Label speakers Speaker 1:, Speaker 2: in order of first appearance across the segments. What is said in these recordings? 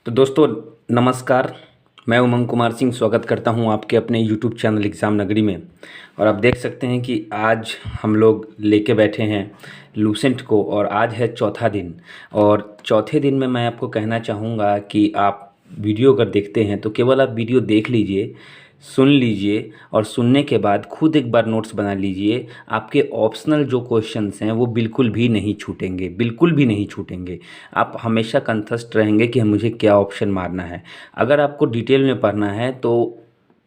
Speaker 1: तो दोस्तों नमस्कार। मैं उमंग कुमार सिंह स्वागत करता हूं आपके अपने यूट्यूब चैनल एग्ज़ाम नगरी में। और आप देख सकते हैं कि आज हम लोग लेके बैठे हैं लूसेंट को और आज है चौथा दिन। और चौथे दिन में मैं आपको कहना चाहूँगा कि आप वीडियो अगर देखते हैं तो केवल आप वीडियो देख लीजिए, सुन लीजिए और सुनने के बाद खुद एक बार नोट्स बना लीजिए। आपके ऑप्शनल जो क्वेश्चंस हैं वो बिल्कुल भी नहीं छूटेंगे, बिल्कुल भी नहीं छूटेंगे। आप हमेशा कंथस्ट रहेंगे कि मुझे क्या ऑप्शन मारना है। अगर आपको डिटेल में पढ़ना है तो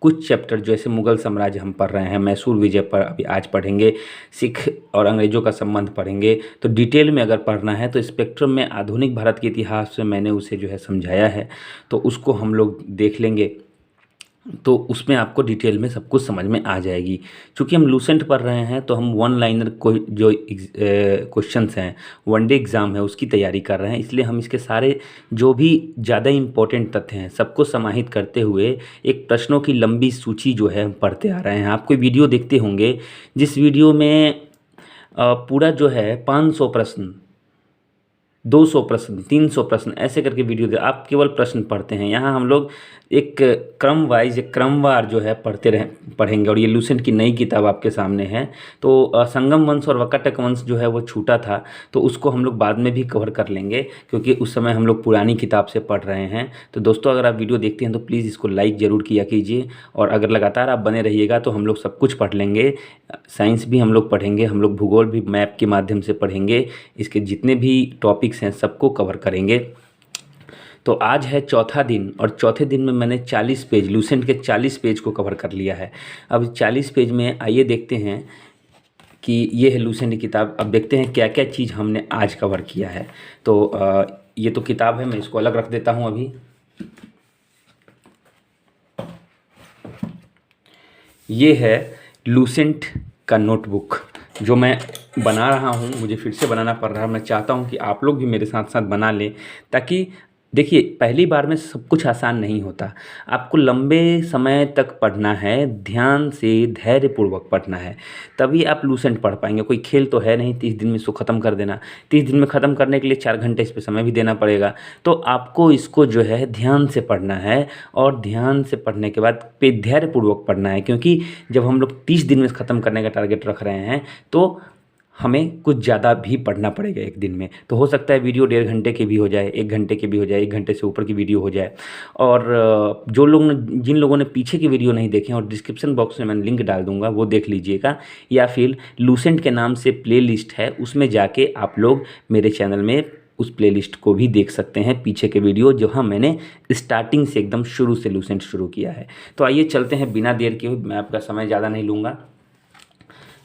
Speaker 1: कुछ चैप्टर जैसे मुग़ल साम्राज्य हम पढ़ रहे हैं, मैसूर विजय पर अभी आज पढ़ेंगे, सिख और अंग्रेज़ों का संबंध पढ़ेंगे। तो डिटेल में अगर पढ़ना है तो स्पेक्ट्रम में आधुनिक भारत के इतिहास से मैंने उसे जो है समझाया है, तो उसको हम लोग देख लेंगे। तो उसमें आपको डिटेल में सब कुछ समझ में आ जाएगी। चूँकि हम लूसेंट पढ़ रहे हैं तो हम वन लाइनर को जो क्वेश्चंस हैं, वनडे एग्ज़ाम है उसकी तैयारी कर रहे हैं, इसलिए हम इसके सारे जो भी ज़्यादा इम्पोर्टेंट तथ्य हैं सबको समाहित करते हुए एक प्रश्नों की लंबी सूची जो है हम पढ़ते आ रहे हैं। आप कोई वीडियो देखते होंगे जिस वीडियो में पूरा जो है 500 प्रश्न, 200 प्रश्न, 300 प्रश्न ऐसे करके वीडियो दे, आप केवल प्रश्न पढ़ते हैं। यहाँ हम लोग एक क्रम वाइज, एक क्रमवार जो है पढ़ेंगे। और ये लूसेंट की नई किताब आपके सामने है। तो संगम वंश और वकाटक वंश जो है वो छूटा था, तो उसको हम लोग बाद में भी कवर कर लेंगे क्योंकि उस समय हम लोग पुरानी किताब से पढ़ रहे हैं। तो दोस्तों अगर आप वीडियो देखते हैं तो प्लीज़ इसको लाइक ज़रूर किया कीजिए और अगर लगातार आप बने रहिएगा तो हम लोग सब कुछ पढ़ लेंगे। साइंस भी हम लोग पढ़ेंगे, हम लोग भूगोल भी मैप के माध्यम से पढ़ेंगे, इसके जितने भी टॉपिक्स हैं सबको कवर करेंगे। तो आज है चौथा दिन और चौथे दिन में मैंने 40 पेज, लूसेंट के 40 पेज को कवर कर लिया है। अब 40 पेज में आइए देखते हैं कि ये है लूसेंट की किताब। अब देखते हैं क्या क्या चीज़ हमने आज कवर किया है। तो ये तो किताब है, मैं इसको अलग रख देता हूँ अभी। ये है लूसेंट का नोटबुक जो मैं बना रहा हूँ, मुझे फिर से बनाना पड़ रहा है। मैं चाहता हूँ कि आप लोग भी मेरे साथ साथ बना लें, ताकि देखिए पहली बार में सब कुछ आसान नहीं होता। आपको लंबे समय तक पढ़ना है, ध्यान से धैर्यपूर्वक पढ़ना है, तभी आप लूसेंट पढ़ पाएंगे। कोई खेल तो है नहीं 30 दिन में इसको ख़त्म कर देना। 30 दिन में ख़त्म करने के लिए 4 घंटे इस पर समय भी देना पड़ेगा। तो आपको इसको जो है ध्यान से पढ़ना है और ध्यान से पढ़ने के बाद धैर्यपूर्वक पढ़ना है, क्योंकि जब हम लोग 30 दिन में ख़त्म करने का टारगेट रख रहे हैं तो हमें कुछ ज़्यादा भी पढ़ना पड़ेगा एक दिन में। तो हो सकता है वीडियो 1.5 घंटे की भी हो जाए, 1 घंटे की भी हो जाए, 1 घंटे से ऊपर की वीडियो हो जाए। और जिन लोगों ने पीछे की वीडियो नहीं देखे और डिस्क्रिप्शन बॉक्स में मैं लिंक डाल दूंगा, वो देख लीजिएगा। या फिर लूसेंट के नाम से प्लेलिस्ट है, उसमें जाके आप लोग मेरे चैनल में उस प्लेलिस्ट को भी देख सकते हैं, पीछे के वीडियो जो हाँ मैंने स्टार्टिंग से एकदम शुरू से लूसेंट शुरू किया है। तो आइए चलते हैं बिना देर के, मैं आपका समय ज़्यादा नहीं लूँगा।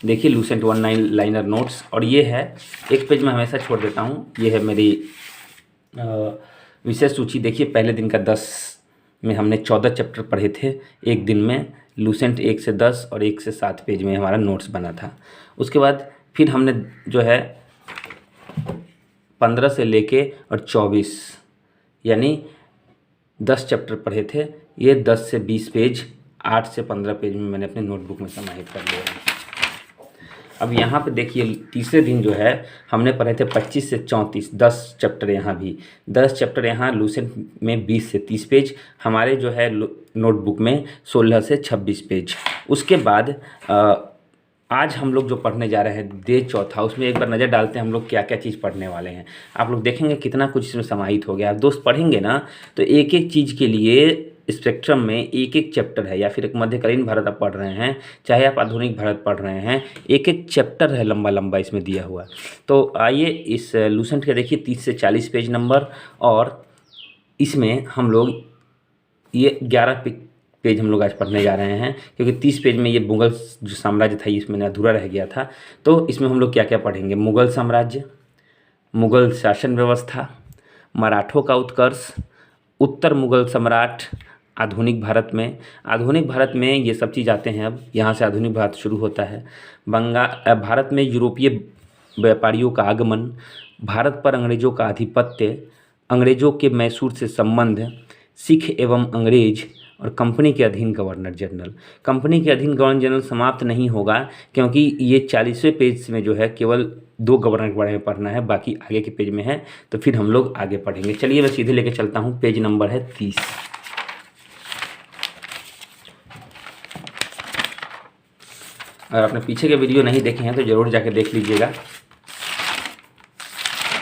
Speaker 1: देखिए लूसेंट 1 लाइनर नोट्स, और ये है एक पेज में हमेशा छोड़ देता हूँ। ये है मेरी विषय सूची। देखिए पहले दिन का 10 में हमने 14 चैप्टर पढ़े थे एक दिन में। लूसेंट 1 से 10 और 1 से 7 पेज में हमारा नोट्स बना था। उसके बाद फिर हमने जो है 15 से लेके और 24 यानी 10 चैप्टर पढ़े थे। ये 10 से 20 पेज, 8 से 15 पेज में मैंने अपने नोटबुक में समाहित कर लिया। अब यहाँ पे देखिए तीसरे दिन जो है हमने पढ़े थे 25 से 34, 10 चैप्टर यहाँ भी, 10 चैप्टर यहाँ लूसेंट में 20 से 30 पेज, हमारे जो है नोटबुक में 16 से 26 पेज। उसके बाद आज हम लोग जो पढ़ने जा रहे हैं डे चौथा, उसमें एक बार नज़र डालते हैं हम लोग क्या क्या चीज़ पढ़ने वाले हैं। आप लोग देखेंगे कितना कुछ इसमें समाहित हो गया। आप दोस्त पढ़ेंगे ना तो एक एक चीज़ के लिए स्पेक्ट्रम में एक एक चैप्टर है, या फिर एक मध्यकालीन भारत आप पढ़ रहे हैं, चाहे आप आधुनिक भारत पढ़ रहे हैं, एक एक चैप्टर है लंबा लंबा इसमें दिया हुआ। तो आइए इस लूसेंट के देखिए 30 से 40 पेज नंबर, और इसमें हम लोग ये 11 पेज हम लोग आज पढ़ने जा रहे हैं, क्योंकि 30 पेज में ये मुग़ल जो साम्राज्य था इसमें अधूरा रह गया था। तो इसमें हम लोग क्या क्या पढ़ेंगे? मुग़ल साम्राज्य, मुग़ल शासन व्यवस्था, मराठों का उत्कर्ष, उत्तर मुग़ल सम्राट, आधुनिक भारत में ये सब चीज़ आते हैं। अब यहाँ से आधुनिक भारत शुरू होता है। भारत में यूरोपीय व्यापारियों का आगमन, भारत पर अंग्रेज़ों का आधिपत्य, अंग्रेज़ों के मैसूर से संबंध, सिख एवं अंग्रेज, और कंपनी के अधीन गवर्नर जनरल। कंपनी के अधीन गवर्नर जनरल समाप्त नहीं होगा, क्योंकि ये 40वें पेज में जो है केवल 2 गवर्नर के बारे में पढ़ना है, बाकी आगे के पेज में है, तो फिर हम लोग आगे पढ़ेंगे। चलिए मैं सीधे लेके चलता हूँ, पेज नंबर है 30। अगर आपने पीछे के वीडियो नहीं देखे हैं तो ज़रूर जाके देख लीजिएगा।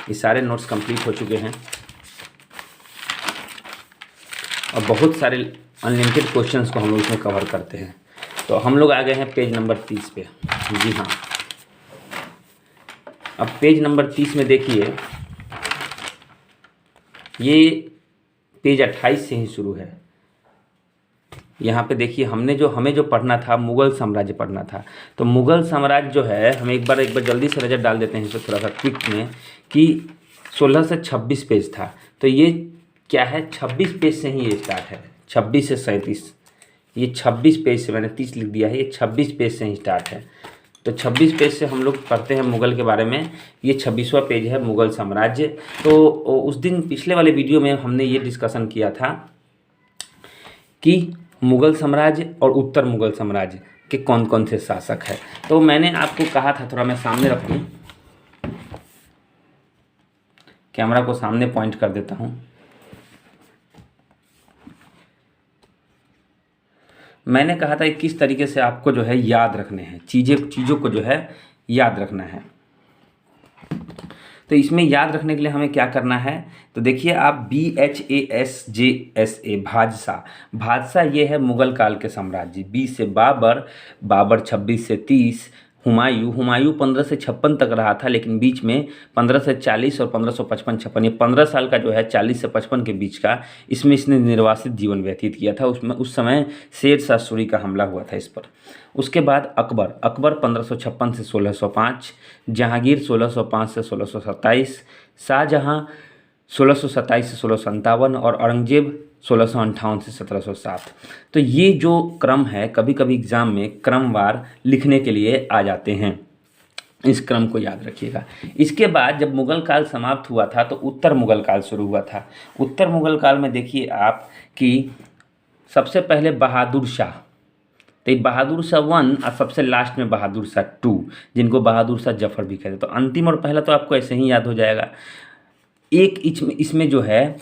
Speaker 1: ये सारे नोट्स कंप्लीट हो चुके हैं और बहुत सारे अनलिमिटेड क्वेश्चंस को हम लोग इसमें कवर करते हैं। तो हम लोग आ गए हैं पेज नंबर 30 पे। जी हाँ, अब पेज नंबर 30 में देखिए, ये पेज 28 से ही शुरू है। यहाँ पे देखिए हमें जो पढ़ना था, मुग़ल साम्राज्य पढ़ना था। तो मुग़ल साम्राज्य जो है, हम एक बार जल्दी से नज़र डाल देते हैं इस पर थोड़ा सा क्विक में, कि 16 से 26 पेज था। तो ये क्या है, 26 पेज से ही ये स्टार्ट है, 26 से 37। ये 26 पेज से, मैंने 30 लिख दिया है, ये 26 पेज से ही स्टार्ट है। तो 26 पेज से हम लोग पढ़ते हैं मुग़ल के बारे में। ये 26वां पेज है, मुग़ल साम्राज्य। तो उस दिन पिछले वाले वीडियो में हमने ये डिस्कशन किया था कि मुग़ल साम्राज्य और उत्तर मुग़ल साम्राज्य के कौन कौन से शासक हैं। तो मैंने आपको कहा था, थोड़ा मैं सामने रखूं, कैमरा को सामने पॉइंट कर देता हूं। मैंने कहा था कि किस तरीके से आपको जो है याद रखने हैं, चीज़ों को जो है याद रखना है। तो इसमें याद रखने के लिए हमें क्या करना है, तो देखिए आप BHASJSA, भादशाह ये है मुग़ल काल के साम्राज्य। B से बाबर, 26 से 30, हुमायूं 15 से 56 तक रहा था, लेकिन बीच में 15 से 40 और 1555-56, ये 15 साल का जो है 40 से 55 के बीच का, इसमें इसने निर्वासित जीवन व्यतीत किया था। उस समय शेर शाह सूरी का हमला हुआ था इस पर। उसके बाद अकबर 1556 से 1605, जहांगीर 1605 से 1627, शाहजहां 1627 से 1657 और औरंगजेब 1658 से 1707। तो ये जो क्रम है, कभी कभी एग्ज़ाम में क्रमवार लिखने के लिए आ जाते हैं, इस क्रम को याद रखिएगा। इसके बाद जब मुग़ल काल समाप्त हुआ था तो उत्तर मुग़ल काल शुरू हुआ था। उत्तर मुग़ल काल में देखिए आप कि सबसे पहले बहादुर शाह, तो ये बहादुर शाह 1 और सबसे लास्ट में बहादुर शाह 2, जिनको बहादुर शाह जफ़र भी कहते हैं। तो अंतिम और पहला तो आपको ऐसे ही याद हो जाएगा। एक इसमें जो है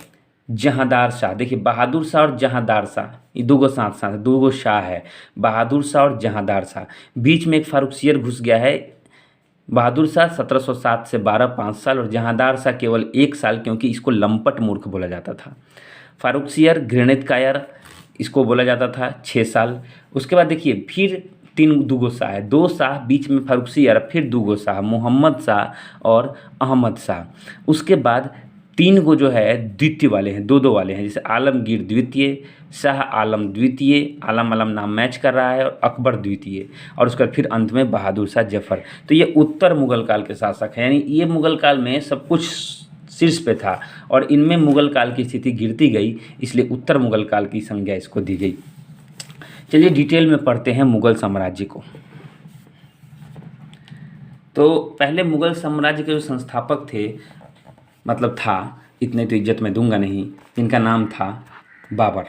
Speaker 1: जहांदार शाह, देखिए बहादुर शाह और जहांदार शाह, ये 2 साथ साथ 2 शाह है, बहादुर शाह और जहांदार शाह। बीच में एक फारुखसियर घुस गया है। बहादुर शाह 1707 से 12, 5 साल, और जहांदार शाह केवल 1 साल, क्योंकि इसको लंपट मूर्ख बोला जाता था। फारुखसियर घृणित कायर, इसको बोला जाता था 6 साल। उसके बाद देखिए फिर 2 शाह है, 2 शाह बीच में फारुखसियर, फिर 2 शाह, मोहम्मद शाह और अहमद शाह। उसके बाद 3 गो जो है द्वितीय वाले हैं, 2 वाले हैं, जैसे आलमगीर द्वितीय, शाह आलम द्वितीय, आलम नाम मैच कर रहा है, और अकबर द्वितीय, और उसके बाद फिर अंत में बहादुर शाह जफ़र। तो ये उत्तर मुग़ल काल के शासक हैं, यानी ये मुग़ल काल में सब कुछ शीर्ष पे था और इनमें मुग़ल काल की स्थिति गिरती गई, इसलिए उत्तर मुग़ल काल की संज्ञा इसको दी गई। चलिए डिटेल में पढ़ते हैं मुग़ल साम्राज्य को। तो पहले मुग़ल साम्राज्य के जो संस्थापक थे, मतलब था, इतने तो इज्जत मैं दूंगा नहीं, जिनका नाम था बाबर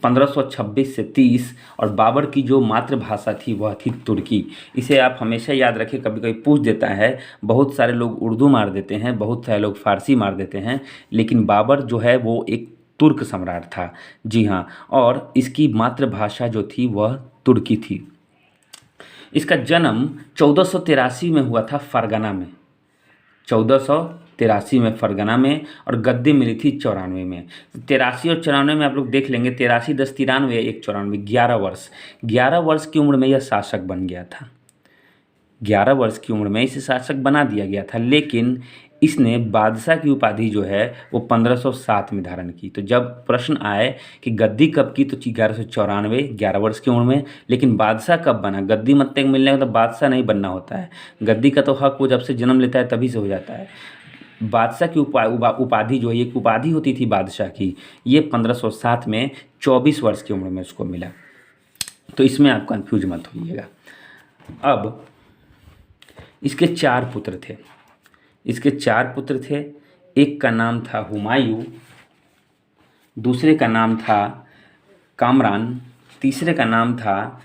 Speaker 1: 1526 से 30, और बाबर की जो मातृभाषा थी वह थी तुर्की। इसे आप हमेशा याद रखें, कभी कभी पूछ देता है, बहुत सारे लोग उर्दू मार देते हैं, बहुत सारे लोग फ़ारसी मार देते हैं, लेकिन बाबर जो है वो एक तुर्क सम्राट था। जी हाँ, और इसकी मातृभाषा जो थी वह तुर्की थी। इसका जन्म 1483 में हुआ था फरगना में, 1483 में फरगना में, और गद्दी मिली थी 94 में। 83 और 94 में आप लोग देख लेंगे, 83 10 93 1 94, 11 वर्ष की उम्र में यह शासक बन गया था। 11 वर्ष की उम्र में इसे शासक बना दिया गया था, लेकिन इसने बादशाह की उपाधि जो है वो 1507 में धारण की। तो जब प्रश्न आए कि गद्दी कब की, तो 1194, 11 वर्ष की उम्र में। लेकिन बादशाह कब बना, गद्दी मत्ते मिलने का तो बादशाह नहीं बनना होता है, गद्दी का तो हक वो जब से जन्म लेता है तभी से हो जाता है। बादशाह की उपाधि जो है, एक उपाधि होती थी बादशाह की, ये 1507 में 24 वर्ष की उम्र में उसको मिला। तो इसमें आप कंफ्यूज मत होइएगा। अब इसके 4 पुत्र थे, एक का नाम था हुमायूं, दूसरे का नाम था कामरान, तीसरे का नाम था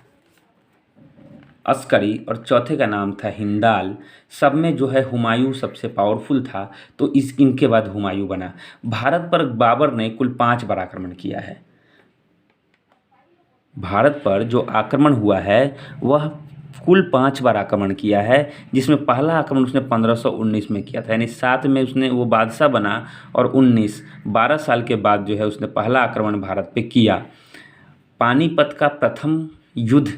Speaker 1: अस्करी और चौथे का नाम था हिंदाल। सब में जो है हुमायूं सबसे पावरफुल था, तो इनके बाद हुमायूं बना। भारत पर बाबर ने कुल 5 बार आक्रमण किया है। भारत पर जो आक्रमण हुआ है वह कुल 5 बार आक्रमण किया है, जिसमें पहला आक्रमण उसने 1519 में किया था, यानी 7 में उसने वो बादशाह बना और 12 साल के बाद जो है उसने पहला आक्रमण भारत पे किया। पानीपत का प्रथम युद्ध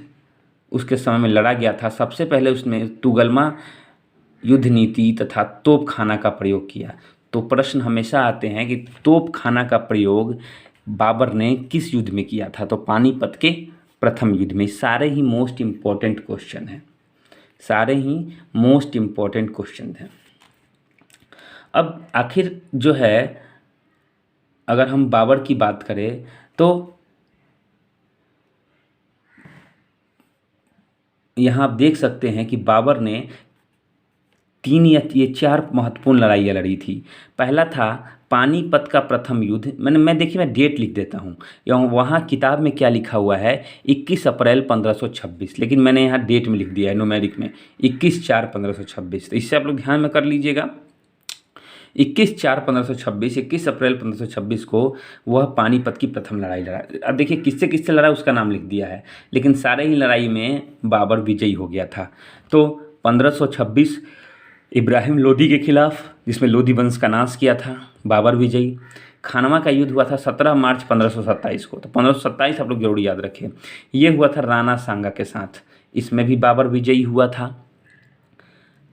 Speaker 1: उसके समय में लड़ा गया था। सबसे पहले उसने तुगलमा युद्ध नीति तथा तोपखाना का प्रयोग किया। तो प्रश्न हमेशा आते हैं कि तोपखाना का प्रयोग बाबर ने किस युद्ध में किया था? तो पानीपत के प्रथम युद्ध में। सारे ही मोस्ट इम्पोर्टेंट क्वेश्चन हैं, सारे ही मोस्ट इम्पोर्टेंट क्वेश्चन हैं। अब आखिर जो है अगर हम बाबर की बात करें तो यहाँ आप देख सकते हैं कि बाबर ने 3 या 4 महत्वपूर्ण लड़ाइयाँ लड़ी थी। पहला था पानीपत का प्रथम युद्ध। मैं देखिए मैं डेट लिख देता हूँ, वहाँ किताब में क्या लिखा हुआ है 21 अप्रैल 1526, लेकिन मैंने यहाँ डेट में लिख दिया है न्यूमेरिक में 21/4/1526। तो इससे आप लोग ध्यान में कर लीजिएगा 21/4/1526, 21 अप्रैल 1526 को वह पानीपत की प्रथम लड़ाई लड़ा। अब देखिए किससे किससे लड़ा उसका नाम लिख दिया है, लेकिन सारे ही लड़ाई में बाबर विजयी हो गया था। तो 1526 इब्राहिम लोदी के खिलाफ, जिसमें लोदी वंश का नाश किया था, बाबर विजयी। खानवा का युद्ध हुआ था 17 मार्च 1527 को। तो 1527 आप लोग जरूर याद रखें। ये हुआ था राणा सांगा के साथ, इसमें भी बाबर विजयी हुआ था।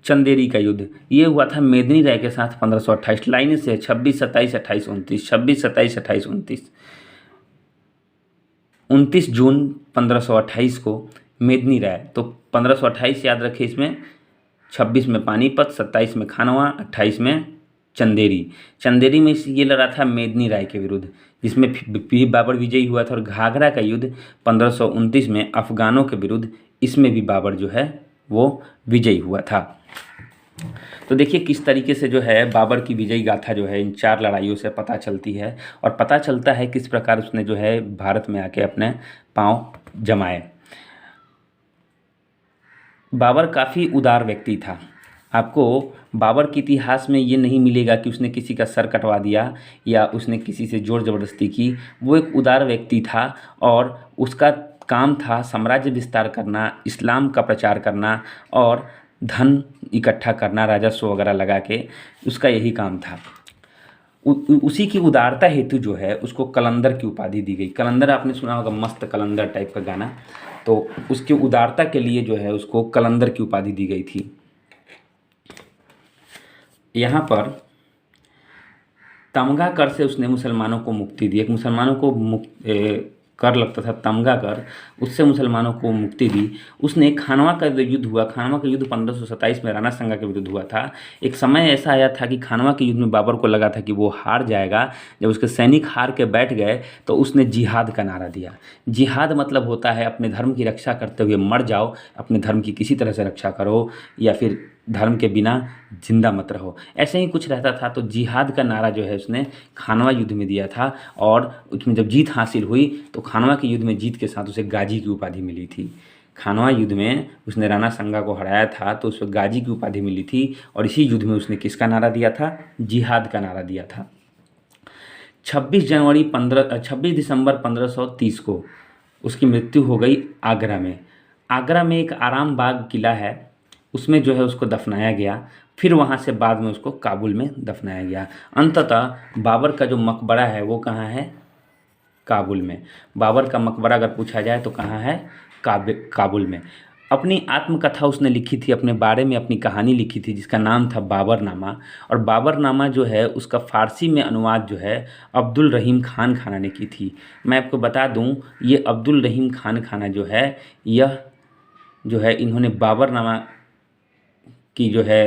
Speaker 1: चंदेरी का युद्ध ये हुआ था मेदिनी राय के साथ 1528। लाइन से 26, 27, 28, 29, 26, 27, 28, 29। 29 जून 1528 को मेदिनी राय। तो 1528 याद रखें, इसमें 26 में पानीपत, 27 में खानवा, 28 में चंदेरी। चंदेरी में ये लड़ा था मेदिनी राय के विरुद्ध, जिसमें भी बाबर विजयी हुआ था। और घाघरा का युद्ध 1529 में अफगानों के विरुद्ध, इसमें भी बाबर जो है वो विजयी हुआ था। तो देखिए किस तरीके से जो है बाबर की विजयी गाथा जो है इन 4 लड़ाइयों से पता चलती है, और पता चलता है किस प्रकार उसने जो है भारत में आके अपने पांव जमाए। बाबर काफ़ी उदार व्यक्ति था। आपको बाबर के इतिहास में ये नहीं मिलेगा कि उसने किसी का सर कटवा दिया या उसने किसी से जोर ज़बरदस्ती की। वो एक उदार व्यक्ति था और उसका काम था साम्राज्य विस्तार करना, इस्लाम का प्रचार करना और धन इकट्ठा करना, राजस्व वगैरह लगा के, उसका यही काम था। उसी की उदारता हेतु जो है उसको कलंदर की उपाधि दी गई। कलंदर आपने सुना होगा, मस्त कलंदर टाइप का गाना। तो उसकी उदारता के लिए जो है उसको कलंदर की उपाधि दी गई थी। यहाँ पर तमगा कर से उसने मुसलमानों को मुक्ति दी। एक मुसलमानों को कर लगता था तमगा कर, उससे मुसलमानों को मुक्ति दी उसने। खानवा का युद्ध हुआ, खानवा का युद्ध 1527 में राणा सांगा के विरुद्ध हुआ था। एक समय ऐसा आया था कि खानवा के युद्ध में बाबर को लगा था कि वो हार जाएगा। जब उसके सैनिक हार के बैठ गए तो उसने जिहाद का नारा दिया। जिहाद मतलब होता है अपने धर्म की रक्षा करते हुए मर जाओ, अपने धर्म की किसी तरह से रक्षा करो, या फिर धर्म के बिना जिंदा मत रहो, ऐसे ही कुछ रहता था। तो जिहाद का नारा जो है उसने खानवा युद्ध में दिया था, और उसमें जब जीत हासिल हुई तो खानवा के युद्ध में जीत के साथ उसे गाजी की उपाधि मिली थी। खानवा युद्ध में उसने राणा सांगा को हराया था तो उसे गाजी की उपाधि मिली थी, और इसी युद्ध में उसने किसका नारा दिया था? जिहाद का नारा दिया था। 26 दिसंबर 1530 को उसकी मृत्यु हो गई आगरा में। आगरा में एक आराम बाग किला है, उसमें जो है उसको दफनाया गया। फिर वहाँ से बाद में उसको काबुल में दफनाया गया। अंततः बाबर का जो मकबरा है वो कहाँ है? काबुल में। बाबर का मकबरा अगर पूछा जाए तो कहाँ है? काबुल में। अपनी आत्मकथा उसने लिखी थी, अपने बारे में अपनी कहानी लिखी थी, जिसका नाम था बाबरनामा। और बाबरनामा जो है उसका फ़ारसी में अनुवाद जो है अब्दुल रहीम खान खाना ने की थी। मैं आपको बता दूं, ये अब्दुल रहीम खान खाना जो है, यह जो है इन्होंने बाबरनामा की जो है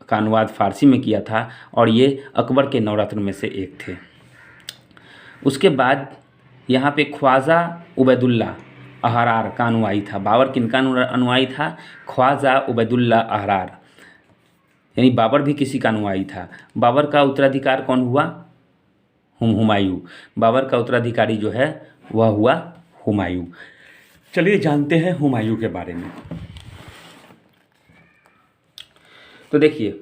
Speaker 1: का अनुवाद फ़ारसी में किया था, और ये अकबर के नवरत्न में से एक थे। उसके बाद यहाँ पे ख्वाजा उबैदुल्ला अहरार का अनुयायी था। बाबर किनका अनुयायी था? ख्वाजा उबैदुल्ला अहरार, यानी बाबर भी किसी का अनुयायी था। बाबर का उत्तराधिकार कौन हुआ? हुमायूं। बाबर का उत्तराधिकारी जो है वह हुआ हुमायूं। चलिए जानते हैं हुमायूं के बारे में। तो देखिए,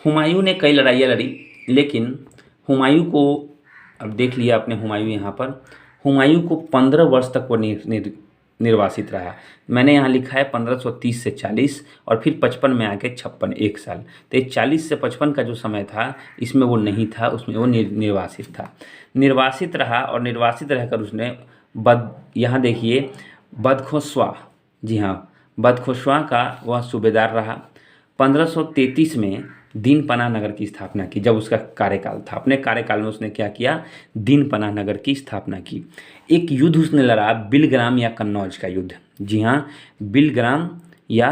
Speaker 1: हुमायूं ने कई लड़ाइयाँ लड़ी, लेकिन हुमायूं को, अब देख लिया आपने हुमायूं यहाँ पर, हुमायूं को 15 वर्ष तक वो निर्वासित रहा। मैंने यहाँ लिखा है 1530 से 40 और फिर 55 में आके 56, 1 साल। तो ये 40 से 55 का जो समय था इसमें वो नहीं था, उसमें वो निर्वासित था। निर्वासित रहा और निर्वासित रहकर उसने यहाँ देखिए बदख्शां, जी हाँ, बदख्शां का वह सूबेदार रहा। 1533 में दीनपनाह नगर की स्थापना की। जब उसका कार्यकाल था, अपने कार्यकाल में उसने क्या किया, दीनपनाह नगर की स्थापना की। एक युद्ध उसने लड़ा, बिलग्राम या कन्नौज का युद्ध। जी हाँ, बिलग्राम या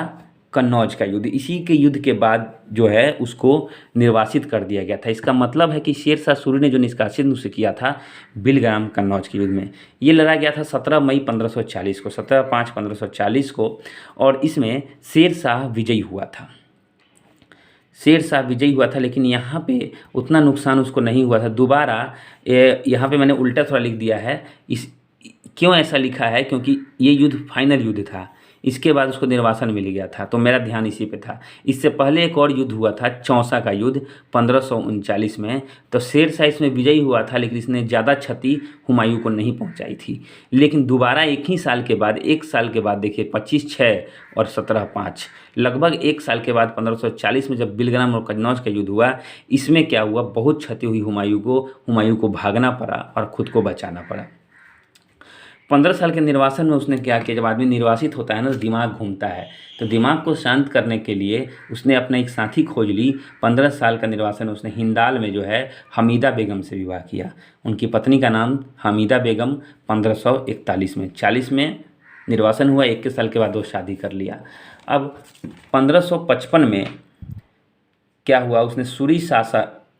Speaker 1: कन्नौज का युद्ध। इसी के युद्ध के बाद जो है उसको निर्वासित कर दिया गया था। इसका मतलब है कि शेरशाह सूरी ने जो निष्कासित उसे किया था बिलग्राम कन्नौज के युद्ध में, ये लड़ा गया था 17 मई 1540 को, 17/5/1540 को, और इसमें शेरशाह विजयी हुआ था। शेरशाह विजयी हुआ था, लेकिन यहाँ पे उतना नुकसान उसको नहीं हुआ था। दोबारा यहाँ पे मैंने उल्टा थोड़ा लिख दिया है। क्यों ऐसा लिखा है, क्योंकि ये युद्ध फाइनल युद्ध था, इसके बाद उसको निर्वासन मिल गया था, तो मेरा ध्यान इसी पे था। इससे पहले एक और युद्ध हुआ था, चौसा का युद्ध 1539 में। तो शेरशाह इसमें विजयी हुआ था, लेकिन इसने ज़्यादा क्षति हुमायूं को नहीं पहुंचाई थी। लेकिन दोबारा एक ही साल के बाद, 1 साल के बाद, देखिए 25/6 और 17/5, लगभग 1 साल के बाद 1540 में जब बिलग्राम और कन्नौज का युद्ध हुआ, इसमें क्या हुआ, बहुत क्षति हुई हुमायूं को भागना पड़ा और खुद को बचाना पड़ा। 15 साल के निर्वासन में उसने क्या किया, जब आदमी निर्वासित होता है ना, तो दिमाग घूमता है, तो दिमाग को शांत करने के लिए उसने अपना एक साथी खोज ली। 15 साल का निर्वासन उसने हिंदाल में जो है हमीदा बेगम से विवाह किया। उनकी पत्नी का नाम हमीदा बेगम। 1541 में, 40 में निर्वासन हुआ, 21 साल के बाद वो शादी कर लिया। अब 1555 में क्या हुआ, उसने सूरी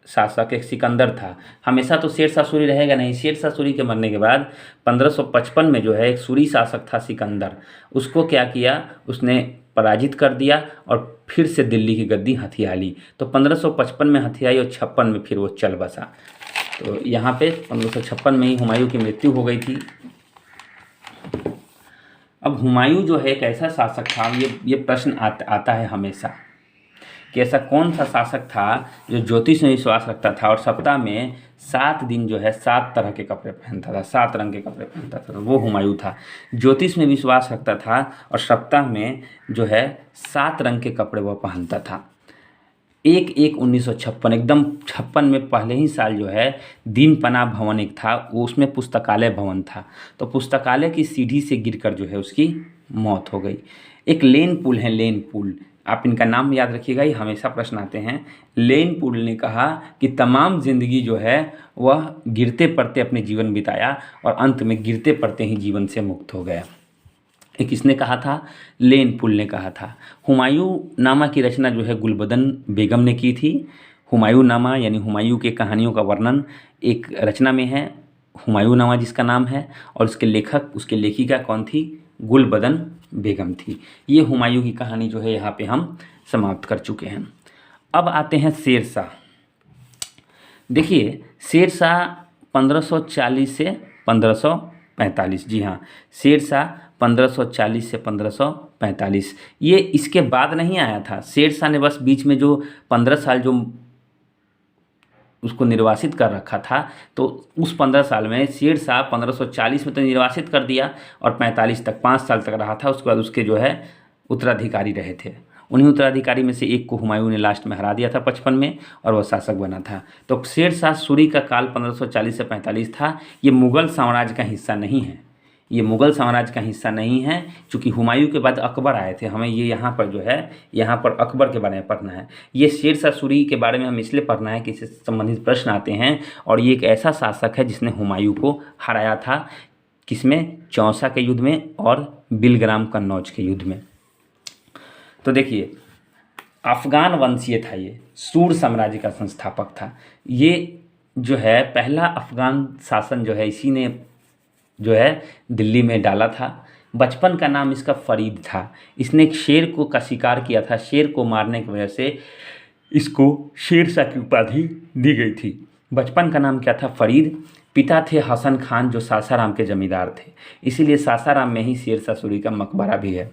Speaker 1: शासक एक सिकंदर था। हमेशा तो शेरशाह सूरी रहेगा नहीं। शेरशाह सूरी के मरने के बाद 1555 में जो है एक सूरी शासक था सिकंदर, उसको क्या किया, उसने पराजित कर दिया और फिर से दिल्ली की गद्दी हथिया ली। तो 1555 में हथियाई और 56 में फिर वो चल बसा। तो यहाँ पे 1556 में ही हुमायूं की मृत्यु हो गई थी। अब हुमायूं जो है एक ऐसा शासक था, ये प्रश्न आता है हमेशा कि ऐसा कौन सा शासक था जो ज्योतिष में विश्वास रखता था और सप्ताह में 7 दिन जो है 7 तरह के कपड़े पहनता था, 7 रंग के कपड़े पहनता था। वो हुमायूं था, ज्योतिष में विश्वास रखता था और सप्ताह में जो है 7 रंग के कपड़े वह पहनता था। 1/1/1956, एकदम 56 में पहले ही साल जो है दीनपनाह भवन एक था, वो उसमें पुस्तकालय भवन था। तो पुस्तकालय की सीढ़ी से गिरकर जो है उसकी मौत हो गई। एक लेन पुल है, लेन पुल, आप इनका नाम याद रखिएगा, ये हमेशा प्रश्न आते हैं। लेन पुल ने कहा कि तमाम जिंदगी जो है वह गिरते पड़ते अपने जीवन बिताया और अंत में गिरते पड़ते ही जीवन से मुक्त हो गया। ये किसने कहा था, लेन पुल ने कहा था। हुमायूं नामा की रचना जो है गुलबदन बेगम ने की थी। हुमायूं नामा यानी हुमायूं के कहानियों का वर्णन एक रचना में है, हुमायूं नामा जिसका नाम है, और उसके लेखक, उसके लेखिका कौन थी, गुलबदन बेगम थी। ये हुमायूं की कहानी जो है यहाँ पे हम समाप्त कर चुके हैं। अब आते हैं शेरशाह। देखिए शेरशाह 1540 से 1545, जी हाँ, शेरशाह 1540 से 1545, ये इसके बाद नहीं आया था। शेरशाह ने बस बीच में जो 15 साल जो उसको निर्वासित कर रखा था, तो उस 15 साल में शेरशाह 1540 में तो निर्वासित कर दिया और 45 तक, 5 साल तक रहा था। उसके बाद उसके जो है उत्तराधिकारी रहे थे। उन्हीं उत्तराधिकारी में से एक को हुमायूं ने लास्ट में हरा दिया था 55 में, और वह शासक बना था। तो शेरशाह सूरी का काल 1540 से 45 था। ये मुग़ल साम्राज्य का हिस्सा नहीं है, ये मुग़ल साम्राज्य का हिस्सा नहीं है, चूँकि हुमायूं के बाद अकबर आए थे। हमें ये यहाँ पर जो है, यहाँ पर अकबर के बारे में पढ़ना है। ये शेरशाह सूरी के बारे में हम इसलिए पढ़ना है कि इससे संबंधित प्रश्न आते हैं, और ये एक ऐसा शासक है जिसने हुमायूं को हराया था, किसमें, चौसा के युद्ध में और बिलग्राम कन्नौज के युद्ध में। तो देखिए अफ़गान वंशीय था, ये सूर साम्राज्य का संस्थापक था। ये जो है पहला अफ़गान शासन जो है इसी ने जो है दिल्ली में डाला था। बचपन का नाम इसका फरीद था। इसने एक शेर का शिकार किया था, शेर को मारने की वजह से इसको शेरशाह की उपाधि दी गई थी। बचपन का नाम क्या था? फरीद। पिता थे हसन खान जो सासाराम के जमींदार थे, इसीलिए सासाराम में ही शेरशाह सूरी का मकबरा भी है।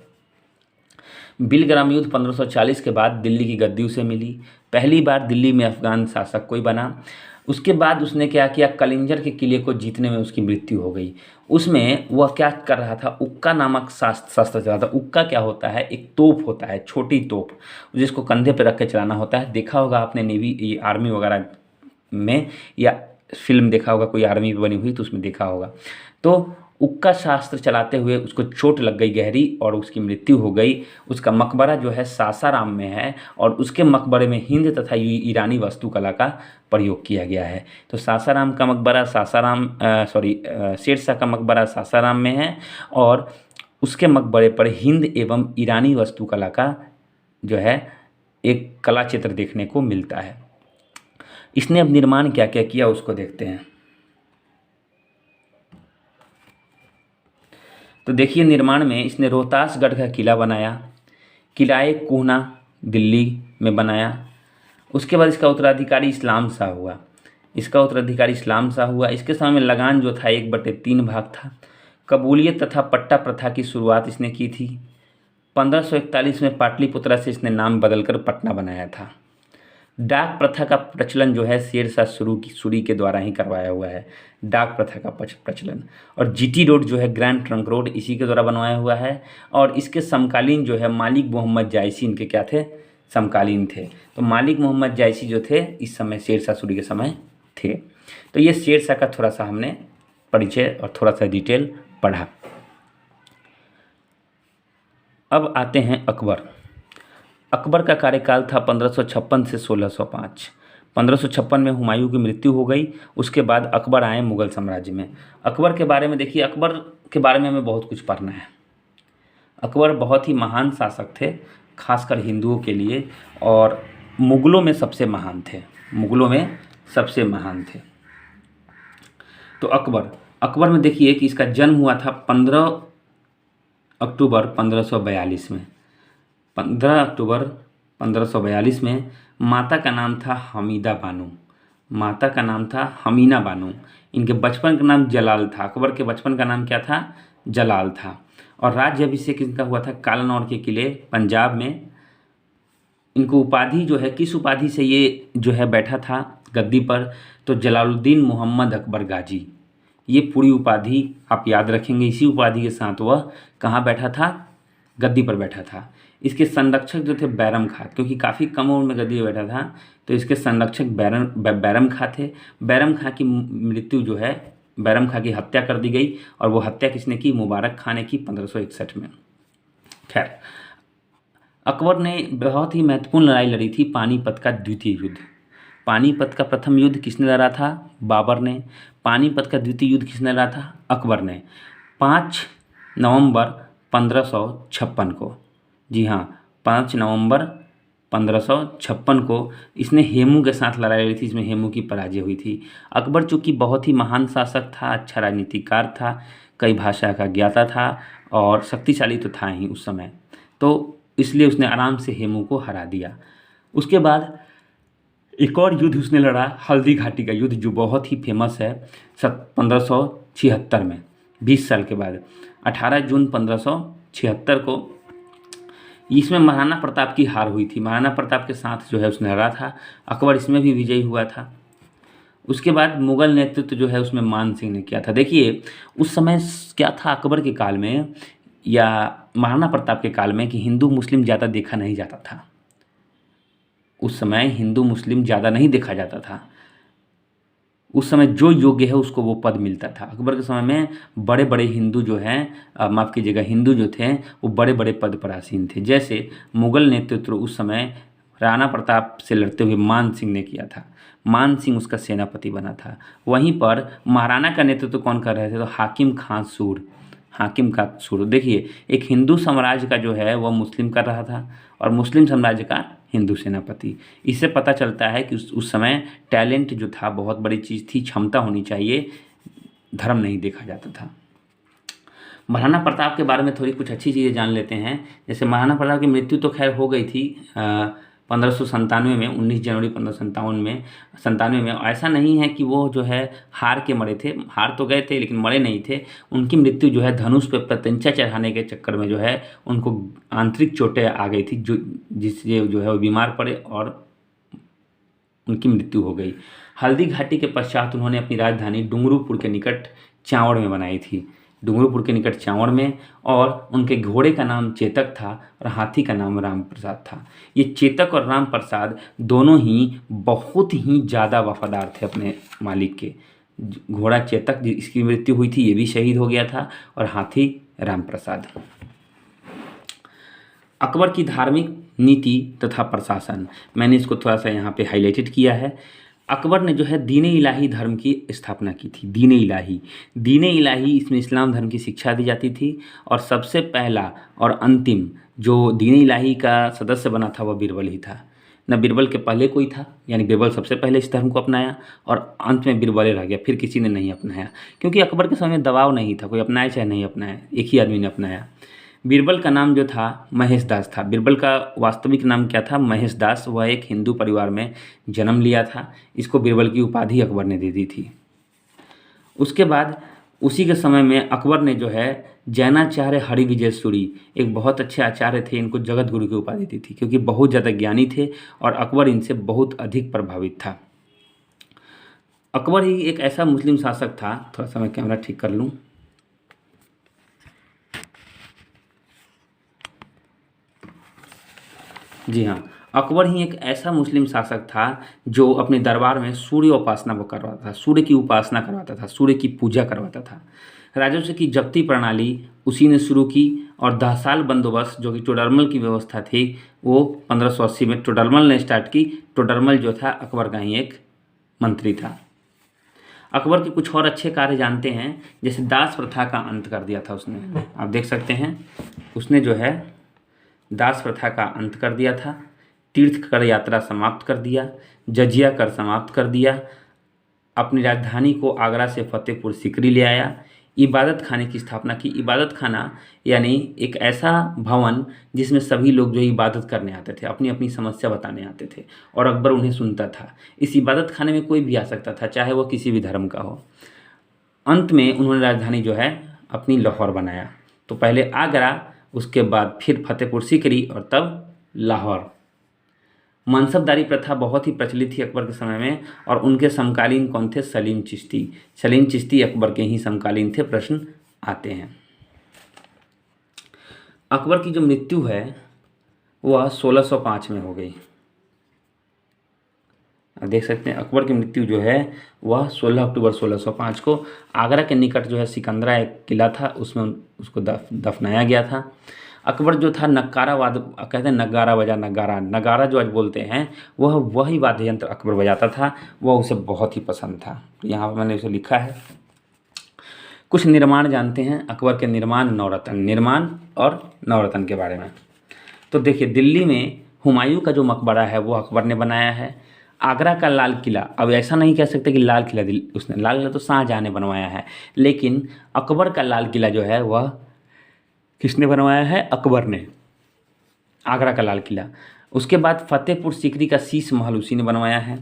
Speaker 1: बिलग्राम युद्ध 1540 के बाद दिल्ली की गद्दी उसे मिली। पहली बार दिल्ली में अफगान शासक कोई बना। उसके बाद उसने क्या किया, कलिंजर के किले को जीतने में उसकी मृत्यु हो गई। उसमें वह क्या कर रहा था, उक्का नामक शस्त्र चला था। उक्का क्या होता है? एक तोप होता है, छोटी तोप, जिसको कंधे पर रख के चलाना होता है। देखा होगा आपने नेवी आर्मी वगैरह में, या फिल्म देखा होगा कोई आर्मी बनी हुई तो उसमें देखा होगा। तो उक्का शास्त्र चलाते हुए उसको चोट लग गई गहरी और उसकी मृत्यु हो गई। उसका मकबरा जो है सासाराम में है और उसके मकबरे में हिंद तथा ईरानी वास्तुकला का प्रयोग किया गया है। तो सासाराम का मकबरा शेरशाह का मकबरा सासाराम में है और उसके मकबरे पर हिंद एवं ईरानी वास्तुकला का जो है एक कला चित्र देखने को मिलता है। इसने अब निर्माण क्या क्या किया उसको देखते हैं। तो देखिए, निर्माण में इसने रोहतासगढ़ का किला बनाया, किलाए कोहना दिल्ली में बनाया। उसके बाद इसका उत्तराधिकारी इस्लाम शाह हुआ। इसके समय में लगान जो था 1/3 भाग था। कबूलियत तथा पट्टा प्रथा की शुरुआत इसने की थी। 1541 में पाटलिपुत्रा से इसने नाम बदलकर पटना बनाया था। डाक प्रथा का प्रचलन जो है शेरशाह सूरी के द्वारा ही करवाया हुआ है, डाक प्रथा का प्रचलन। और जीटी रोड जो है, ग्रैंड ट्रंक रोड, इसी के द्वारा बनवाया हुआ है। और इसके समकालीन जो है मालिक मोहम्मद जायसी इनके क्या थे? समकालीन थे। तो मालिक मोहम्मद जायसी जो थे इस समय शेरशाह सूरी के समय थे। तो ये शेरशाह का थोड़ा सा हमने परिचय और थोड़ा सा डिटेल पढ़ा। अब आते हैं अकबर। अकबर का कार्यकाल था 1556 से 1605। 1556 में हुमायूं की मृत्यु हो गई। उसके बाद अकबर आए मुग़ल साम्राज्य में। अकबर के बारे में देखिए, अकबर के बारे में हमें बहुत कुछ पढ़ना है। अकबर बहुत ही महान शासक थे, खासकर हिंदुओं के लिए, और मुग़लों में सबसे महान थे। तो अकबर में देखिए कि इसका जन्म हुआ था 15 अक्टूबर 1542 में। 15 अक्टूबर 1542 में माता का नाम था हमीना बानो। इनके बचपन का नाम जलाल था। अकबर के बचपन का नाम क्या था? जलाल था। और राज्याभिषेक इनका हुआ था कालानौर के किले पंजाब में। इनको उपाधि जो है, किस उपाधि से ये जो है बैठा था गद्दी पर? तो जलालुद्दीन मोहम्मद अकबर गाजी, ये पूरी उपाधि आप याद रखेंगे। इसी उपाधि के साथ वह कहाँ बैठा था? गद्दी पर बैठा था। इसके संरक्षक जो थे बैरम खां, क्योंकि काफ़ी कम उम्र में गद्दी पर बैठा था, तो इसके संरक्षक बैरम खां थे। बैरम खां की मृत्यु जो है, बैरम खां की हत्या कर दी गई, और वो हत्या किसने की? मुबारक खां ने की 1561 में। खैर, अकबर ने बहुत ही महत्वपूर्ण लड़ाई लड़ी थी, पानीपत का द्वितीय युद्ध। पानीपत का प्रथम युद्ध किसने लड़ा था? बाबर ने। पानीपत का द्वितीय युद्ध किसने लड़ा था? अकबर ने। 5 नवंबर 1556 को, जी हाँ, 5 नवंबर 1556 को इसने हेमू के साथ लड़ाई लड़ी थी। इसमें हेमू की पराजय हुई थी। अकबर चूँकि बहुत ही महान शासक था, अच्छा राजनीतिकार था, कई भाषा का ज्ञाता था और शक्तिशाली तो था ही उस समय, तो इसलिए उसने आराम से हेमू को हरा दिया। उसके बाद एक और युद्ध उसने लड़ा, हल्दी घाटी का युद्ध, जो बहुत ही फेमस है, 1576 में, 20 साल के बाद, 18 जून 1576 को। इसमें महाराणा प्रताप की हार हुई थी। महाराणा प्रताप के साथ जो है उसने लड़ा था। अकबर इसमें भी विजयी हुआ था। उसके बाद मुग़ल नेतृत्व जो है उसमें मान सिंह ने किया था। देखिए, उस समय क्या था अकबर के काल में या महाराणा प्रताप के काल में कि हिंदू मुस्लिम ज़्यादा देखा नहीं जाता था। उस समय हिंदू मुस्लिम ज़्यादा नहीं देखा जाता था। उस समय जो योग्य है उसको वो पद मिलता था। अकबर के समय में बड़े बड़े हिंदू जो हैं, माफ़ कीजिएगा, हिंदू जो थे वो बड़े बड़े पद पर आसीन थे। जैसे मुग़ल नेतृत्व उस समय राणा प्रताप से लड़ते हुए मान सिंह ने किया था। मान सिंह उसका सेनापति बना था। वहीं पर महाराणा का नेतृत्व कौन कर रहे थे? तो हाकिम खां सूर। देखिए, एक हिंदू साम्राज्य का जो है वह मुस्लिम कर रहा था और मुस्लिम साम्राज्य का हिंदू सेनापति। इससे पता चलता है कि उस समय टैलेंट जो था बहुत बड़ी चीज़ थी, क्षमता होनी चाहिए, धर्म नहीं देखा जाता था। महाराणा प्रताप के बारे में थोड़ी कुछ अच्छी चीज़ें जान लेते हैं। जैसे महाराणा प्रताप की मृत्यु तो खैर हो गई थी 1597 में, 19 जनवरी 1597 में। ऐसा नहीं है कि वो जो है हार के मरे थे, हार तो गए थे लेकिन मरे नहीं थे। उनकी मृत्यु जो है धनुष पे प्रत्यंचा चढ़ाने के चक्कर में जो है उनको आंतरिक चोटें आ गई थी, जिससे जो है वो बीमार पड़े और उनकी मृत्यु हो गई। हल्दी घाटी के पश्चात उन्होंने अपनी राजधानी डुंगरूपुर के निकट चांवड़ में बनाई थी, डुंगरूपुर के निकट चांवड़ में। और उनके घोड़े का नाम चेतक था और हाथी का नाम राम प्रसाद था। ये चेतक और राम प्रसाद दोनों ही बहुत ही ज़्यादा वफादार थे अपने मालिक के। घोड़ा चेतक जिसकी मृत्यु हुई थी ये भी शहीद हो गया था, और हाथी राम प्रसाद। अकबर की धार्मिक नीति तथा प्रशासन, मैंने इसको थोड़ा सा यहाँ पे हाईलाइटेड किया है। अकबर ने जो है दीन इलाही धर्म की स्थापना की थी। दीन इलाही, इसमें इस्लाम धर्म की शिक्षा दी जाती थी। और सबसे पहला और अंतिम जो दीन इलाही का सदस्य बना था वह बीरबल ही था। न बीरबल के पहले कोई था, यानी बीरबल सबसे पहले इस धर्म को अपनाया और अंत में बीरबल रह गया, फिर किसी ने नहीं अपनाया। क्योंकि अकबर के समय में दबाव नहीं था, कोई अपनाए चाहे नहीं अपनाए, एक ही आदमी ने अपनाया। बीरबल का नाम जो था महेश दास था। बीरबल का वास्तविक नाम क्या था? महेश दास। वह एक हिंदू परिवार में जन्म लिया था। इसको बीरबल की उपाधि अकबर ने दे दी थी। उसके बाद उसी के समय में अकबर ने जो है जैनाचार्य हरिविजय सूरी, एक बहुत अच्छे आचार्य थे, इनको जगत गुरु की उपाधि दी थी क्योंकि बहुत ज़्यादा ज्ञानी थे और अकबर इनसे बहुत अधिक प्रभावित था। अकबर ही एक ऐसा मुस्लिम शासक था, थोड़ा सा मैं कैमरा ठीक कर लूँ। जी हाँ, अकबर ही एक ऐसा मुस्लिम शासक था जो अपने दरबार में सूर्य उपासना वो करवाता था, सूर्य की उपासना करवाता था, सूर्य की पूजा करवाता था। राजस्व की जब्ती प्रणाली उसी ने शुरू की और 10 साल बंदोबस्त जो कि टोडरमल की व्यवस्था थी वो 1580 में टोडरमल ने स्टार्ट की। टोडरमल जो था अकबर का ही एक मंत्री था। अकबर के कुछ और अच्छे कार्य जानते हैं, जैसे दास प्रथा का अंत कर दिया था उसने। आप देख सकते हैं उसने जो है दास प्रथा का अंत कर दिया था, तीर्थ कर यात्रा समाप्त कर दिया, जजिया कर समाप्त कर दिया, अपनी राजधानी को आगरा से फतेहपुर सीकरी ले आया, इबादत खाने की स्थापना की। इबादत खाना यानी एक ऐसा भवन जिसमें सभी लोग जो इबादत करने आते थे, अपनी अपनी समस्या बताने आते थे और अकबर उन्हें सुनता था। इस इबादत खाने में कोई भी आ सकता था, चाहे वह किसी भी धर्म का हो। अंत में उन्होंने राजधानी जो है अपनी लाहौर बनाया। तो पहले आगरा, उसके बाद फिर फतेहपुर सीकरी और तब लाहौर। मनसबदारी प्रथा बहुत ही प्रचलित थी अकबर के समय में और उनके समकालीन कौन थे? सलीम चिश्ती। सलीम चिश्ती अकबर के ही समकालीन थे। प्रश्न आते हैं। अकबर की जो मृत्यु है वह 1605 में हो गई। देख सकते हैं अकबर की मृत्यु जो है वह 16 अक्टूबर 1605 को आगरा के निकट जो है सिकंदरा एक किला था, उसमें उसको दफनाया गया था। अकबर जो था नगारावाद, कहते हैं नगारा बजा, नगारा जो आज बोलते हैं वही वाद्य यंत्र अकबर बजाता था, वह उसे बहुत ही पसंद था। तो यहाँ पर मैंने उसे लिखा है। कुछ निर्माण जानते हैं अकबर के निर्माण और नवरत्न के बारे में। तो देखिए, दिल्ली में हुमायूं का जो मकबरा है वो अकबर ने बनाया है। आगरा का लाल किला, अब ऐसा नहीं कह सकते कि लाल किला उसने, लाल किला तो शाहजहाँ ने बनवाया है, लेकिन अकबर का लाल किला जो है वह किसने बनवाया है? अकबर ने, आगरा का लाल किला। उसके बाद फतेहपुर सीकरी का शीश महल उसी ने बनवाया है।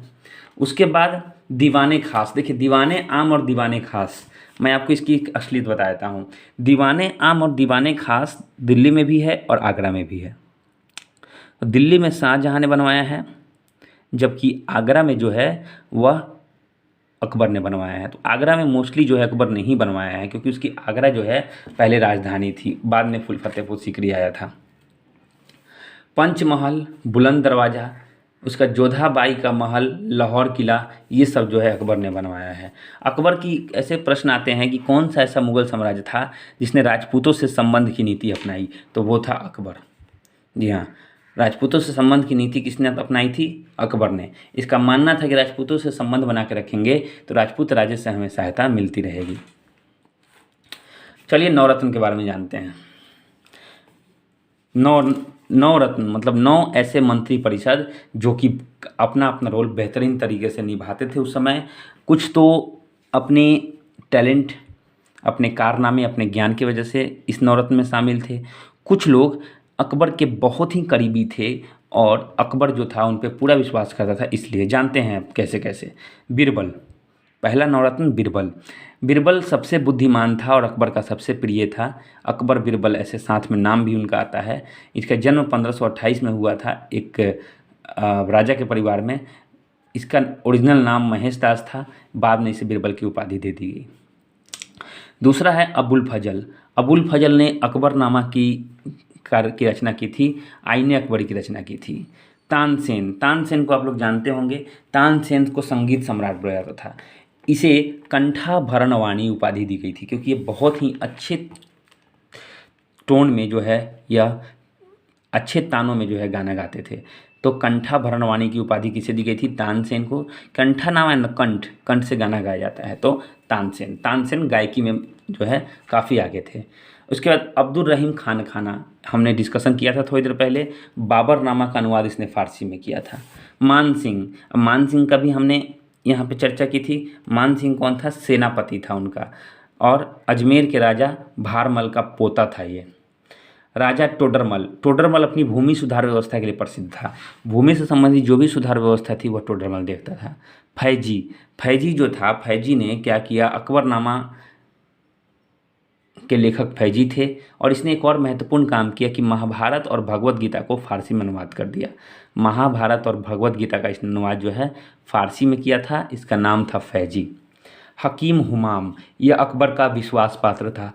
Speaker 1: उसके बाद दीवाने खास, देखिए दीवाने आम और दीवाने खास, मैं आपको इसकी एक असलियत बता देता हूँ। दीवाने आम और दीवाने खास दिल्ली में भी है और आगरा में भी है। दिल्ली में शाहजहाँ ने बनवाया है, जबकि आगरा में जो है वह अकबर ने बनवाया है। तो आगरा में मोस्टली जो है अकबर ने ही बनवाया है, क्योंकि उसकी आगरा जो है पहले राजधानी थी, बाद में फुल फतेहपुर सीकरी आया था। पंचमहल, बुलंद दरवाज़ा, उसका जोधाबाई का महल, लाहौर किला, ये सब जो है अकबर ने बनवाया है। अकबर की ऐसे प्रश्न आते हैं कि कौन सा ऐसा मुगल साम्राज्य था जिसने राजपूतों से संबंध की नीति अपनाई? तो वो था अकबर। जी हाँ, राजपूतों से संबंध की नीति किसने अपनाई थी? अकबर ने। इसका मानना था कि राजपूतों से संबंध बना के रखेंगे तो राजपूत राज्य से हमें सहायता मिलती रहेगी। चलिए नवरत्न के बारे में जानते हैं। नवरत्न मतलब 9 ऐसे मंत्री परिषद जो कि अपना अपना रोल बेहतरीन तरीके से निभाते थे उस समय। कुछ तो अपने टैलेंट, अपने कारनामे, अपने ज्ञान की वजह से इस नवरत्न में शामिल थे। कुछ लोग अकबर के बहुत ही करीबी थे और अकबर जो था उन पे पूरा विश्वास करता था। इसलिए जानते हैं आप कैसे कैसे। बीरबल, पहला नवरत्न बीरबल। बीरबल सबसे बुद्धिमान था और अकबर का सबसे प्रिय था। अकबर बीरबल ऐसे साथ में नाम भी उनका आता है। इसका जन्म 1528 में हुआ था एक राजा के परिवार में। इसका ओरिजिनल नाम महेश दास था, बाद में इसे बीरबल की उपाधि दे दी गई। दूसरा है अबुल फजल। अबुल फजल ने अकबरनामा की रचना की थी, आईने अकबरी की रचना की थी। तानसेन, तानसेन को आप लोग जानते होंगे। तानसेन को संगीत सम्राट बोला जाता था। इसे कंठाभरणवाणी उपाधि दी गई थी क्योंकि ये बहुत ही अच्छे टोन में जो है या अच्छे तानों में जो है गाना गाते थे। तो कंठाभरणवाणी की उपाधि किसे दी गई थी? तानसेन को। कंठा नाम है न, कंठ, कंठ से गाना गाया जाता है, तो तानसेन। तानसेन गायकी में जो है काफ़ी आगे थे। उसके बाद अब्दुल रहीम खान खाना, हमने डिस्कशन किया था थोड़ी देर पहले। बाबरनामा का अनुवाद इसने फारसी में किया था। मान सिंह, मान सिंह का भी हमने यहाँ पे चर्चा की थी। मान सिंह कौन था? सेनापति था उनका, और अजमेर के राजा भारमल का पोता था ये। राजा टोडरमल, टोडरमल अपनी भूमि सुधार व्यवस्था के लिए प्रसिद्ध था। भूमि से संबंधित जो भी सुधार व्यवस्था थी वह टोडरमल देखता था। फैजी, फैजी जो था, फैजी ने क्या किया? अकबरनामा के लेखक फैजी थे और इसने एक और महत्वपूर्ण काम किया कि महाभारत और भगवत गीता को फारसी में अनुवाद कर दिया। महाभारत और भगवत गीता का इसने अनुवाद जो है फारसी में किया था। इसका नाम था फैजी। हकीम हुमाम, यह अकबर का विश्वास पात्र था।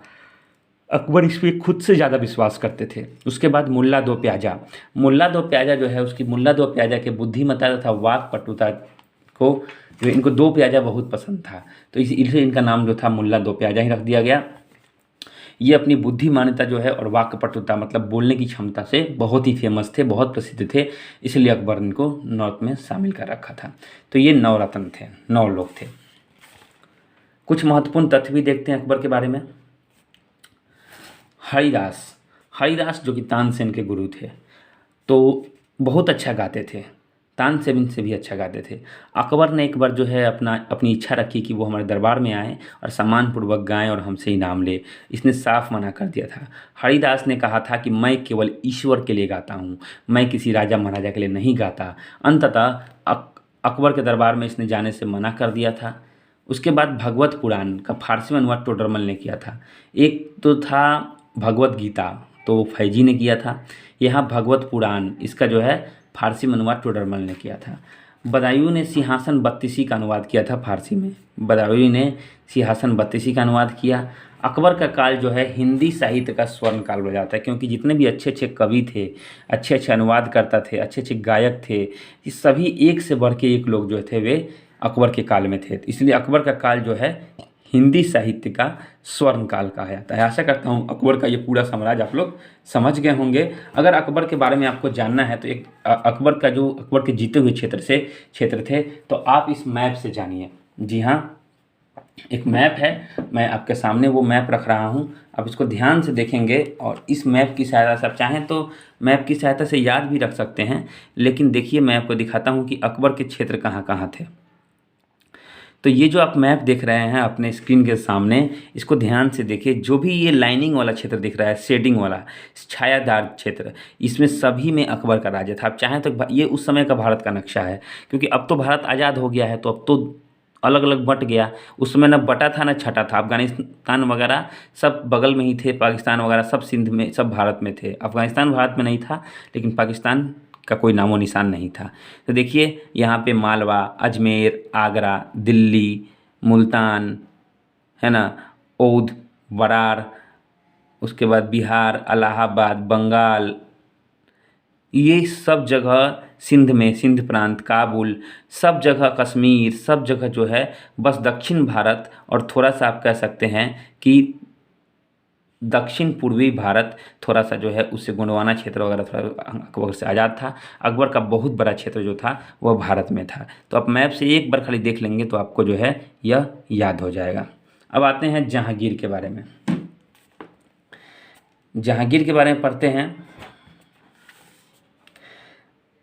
Speaker 1: अकबर इस पर खुद से ज़्यादा विश्वास करते थे। उसके बाद मुल्ला दो प्याजा, मुल्ला दो प्याजा जो है उसकी, मुल्ला दो प्याजा के बुद्धिमत्ता तथा वाक पटुता को, जो इनको दो प्याजा बहुत पसंद था, तो इसलिए इनका नाम जो था मुल्ला दो प्याजा ही रख दिया गया। ये अपनी बुद्धिमान्यता जो है और वाक पटुता मतलब बोलने की क्षमता से बहुत ही फेमस थे, बहुत प्रसिद्ध थे, इसलिए अकबर इनको नॉर्थ में शामिल कर रखा था। तो ये 9 रत्न थे, 9 लोग थे। कुछ महत्वपूर्ण तथ्य भी देखते हैं अकबर के बारे में। हरिदास, हरिदास जो कि तानसेन के गुरु थे, तो बहुत अच्छा गाते थे, तानसेन से भी अच्छा गाते थे। अकबर ने एक बार जो है अपनी इच्छा रखी कि वो हमारे दरबार में आए और सम्मानपूर्वक गाएं और हमसे इनाम ले। इसने साफ मना कर दिया था। हरिदास ने कहा था कि मैं केवल ईश्वर के लिए गाता हूँ, मैं किसी राजा महाराजा के लिए नहीं गाता। अंततः अकबर के दरबार में इसने जाने से मना कर दिया था। उसके बाद भगवत पुराण का फारसी में अनुवाद टोडरमल ने किया था। एक तो था भगवत गीता, तो फैजी ने किया था। यहाँ भगवत पुराण, इसका जो है फारसी में अनुवाद टोडरमल ने किया था। बदायूं ने सिंहासन बत्तीसी का अनुवाद किया था फारसी में, बदायूं ने सिंहासन बत्तीसी का अनुवाद किया। अकबर का काल जो है हिंदी साहित्य का स्वर्ण काल बोला जाता है क्योंकि जितने भी अच्छे अच्छे कवि थे, अच्छे अच्छे अनुवादकर्ता थे, अच्छे अच्छे गायक थे, ये सभी एक से बढ़ के एक लोग जो थे वे अकबर के काल में थे। इसलिए अकबर का काल जो है हिंदी साहित्य का स्वर्ण काल कहा जाता है। आशा करता हूँ अकबर का ये पूरा साम्राज्य आप लोग समझ गए होंगे। अगर अकबर के बारे में आपको जानना है तो एक अकबर के जीते हुए क्षेत्र थे, तो आप इस मैप से जानिए। जी हाँ, एक मैप है, मैं आपके सामने वो मैप रख रहा हूँ। आप इसको ध्यान से देखेंगे और इस मैप की सहायता से आप चाहें तो मैप की सहायता से याद भी रख सकते हैं। लेकिन देखिए, मैं आपको दिखाता हूँ कि अकबर के क्षेत्र कहाँ कहाँ थे। तो ये जो आप मैप देख रहे हैं अपने स्क्रीन के सामने, इसको ध्यान से देखिए। जो भी ये लाइनिंग वाला क्षेत्र दिख रहा है, शेडिंग वाला छायादार क्षेत्र, इसमें सभी में अकबर का राज्य था। आप चाहें तो ये उस समय का भारत का नक्शा है, क्योंकि अब तो भारत आज़ाद हो गया है, तो अब तो अलग अलग बट गया। उस समय न बटा था न छटा था। अफगानिस्तान वगैरह सब बगल में ही थे, पाकिस्तान वगैरह सब सिंध में, सब भारत में थे। अफगानिस्तान भारत में नहीं था, लेकिन पाकिस्तान का कोई नामो निशान नहीं था। तो देखिए यहाँ पे मालवा, अजमेर, आगरा, दिल्ली, मुल्तान, है ना, औध, बरार, उसके बाद बिहार, इलाहाबाद, बंगाल, ये सब जगह सिंध में, सिंध प्रांत, काबुल, सब जगह कश्मीर, सब जगह जो है बस दक्षिण भारत और थोड़ा सा आप कह सकते हैं कि दक्षिण पूर्वी भारत थोड़ा सा जो है उससे गोंडवाना क्षेत्र वगैरह थोड़ा अकबर से आज़ाद था। अकबर का बहुत बड़ा क्षेत्र जो था वह भारत में था। तो आप मैप से एक बार खाली देख लेंगे तो आपको जो है यह याद हो जाएगा। अब आते हैं जहांगीर के बारे में। जहांगीर के बारे में पढ़ते हैं।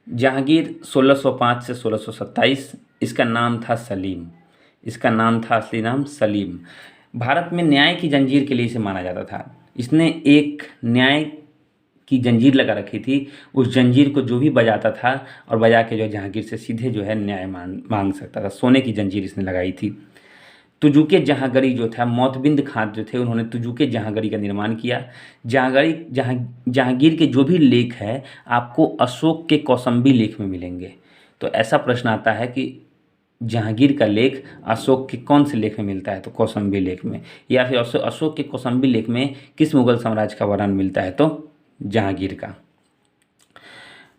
Speaker 1: जहांगीर 1605 से 1627, इसका नाम था सलीम, इसका नाम था असली नाम सलीम। भारत में न्याय की जंजीर के लिए इसे माना जाता था। इसने एक न्याय की जंजीर लगा रखी थी, उस जंजीर को जो भी बजाता था और बजा के जो जहांगीर से सीधे जो है न्याय मांग सकता था। सोने की जंजीर इसने लगाई थी। तुजुके जहांगीर जो था, मोतबिंद खां जो थे, उन्होंने तुजुके जहांगीर का निर्माण किया। जहांगीर के जो भी लेख है आपको अशोक के कौसंबी लेख में मिलेंगे। तो ऐसा प्रश्न आता है कि जहांगीर का लेख अशोक के कौन से लेख में मिलता है, तो कौसंबी लेख में, या फिर अशोक के कौसंबी लेख में किस मुगल साम्राज्य का वर्णन मिलता है, तो जहांगीर का।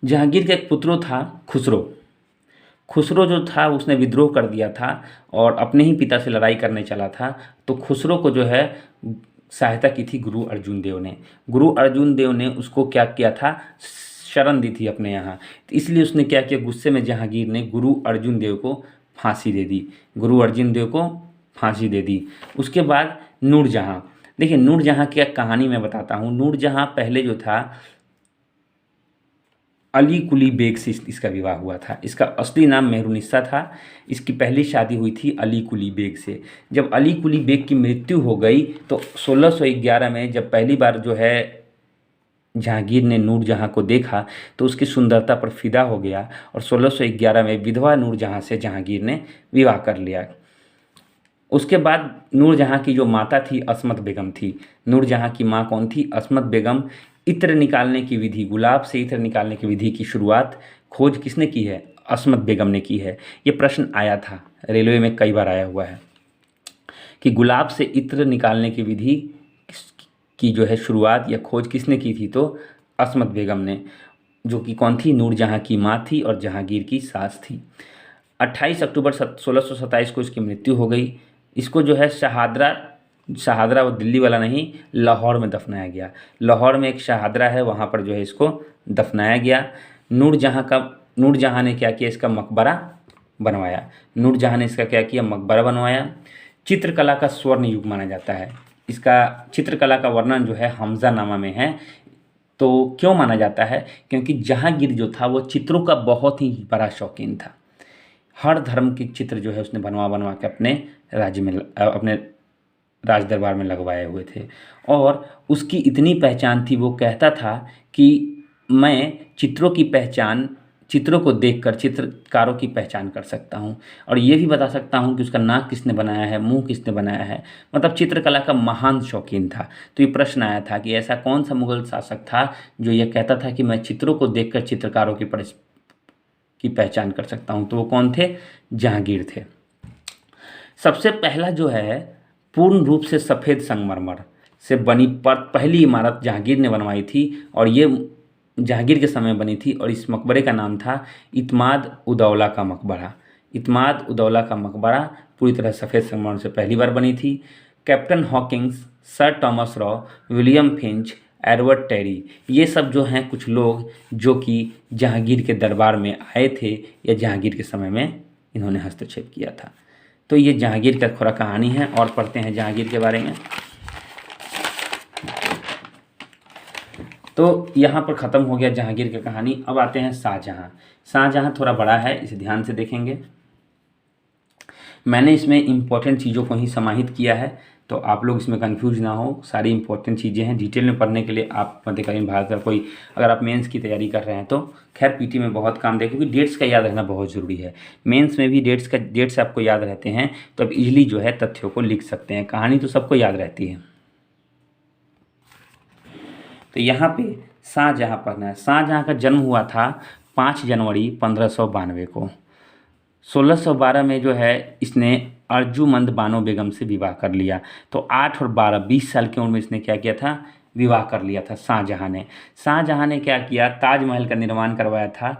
Speaker 1: जहांगीर का एक पुत्र था खुसरो। खुसरो जो था उसने विद्रोह कर दिया था और अपने ही पिता से लड़ाई करने चला था। तो खुसरो को जो है सहायता की थी गुरु अर्जुन देव ने। गुरु अर्जुन देव ने उसको क्या किया था, शरण दी थी अपने यहाँ। तो इसलिए उसने क्या किया, गुस्से में जहांगीर ने गुरु अर्जुन देव को फांसी दे दी। गुरु अर्जुन देव को फांसी दे दी। उसके बाद नूरजहाँ, देखिए नूरजहाँ की एक कहानी मैं बताता हूँ। नूरजहाँ पहले जो था अली कुली बेग से इसका विवाह हुआ था। इसका असली नाम मेहरुनिसा था। इसकी पहली शादी हुई थी अली कुली बेग से। जब अली कुली बेग की मृत्यु हो गई तो 1611 में जब पहली बार जो है जहांगीर ने नूरजहाँ को देखा तो उसकी सुंदरता पर फिदा हो गया और 1611 में विधवा नूरजहाँ से जहांगीर ने विवाह कर लिया। उसके बाद नूरजहाँ की जो माता थी अस्मत बेगम थी। नूरजहाँ की माँ कौन थी, अस्मत बेगम। इत्र निकालने की विधि, गुलाब से इत्र निकालने की विधि की शुरुआत, खोज किसने की है, अस्मत बेगम ने की है। ये प्रश्न आया था, रेलवे में कई बार आया हुआ है कि गुलाब से इत्र निकालने की विधि की जो है शुरुआत या खोज किसने की थी, तो अस्मत बेगम ने, जो कि कौन थी, नूरजहाँ की माँ थी और जहांगीर की सास थी। 28 अक्टूबर 1627 को इसकी मृत्यु हो गई। इसको जो है शहादरा वो दिल्ली वाला नहीं, लाहौर में दफनाया गया। लाहौर में एक शहादरा है, वहाँ पर जो है इसको दफनाया गया। नूरजहाँ ने क्या किया, इसका मकबरा बनवाया। नूरजहाँ ने इसका क्या किया, मकबरा बनवाया। चित्रकला का स्वर्ण युग माना जाता है। इसका चित्रकला का वर्णन जो है हमजा नामा में है। तो क्यों माना जाता है, क्योंकि जहांगीर जो था वो चित्रों का बहुत ही बड़ा शौकीन था। हर धर्म के चित्र जो है उसने बनवा के अपने राज्य में, अपने राज दरबार में लगवाए हुए थे। और उसकी इतनी पहचान थी, वो कहता था कि मैं चित्रों को देखकर चित्रकारों की पहचान कर सकता हूँ और ये भी बता सकता हूँ कि उसका नाक किसने बनाया है, मुंह किसने बनाया है। मतलब चित्रकला का महान शौकीन था। तो ये प्रश्न आया था कि ऐसा कौन सा मुगल शासक था जो ये कहता था कि मैं चित्रों को देखकर चित्रकारों की पहचान कर सकता हूँ, तो वो कौन थे, जहांगीर थे। सबसे पहला जो है पूर्ण रूप से सफ़ेद संगमरमर से बनी पहली इमारत जहांगीर ने बनवाई थी और ये जहांगीर के समय बनी थी और इस मकबरे का नाम था इत्माद उदौला का मकबरा। इत्माद उदौला का मकबरा पूरी तरह सफ़ेद संगमरमर से पहली बार बनी थी। Captain Hawkins, Sir Thomas Roe, William Finch, Edward Terry, ये सब जो हैं कुछ लोग जो कि जहांगीर के दरबार में आए थे या जहांगीर के समय में इन्होंने हस्तक्षेप किया था। तो ये जहांगीर का थोड़ा कहानी है और पढ़ते हैं जहांगीर के बारे में। तो यहाँ पर ख़त्म हो गया जहांगीर की कहानी। अब आते हैं शाहजहाँ। शाहजहाँ थोड़ा बड़ा है, इसे ध्यान से देखेंगे। मैंने इसमें इम्पोर्टेंट चीज़ों को ही समाहित किया है, तो आप लोग इसमें कंफ्यूज ना हो। सारी इंपॉर्टेंट चीज़ें हैं। डिटेल में पढ़ने के लिए आप मध्यकालीन भारत का कोई, अगर आप मेंस की तैयारी कर रहे हैं तो खैर पीटी में बहुत काम दें, क्योंकि डेट्स का याद रहना बहुत ज़रूरी है। मेंस में भी डेट्स आपको याद रहते हैं तो आप इजीली जो है तथ्यों को लिख सकते हैं। कहानी तो सबको याद रहती है। तो यहाँ पे शाहजहाँ पढ़ना है। शाहजहाँ का जन्म हुआ था 5 जनवरी 1592 को। 1612 में जो है इसने अर्जुमंद बानो बेगम से विवाह कर लिया। तो 8 और 12 20 साल की उम्र में इसने क्या किया था, विवाह कर लिया था शाहजहाँ ने। शाहजहाँ ने क्या किया, ताजमहल का निर्माण करवाया था।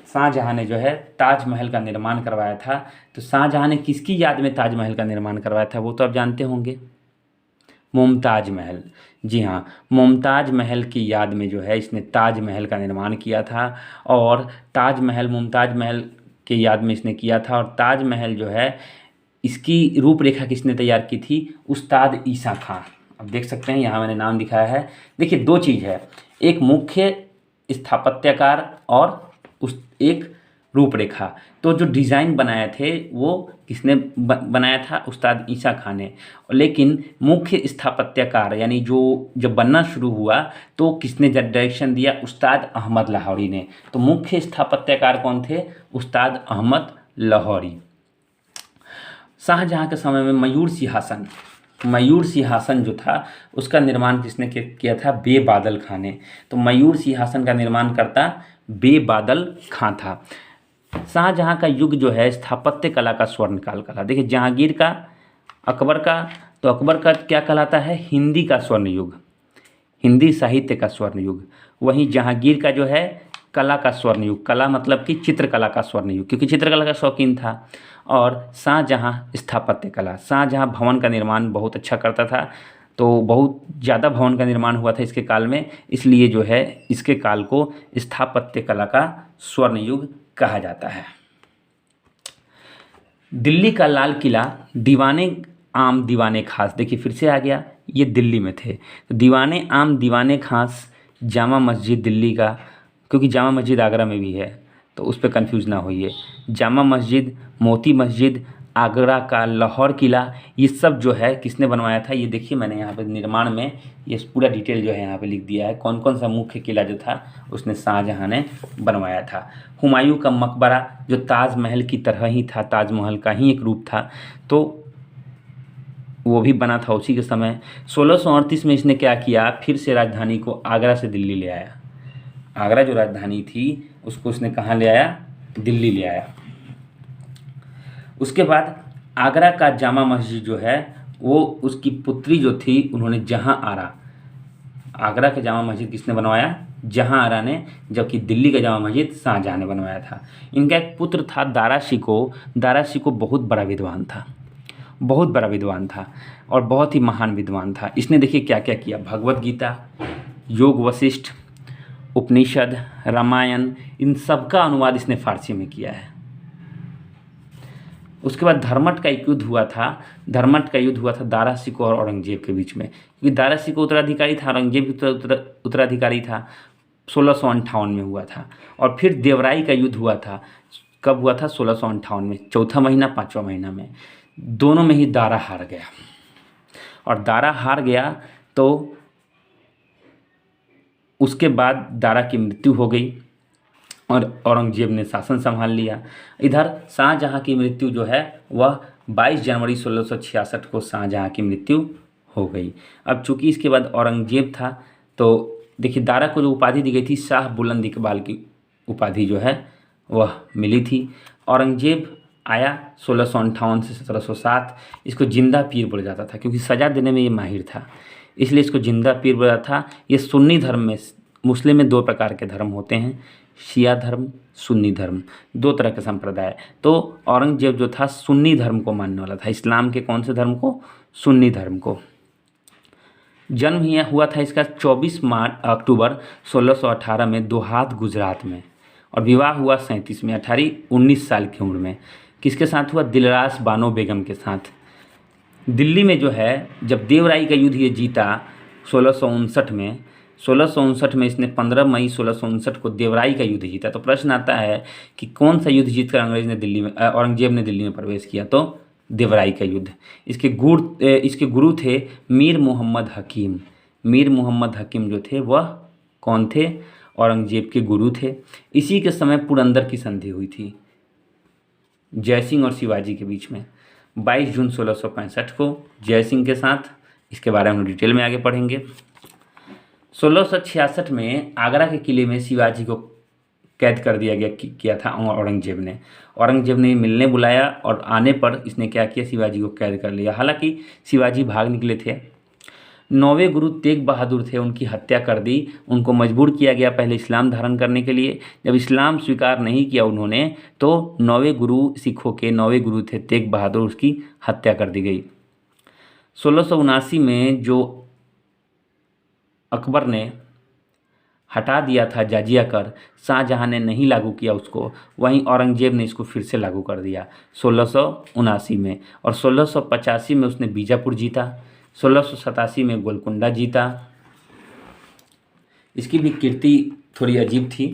Speaker 1: शाहजहाँ ने जो है ताजमहल का निर्माण करवाया था। तो शाहजहाँ ने किसकी याद में ताजमहल का निर्माण करवाया था, वो तो आप जानते होंगे, मुमताज महल। जी हाँ, मुमताज महल की याद में जो है इसने ताजमहल का निर्माण किया था। और मुमताज महल की याद में इसने किया था। और ताजमहल जो है इसकी रूपरेखा किसने तैयार की थी, उस्ताद ईसा खां। अब देख सकते हैं यहाँ मैंने नाम दिखाया है। देखिए 2 चीज़ है, एक मुख्य स्थापत्यकार और एक रूपरेखा। तो जो डिज़ाइन बनाए थे वो किसने बनाया था? उस्ताद ईसा खान ने। लेकिन मुख्य स्थापत्यकार यानी जो जब बनना शुरू हुआ तो किसने डायरेक्शन दिया? उस्ताद अहमद लाहौरी ने। तो मुख्य स्थापत्यकार कौन थे? उस्ताद अहमद लाहौरी। शाहजहाँ के समय में मयूर सिंहासन जो था उसका निर्माण किसने किया था? बेबादल खां ने। तो मयूर सिंहासन का निर्माण करता बेबादल खां था। शाहजहाँ का युग जो है स्थापत्य कला का स्वर्णकाल कला। देखिए जहांगीर का, अकबर का, तो अकबर का क्या कहलाता है? हिंदी का स्वर्ण युग, हिंदी साहित्य का स्वर्ण युग। वहीं जहांगीर का जो है कला का स्वर्ण युग, कला मतलब कि चित्रकला का स्वर्ण युग, क्योंकि चित्रकला का शौकीन था। और शाहजहाँ स्थापत्य कला, शाहजहाँ भवन का निर्माण बहुत अच्छा करता था, तो बहुत ज़्यादा भवन का निर्माण हुआ था इसके काल में, इसलिए जो है इसके काल को स्थापत्य कला का स्वर्ण युग कहा जाता है। दिल्ली का लाल किला, दीवाने आम दीवाने खास, देखिए फिर से आ गया, ये दिल्ली में थे। तो दीवाने आम दीवाने खास जामा मस्जिद दिल्ली का, क्योंकि जामा मस्जिद आगरा में भी है तो उस पर कन्फ्यूज़ ना होइए। जामा मस्जिद, मोती मस्जिद, आगरा का लाहौर किला, ये सब जो है किसने बनवाया था? ये देखिए मैंने यहाँ पे निर्माण में ये पूरा डिटेल जो है यहाँ पे लिख दिया है, कौन कौन सा मुख्य किला जो था उसने शाहजहाँ ने बनवाया था। हुमायूं का मकबरा जो ताजमहल की तरह ही था, ताजमहल का ही एक रूप था, तो वो भी बना था उसी के समय। 1638 में इसने क्या किया? फिर से राजधानी को आगरा से दिल्ली ले आया। आगरा जो राजधानी थी उसको उसने कहाँ ले आया? दिल्ली ले आया। उसके बाद आगरा का जामा मस्जिद जो है वो उसकी पुत्री जो थी उन्होंने जहाँ आरा, आगरा का जामा मस्जिद किसने बनवाया? जहाँ आरा ने, जबकि दिल्ली का जामा मस्जिद शाहजहाँ ने बनवाया था। इनका एक पुत्र था दारा शिकोह। दारा शिकोह बहुत बड़ा विद्वान था, बहुत बड़ा विद्वान था और बहुत ही महान विद्वान था। इसने देखिए क्या क्या किया? भगवत गीता, योग वशिष्ठ, उपनिषद, रामायण, इन सब का अनुवाद इसने फारसी में किया है। उसके बाद धर्मट का एक युद्ध हुआ था। धर्मट का युद्ध हुआ था दारा शिकोह और औरंगजेब के बीच में, क्योंकि दारा शिकोह उत्तराधिकारी था, औरंगजेब उत्तराधिकारी था। 1658 में हुआ था। और फिर देवराई का युद्ध हुआ था। कब हुआ था? 1658 में, चौथा महीना, पाँचवा महीना में। दोनों में ही दारा हार गया, और दारा हार गया तो उसके बाद दारा की मृत्यु हो गई और औरंगजेब ने शासन संभाल लिया। इधर शाहजहाँ की मृत्यु जो है वह 22 जनवरी 1666 को शाहजहाँ की मृत्यु हो गई। अब चूंकि इसके बाद औरंगजेब था तो देखिए दारा को जो उपाधि दी गई थी, शाह बुलंद इकबाल की उपाधि जो है वह मिली थी। औरंगजेब आया 1658 से 1707। इसको जिंदा पीर बोला जाता था, क्योंकि सज़ा देने में ये माहिर था, इसलिए इसको जिंदा पीर बोला था। ये सुन्नी धर्म में, मुस्लिम में दो प्रकार के धर्म होते हैं, शिया धर्म, सुन्नी धर्म, दो तरह के संप्रदाय। तो औरंगजेब जो था सुन्नी धर्म को मानने वाला था, इस्लाम के कौन से धर्म को? सुन्नी धर्म को। जन्म ही हुआ था इसका 24 अक्टूबर 1618 में दोहात गुजरात में, और विवाह हुआ 37 में, 19 साल की उम्र में। किसके साथ हुआ? दिलरास बानो बेगम के साथ। दिल्ली में जो है जब देवराई का युद्ध ये जीता 1659 में, 1659 में इसने 15 मई 1659 को देवराई का युद्ध जीता। तो प्रश्न आता है कि कौन सा युद्ध जीतकर अंग्रेज ने दिल्ली में, औरंगजेब ने दिल्ली में प्रवेश किया? तो देवराई का युद्ध। इसके गुरु थे मीर मोहम्मद हकीम। मीर मोहम्मद हकीम जो थे वह कौन थे? औरंगजेब के गुरु थे। इसी के समय पुरंदर की संधि हुई थी जयसिंह और शिवाजी के बीच में, 22 जून 1665 को जयसिंह के साथ। इसके बारे में हम डिटेल में आगे पढ़ेंगे। 1666 में आगरा के किले में शिवाजी को कैद कर दिया गया किया था औरंगजेब ने। औरंगजेब ने मिलने बुलाया और आने पर इसने क्या किया? शिवाजी को कैद कर लिया। हालांकि शिवाजी भाग निकले थे। 9वें गुरु तेग बहादुर थे, उनकी हत्या कर दी। उनको मजबूर किया गया पहले इस्लाम धारण करने के लिए। जब इस्लाम स्वीकार नहीं किया उन्होंने तो 9वें गुरु, सिखों के 9वें गुरु थे तेग बहादुर, उसकी हत्या कर दी गई। 1679 में जो अकबर ने हटा दिया था जाजिया कर, शाहजहाँ ने नहीं लागू किया उसको, वहीं औरंगजेब ने इसको फिर से लागू कर दिया 1679 में। और 1685 में उसने बीजापुर जीता, 1687 में गोलकुंडा जीता। इसकी भी कीर्ति थोड़ी अजीब थी।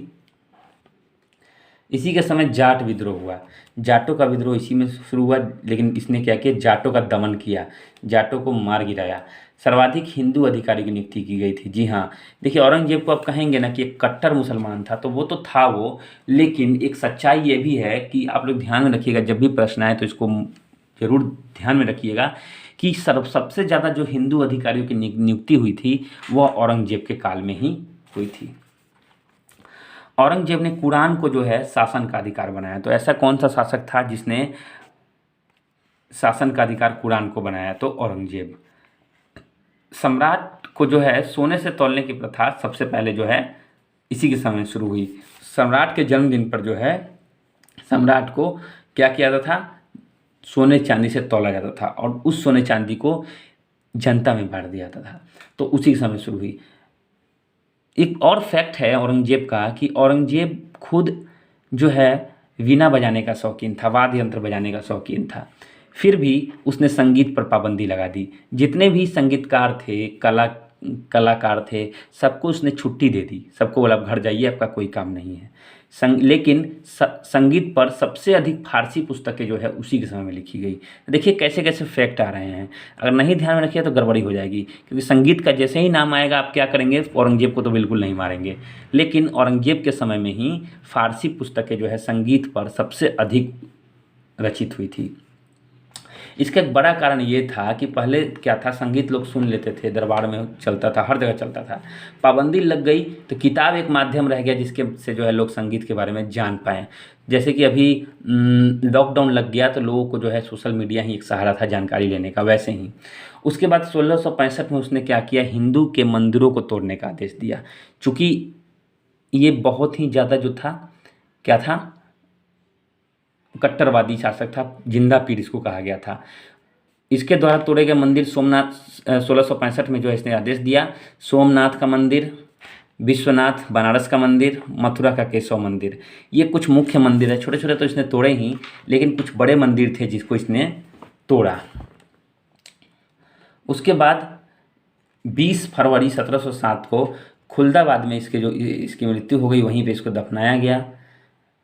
Speaker 1: इसी के समय जाट विद्रोह हुआ। जाटों का विद्रोह इसी में शुरू हुआ, लेकिन इसने क्या किया, जाटों का दमन किया, जाटों को मार गिराया। सर्वाधिक हिंदू अधिकारी की नियुक्ति की गई थी। जी हाँ, देखिए औरंगजेब को आप कहेंगे ना कि एक कट्टर मुसलमान था, तो वो तो था वो, लेकिन एक सच्चाई ये भी है कि आप लोग ध्यान में रखिएगा, जब भी प्रश्न आए तो इसको जरूर ध्यान में रखिएगा कि सबसे ज़्यादा जो हिंदू अधिकारियों की नियुक्ति हुई थी वह औरंगजेब के काल में ही हुई थी। औरंगजेब ने कुरान को जो है शासन का अधिकार बनाया। तो ऐसा कौन सा शासक था जिसने शासन का अधिकार कुरान को बनाया? तो औरंगजेब। सम्राट को जो है सोने से तौलने की प्रथा सबसे पहले जो है इसी के समय शुरू हुई। सम्राट के जन्मदिन पर जो है सम्राट को क्या किया जाता था, सोने चांदी से तौला जाता था और उस सोने चांदी को जनता में बांट दिया जाता था। तो उसी समय शुरू हुई। एक और फैक्ट है औरंगजेब का कि औरंगजेब खुद जो है वीणा बजाने का शौकीन था, वाद्य यंत्र बजाने का शौकीन था, फिर भी उसने संगीत पर पाबंदी लगा दी। जितने भी संगीतकार थे, कलाकार थे, सबको उसने छुट्टी दे दी, सबको बोला घर जाइए, आपका कोई काम नहीं है। लेकिन संगीत पर सबसे अधिक फारसी पुस्तकें जो है उसी के समय में लिखी गई। देखिए कैसे कैसे फैक्ट आ रहे हैं, अगर नहीं ध्यान में रखिए तो गड़बड़ी हो जाएगी, क्योंकि संगीत का जैसे ही नाम आएगा आप क्या करेंगे, औरंगजेब को तो बिल्कुल नहीं मारेंगे। लेकिन औरंगजेब के समय में ही फारसी पुस्तकें जो है संगीत पर सबसे अधिक रचित हुई थी। इसका एक बड़ा कारण ये था कि पहले क्या था, संगीत लोग सुन लेते थे, दरबार में चलता था, हर जगह चलता था। पाबंदी लग गई तो किताब एक माध्यम रह गया जिसके से जो है लोग संगीत के बारे में जान पाएँ। जैसे कि अभी लॉकडाउन लग गया तो लोगों को जो है सोशल मीडिया ही एक सहारा था जानकारी लेने का, वैसे ही उसके बाद 1665 में उसने क्या किया, हिंदू के मंदिरों को तोड़ने का आदेश दिया। चूँकि ये बहुत ही ज़्यादा जो था, क्या था, कट्टरवादी शासक था, जिंदा पीर इसको कहा गया था। इसके द्वारा तोड़े गए मंदिर सोमनाथ 1665 में जो है इसने आदेश दिया, सोमनाथ का मंदिर, विश्वनाथ बनारस का मंदिर, मथुरा का केशव मंदिर, ये कुछ मुख्य मंदिर है। छोटे छोटे तो इसने तोड़े ही, लेकिन कुछ बड़े मंदिर थे जिसको इसने तोड़ा। उसके बाद 20 फरवरी 1707 को खुलदाबाद में इसकी मृत्यु हो गई, वहीं पे इसको दफनाया गया।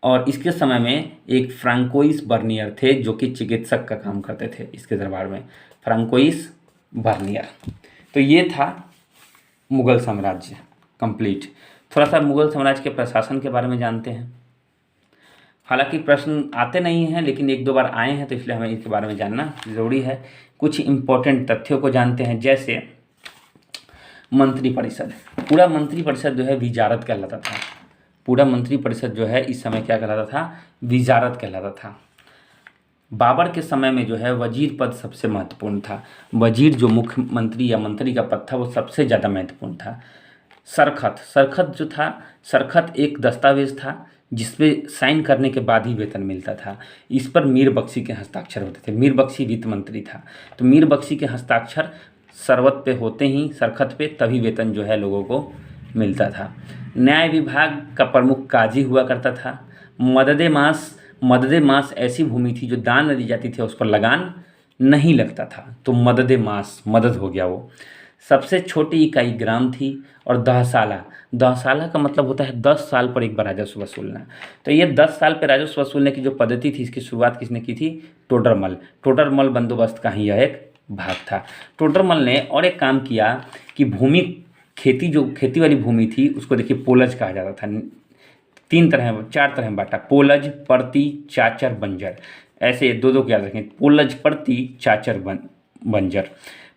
Speaker 1: और इसके समय में एक फ्रांकोइस बर्नियर थे जो कि चिकित्सक का काम करते थे इसके दरबार में, फ्रांकोइस बर्नियर। तो ये था मुग़ल साम्राज्य कंप्लीट। थोड़ा सा मुग़ल साम्राज्य के प्रशासन के बारे में जानते हैं। हालांकि प्रश्न आते नहीं हैं, लेकिन एक दो बार आए हैं तो इसलिए हमें इसके बारे में जानना ज़रूरी है। कुछ इम्पोर्टेंट तथ्यों को जानते हैं, जैसे मंत्रिपरिषद। पूरा मंत्रिपरिषद जो है विजारत कहलाता था। पूरा मंत्रिपरिषद जो है इस समय क्या कहलाता था, विजारत कहलाता था। बाबर के समय में जो है वजीर पद सबसे महत्वपूर्ण था। वजीर जो मुख्यमंत्री या मंत्री का पद था वो सबसे ज़्यादा महत्वपूर्ण था। सरखत जो था, सरखत एक दस्तावेज था जिसपे साइन करने के बाद ही वेतन मिलता था। इस पर मीर बख्शी के हस्ताक्षर होते थे। मीर बख्शी वित्त मंत्री था, तो मीर बख्शी के हस्ताक्षर सरवत पे होते ही, सरखत पे, तभी वेतन जो है लोगों को मिलता था। न्याय विभाग का प्रमुख काजी हुआ करता था। मददे मास ऐसी भूमि थी जो दान में दी जाती थी, उस पर लगान नहीं लगता था, तो मददे मास मदद हो गया वो। सबसे छोटी इकाई ग्राम थी। और दहसाला का मतलब होता है 10 साल पर एक बार राजस्व वसूलना। तो ये 10 साल पर राजस्व वसूलने की जो पद्धति थी, इसकी शुरुआत किसने की थी, टोडरमल बंदोबस्त का ही यह एक भाग था। टोडरमल ने और एक काम किया कि भूमि खेती वाली भूमि थी उसको देखिए पोलज कहा जाता था। 4 तरह में बांटा, पोलज, परती, चाचर, बंजर। ऐसे दो को याद रखें, पोलज, परती, चाचर, बंजर।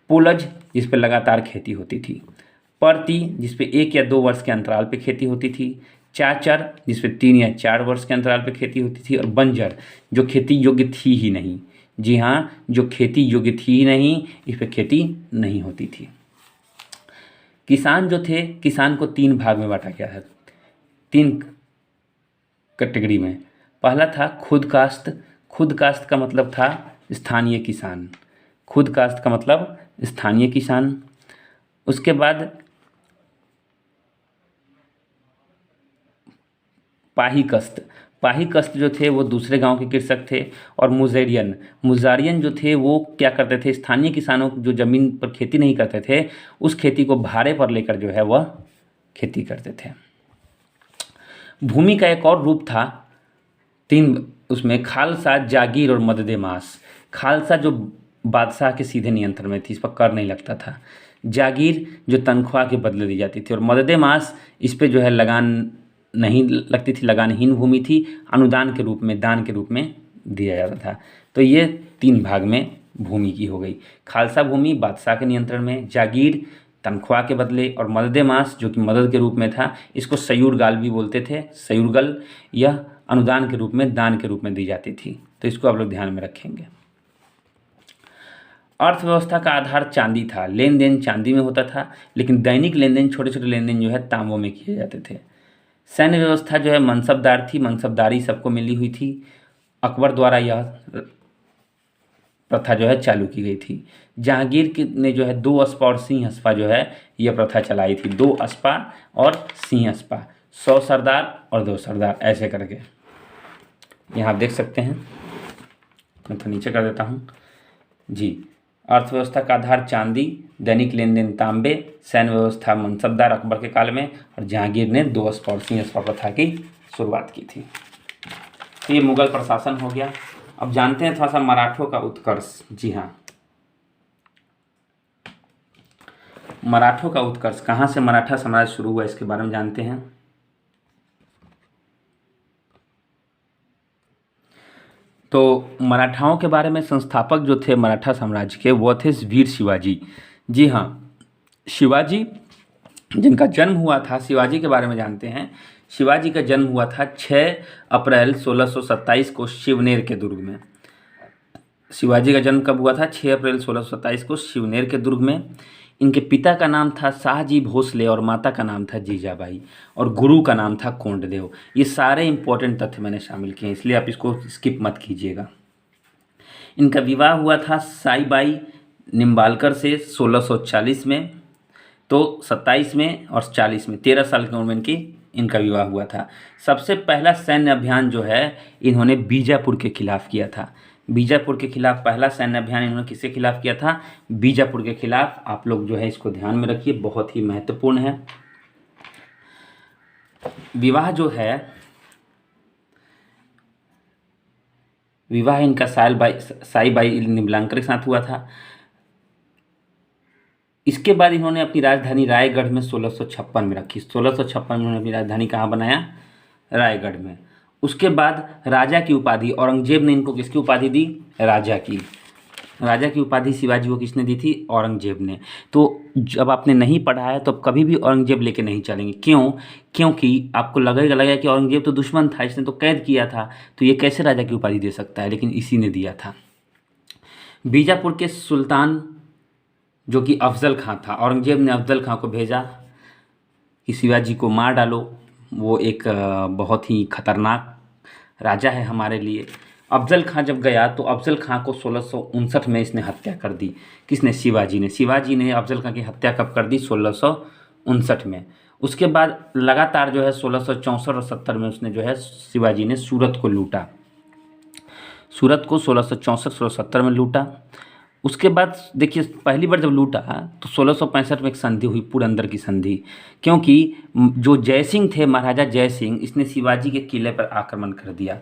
Speaker 1: पोलज जिस पे लगातार खेती होती थी, परती जिस पे 1 या 2 वर्ष के अंतराल पे खेती होती थी, चाचर जिस पे 3 या 4 वर्ष के अंतराल पे खेती होती थी, और बंजर जो खेती योग्य थी ही नहीं। जी हाँ, जो खेती योग्य थी ही नहीं, इस पे खेती नहीं होती थी। किसान जो थे, किसान को 3 भाग में बांटा गया है, 3 कैटेगरी में। पहला था खुद काश्त। खुद काश्त का मतलब था स्थानीय किसान। खुद काश्त का मतलब स्थानीय किसान। उसके बाद पाही कस्त जो थे वो दूसरे गांव के कृषक थे। और मुजारियन जो थे वो क्या करते थे, स्थानीय किसानों जो ज़मीन पर खेती नहीं करते थे उस खेती को भाड़े पर लेकर जो है वह खेती करते थे। भूमि का एक और रूप था तीन उसमें खालसा, जागीर और मदद-ए-मास। खालसा जो बादशाह के सीधे नियंत्रण में थी, इस पर कर नहीं लगता था। जागीर जो तनख्वाह के बदले दी जाती थी, और मदद-ए-मास इस पे जो है लगान नहीं लगती थी, लगानहीन भूमि थी, अनुदान के रूप में, दान के रूप में दिया जाता था। तो ये 3 भाग में भूमि की हो गई। खालसा भूमि बादशाह के नियंत्रण में, जागीर तनख्वाह के बदले, और मदद-ए-मास जो कि मदद के रूप में था, इसको सयूरगाल भी बोलते थे। सयूरगल यह अनुदान के रूप में, दान के रूप में दी जाती थी। तो इसको आप लोग ध्यान में रखेंगे। अर्थव्यवस्था का आधार चांदी था, लेन देन चांदी में होता था, लेकिन दैनिक लेन देन, छोटे छोटे लेन देन जो है तांबों में किए जाते थे। सैन्य व्यवस्था जो है मनसबदार थी, मनसबदारी सबको मिली हुई थी। अकबर द्वारा यह प्रथा जो है चालू की गई थी। जहांगीर ने जो है 2 अस्पा और सिंह अस्पा जो है यह प्रथा चलाई थी। 2 अस्पा और सिंह अस्पा, 100 सरदार और 2 सरदार, ऐसे करके यहाँ आप देख सकते हैं। मैं तो नीचे कर देता हूँ जी। अर्थव्यवस्था का आधार चांदी, दैनिक लेन देन तांबे, सैन्य व्यवस्था मनसबदार अकबर के काल में, और जहांगीर ने 2 अस्पा और सिंह अस्पा प्रथा की शुरुआत की थी। तो ये मुगल प्रशासन हो गया। अब जानते हैं थोड़ा सा मराठों का उत्कर्ष। जी हाँ, मराठों का उत्कर्ष, कहाँ से मराठा साम्राज्य शुरू हुआ, इसके बारे में जानते हैं। तो मराठाओं के बारे में संस्थापक जो थे मराठा साम्राज्य के, वो थे वीर शिवाजी। जी हाँ, शिवाजी जिनका जन्म हुआ था, शिवाजी के बारे में जानते हैं। शिवाजी का जन्म हुआ था 6 अप्रैल 1627 को शिवनेर के दुर्ग में। शिवाजी का जन्म कब हुआ था? 6 अप्रैल 1627 को शिवनेर के दुर्ग में। इनके पिता का नाम था शाहजी भोसले और माता का नाम था जीजाबाई, और गुरु का नाम था कोंडदेव। ये सारे इंपॉर्टेंट तथ्य मैंने शामिल किए हैं, इसलिए आप इसको स्किप मत कीजिएगा। इनका विवाह हुआ था साईबाई निम्बालकर से 1640 में। तो 27 में और 40 में, 13 साल की उम्र में इनका विवाह हुआ था। सबसे पहला सैन्य अभियान जो है इन्होंने बीजापुर के खिलाफ किया था। बीजापुर के खिलाफ पहला सैन्य अभियान इन्होंने किसके खिलाफ किया था? बीजापुर के खिलाफ। आप लोग जो है इसको ध्यान में रखिए, बहुत ही महत्वपूर्ण है। विवाह जो है, विवाह इनका साईबाई निम्बालकर के साथ हुआ था। इसके बाद इन्होंने अपनी राजधानी रायगढ़ में 1656 में रखी। 1656 में उन्होंने अपनी राजधानी कहाँ बनाया? रायगढ़ में। उसके बाद राजा की उपाधि औरंगजेब ने इनको किसकी उपाधि दी? राजा की। राजा की उपाधि शिवाजी को किसने दी थी? औरंगजेब ने। तो जब आपने नहीं पढ़ा है तो कभी भी औरंगजेब लेके नहीं चलेंगे। क्यों? क्योंकि आपको लगेगा कि औरंगजेब तो दुश्मन था, इसने तो कैद किया था, तो ये कैसे राजा की उपाधि दे सकता है? लेकिन इसी ने दिया था। बीजापुर के सुल्तान जो कि अफजल खां था, औरंगजेब ने अफजल खां को भेजा कि शिवाजी को मार डालो, वो एक बहुत ही खतरनाक राजा है हमारे लिए। अफजल खां जब गया तो अफजल खां को 1659 में इसने हत्या कर दी। किसने? शिवाजी ने। शिवाजी ने अफजल खां की हत्या कब कर दी? 1659 में। उसके बाद लगातार जो है 1664 और 70 में उसने जो है शिवाजी ने सूरत को लूटा। सूरत को 1664-1670 में लूटा। उसके बाद देखिए, पहली बार जब लूटा तो 1665 में एक संधि हुई, पुरंदर की संधि। क्योंकि जो जयसिंह थे, महाराजा जयसिंह, इसने शिवाजी के किले पर आक्रमण कर दिया।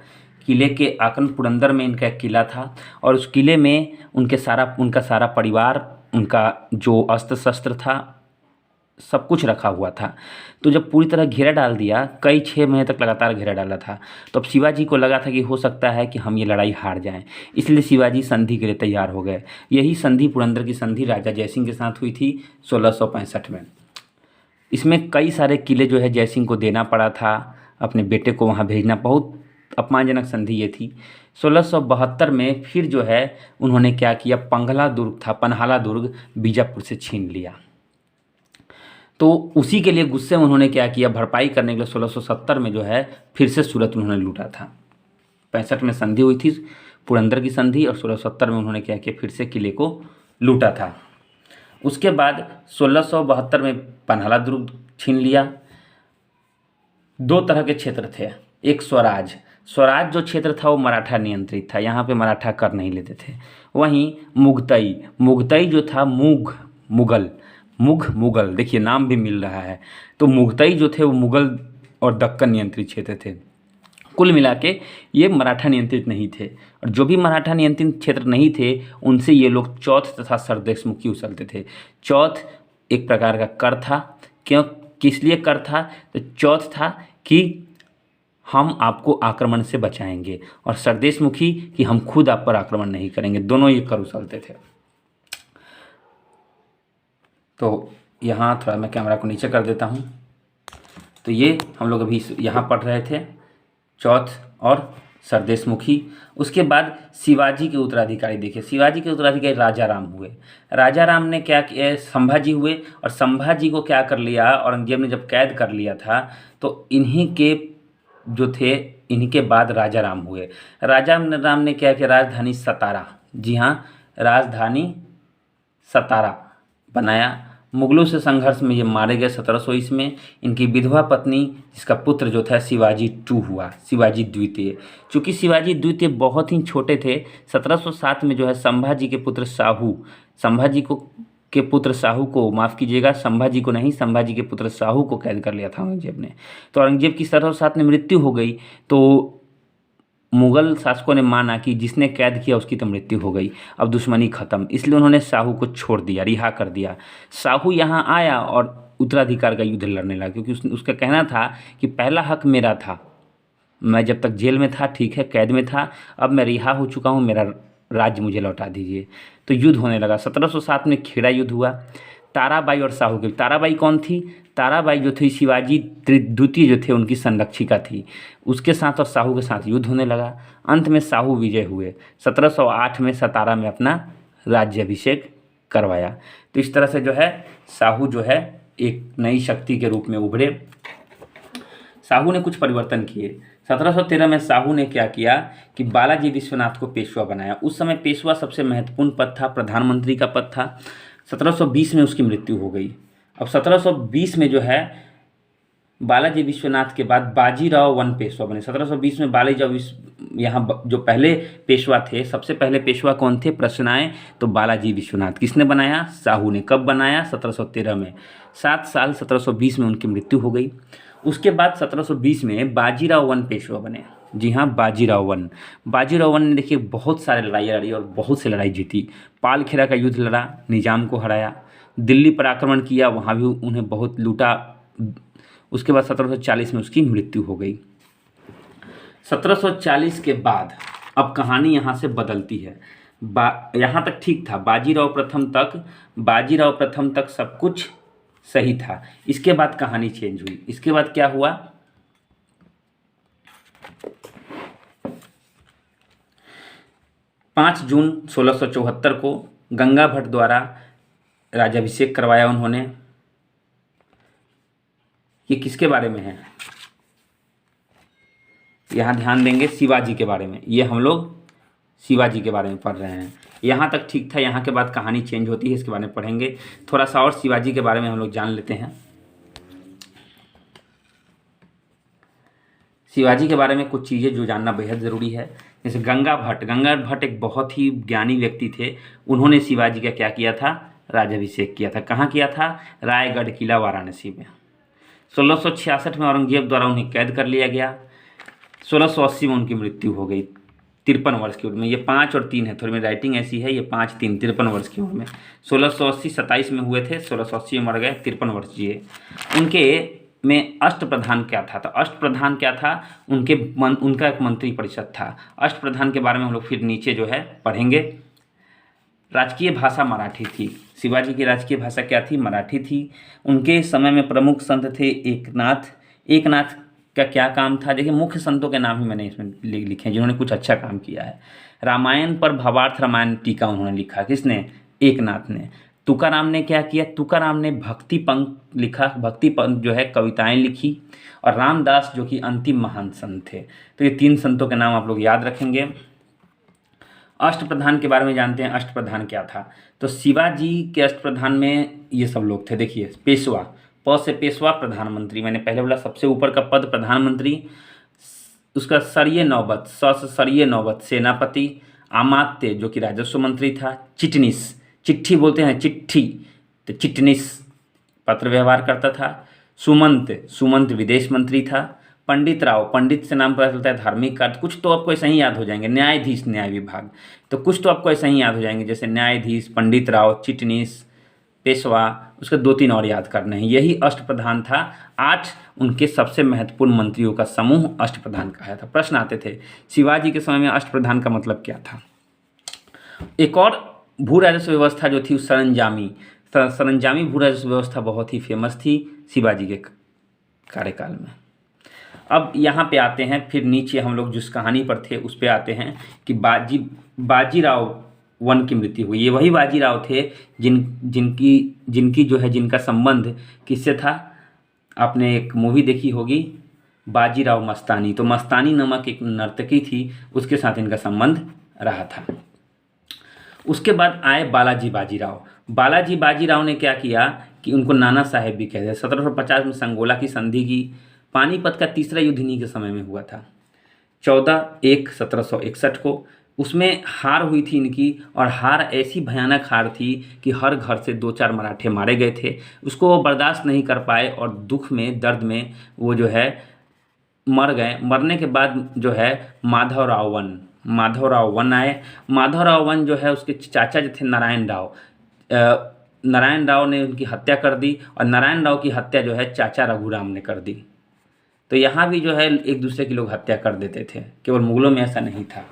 Speaker 1: किले के आक्रमण, पुरंदर में इनका एक किला था, और उस किले में उनका सारा परिवार, उनका जो अस्त्र शस्त्र था, सब कुछ रखा हुआ था। तो जब पूरी तरह घेरा डाल दिया, कई 6 महीने तक लगातार घेरा डाला था, तो अब शिवाजी को लगा था कि हो सकता है कि हम ये लड़ाई हार जाएं। इसलिए शिवाजी संधि के लिए तैयार हो गए। यही संधि, पुरंदर की संधि, राजा जयसिंह के साथ हुई थी 1665 में। इसमें कई सारे किले जो है जयसिंह को देना पड़ा था, अपने बेटे को वहाँ भेजना, बहुत अपमानजनक संधि ये थी। 1672 में फिर जो है उन्होंने क्या किया, पंघला दुर्ग था, पन्हाला दुर्ग, बीजापुर से छीन लिया। तो उसी के लिए गुस्से में उन्होंने क्या किया, भरपाई करने के लिए 1670 में जो है फिर से सूरत उन्होंने लूटा था। 65 में संधि हुई थी, पुरंदर की संधि, और 1670 में उन्होंने क्या किया, फिर से किले को लूटा था। उसके बाद 1672 में पन्हाला दुर्ग छीन लिया। 2 तरह के क्षेत्र थे, एक स्वराज जो क्षेत्र था वो मराठा नियंत्रित था, यहाँ पे मराठा कर नहीं लेते थे। वहीं मुगतई जो था, मुगल, देखिए नाम भी मिल रहा है। तो मुगतई जो थे वो मुगल और दक्कन नियंत्रित क्षेत्र थे। कुल मिला के ये मराठा नियंत्रित नहीं थे, और जो भी मराठा नियंत्रित क्षेत्र नहीं थे उनसे ये लोग चौथ तथा सरदेशमुखी उछलते थे। चौथ एक प्रकार का कर था। क्यों, किस लिए कर था? तो चौथ था कि हम आपको आक्रमण से बचाएंगे, और सरदेशमुखी कि हम खुद आप पर आक्रमण नहीं करेंगे। दोनों ये कर उछलते थे। तो यहाँ थोड़ा मैं कैमरा को नीचे कर देता हूँ। तो ये हम लोग अभी यहाँ पढ़ रहे थे चौथ और सरदेशमुखी। उसके बाद शिवाजी के उत्तराधिकारी देखिए, शिवाजी के उत्तराधिकारी राजा राम हुए। राजा राम ने क्या किया, संभाजी हुए, और संभाजी को क्या कर लिया, औरंगजेब ने जब कैद कर लिया था तो इन्हीं के जो थे, इन्हीं के बाद राजा राम हुए। राजा राम ने क्या किया, राजधानी सतारा, जी हाँ राजधानी सतारा बनाया। मुगलों से संघर्ष में ये मारे गए 1720 में। इनकी विधवा पत्नी जिसका पुत्र जो था शिवाजी टू हुआ, शिवाजी द्वितीय। चूँकि शिवाजी द्वितीय बहुत ही छोटे थे, 1707 में जो है संभाजी के पुत्र साहू, संभाजी को के पुत्र साहू को, माफ़ कीजिएगा संभाजी को नहीं, संभाजी के पुत्र साहू को कैद कर लिया था औरंगजेब ने। तो औरंगजेब की 1707 में मृत्यु हो गई। तो मुग़ल शासकों ने माना कि जिसने कैद किया उसकी तो मृत्यु हो गई, अब दुश्मनी खत्म, इसलिए उन्होंने साहू को छोड़ दिया, रिहा कर दिया। साहू यहाँ आया और उत्तराधिकार का युद्ध लड़ने लगा, क्योंकि उसका कहना था कि पहला हक मेरा था, मैं जब तक जेल में था, ठीक है कैद में था, अब मैं रिहा हो चुका हूँ, मेरा राज्य मुझे लौटा दीजिए। तो युद्ध होने लगा। 1707 में खेड़ा युद्ध हुआ। ताराबाई और साहू के, ताराबाई कौन थी? ताराबाई जो थी शिवाजी द्वितीय जो थे उनकी संरक्षिका थी, उसके साथ और साहू के साथ युद्ध होने लगा। अंत में साहू विजय हुए। 1708 में सतारा में अपना राज्याभिषेक करवाया। तो इस तरह से जो है साहू जो है एक नई शक्ति के रूप में उभरे। साहू ने कुछ परिवर्तन किए। 1713 में साहू ने क्या किया कि बालाजी विश्वनाथ को पेशवा बनाया। उस समय पेशवा सबसे महत्वपूर्ण पद था, प्रधानमंत्री का पद था। 1720 में उसकी मृत्यु हो गई। अब 1720 में जो है बालाजी विश्वनाथ के बाद बाजीराव वन पेशवा बने। 1720 में बालाजी यहाँ जो पहले पेशवा थे, सबसे पहले पेशवा कौन थे? प्रश्न आए तो बालाजी विश्वनाथ। किसने बनाया? साहू ने। कब बनाया? 1713 में। 7 साल 1720 में उनकी मृत्यु हो गई। उसके बाद 1720 में बाजीराव वन पेशवा बने। जी हाँ बाजीराव वन। बाजीराव वन ने देखिए बहुत सारे लड़ाइयाँ लड़ी और बहुत सी लड़ाई जीती। पालखेरा का युद्ध लड़ा, निजाम को हराया। दिल्ली पर आक्रमण किया, वहाँ भी उन्हें बहुत लूटा। उसके बाद 1740 में उसकी मृत्यु हो गई। 1740 के बाद अब कहानी यहाँ से बदलती है। यहाँ तक ठीक था, बाजीराव प्रथम तक सब कुछ सही था। इसके बाद कहानी चेंज हुई। इसके बाद क्या हुआ? 5 जून 1674 को गंगा भट्ट द्वारा राज्याभिषेक करवाया उन्होंने। ये किसके बारे में है? यहाँ ध्यान देंगे शिवाजी के बारे में। ये हम लोग शिवाजी के बारे में पढ़ रहे हैं। यहाँ तक ठीक था, यहाँ के बाद कहानी चेंज होती है, इसके बारे में पढ़ेंगे। थोड़ा सा और शिवाजी के बारे में हम लोग जान लेते हैं। शिवाजी के बारे में कुछ चीज़ें जो जानना बेहद ज़रूरी है। जैसे गंगा भट्ट एक बहुत ही ज्ञानी व्यक्ति थे। उन्होंने शिवाजी का क्या किया था? राज्याभिषेक किया था। कहाँ किया था? रायगढ़ किला वाराणसी में। 1666 में औरंगजेब द्वारा उन्हें कैद कर लिया गया। 1680 में उनकी मृत्यु हो गई 53 वर्ष की उम्र में। ये 5 और 3 है, थोड़ी मेरी राइटिंग ऐसी है, ये 5 3 53 वर्ष की उम्र में। 1680 27 में हुए थे, 1680 में मर गए, 53 वर्ष जिए। उनके में अष्टप्रधान क्या था? तो अष्टप्रधान क्या था? उनका एक मंत्री परिषद था। अष्टप्रधान के बारे में हम लोग फिर नीचे जो है पढ़ेंगे। राजकीय भाषा मराठी थी। शिवाजी की राजकीय भाषा क्या थी? मराठी थी। उनके समय में प्रमुख संत थे एकनाथ का क्या काम था? देखिए मुख्य संतों के नाम ही मैंने इसमें लिखे हैं जिन्होंने कुछ अच्छा काम किया है। रामायण पर भावार्थ रामायण टीका उन्होंने लिखा। किसने? एकनाथ ने। तुकाराम ने क्या किया? तुकाराम ने भक्ति पंख लिखा, भक्ति पंख जो है कविताएं लिखी। और रामदास जो कि अंतिम महान संत थे। तो ये 3 संतों के नाम आप लोग याद रखेंगे। अष्टप्रधान के बारे में जानते हैं। अष्टप्रधान क्या था? तो शिवाजी के अष्टप्रधान में ये सब लोग थे। देखिए पेशवा, प से पेशवा प्रधानमंत्री, मैंने पहले बोला सबसे ऊपर का पद प्रधानमंत्री। उसका सरिये नौबत, स से सरिये नौबत सेनापति। अमात्य जो कि राजस्व मंत्री था। चिटनिस, चिट्ठी बोलते हैं चिट्ठी, तो चिटनिस पत्र व्यवहार करता था। सुमंत विदेश मंत्री था। पंडित राव, पंडित से नाम पता चलता है धार्मिक का अर्थ, कुछ तो आपको ऐसा ही याद हो जाएंगे। न्यायाधीश, न्याय विभाग, तो कुछ तो आपको ऐसा ही याद हो जाएंगे, जैसे न्यायाधीश, पंडित राव, चिटनीस, पेशवा, उसके 2-3 और याद करने हैं। यही अष्टप्रधान था। 8 उनके सबसे महत्वपूर्ण मंत्रियों का समूह अष्टप्रधान कहा था। प्रश्न आते थे शिवाजी के समय में अष्टप्रधान का मतलब क्या था। एक और भू राजस्व व्यवस्था जो थी सरंजामी भू राजस्व व्यवस्था बहुत ही फेमस थी शिवाजी के कार्यकाल में। अब यहाँ पे आते हैं, फिर नीचे हम लोग जिस कहानी पर थे उस पे आते हैं कि बाजीराव वन की मृत्यु हुई। ये वही बाजीराव थे जिनका संबंध किससे था। आपने एक मूवी देखी होगी बाजीराव मस्तानी, तो मस्तानी नामक एक नर्तकी थी, उसके साथ इनका संबंध रहा था। उसके बाद आए बालाजी बाजीराव। बालाजी बाजीराव ने क्या किया कि उनको नाना साहेब भी कहते हैं। 1750 में संगोला की संधि की। पानीपत का तीसरा युद्ध इन्हीं के समय में हुआ था, 14/1/1761 को। उसमें हार हुई थी इनकी, और हार ऐसी भयानक हार थी कि हर घर से 2-4 मराठे मारे गए थे। उसको वो बर्दाश्त नहीं कर पाए और दुख में, दर्द में वो जो है मर गए। मरने के बाद जो है माधवराव वन आए। माधवराव वन जो है उसके चाचा जो थे नारायण राव ने उनकी हत्या कर दी, और नारायण राव की हत्या जो है चाचा रघुराम ने कर दी। तो यहाँ भी जो है एक दूसरे की लोग हत्या कर देते थे, केवल मुगलों में ऐसा नहीं था।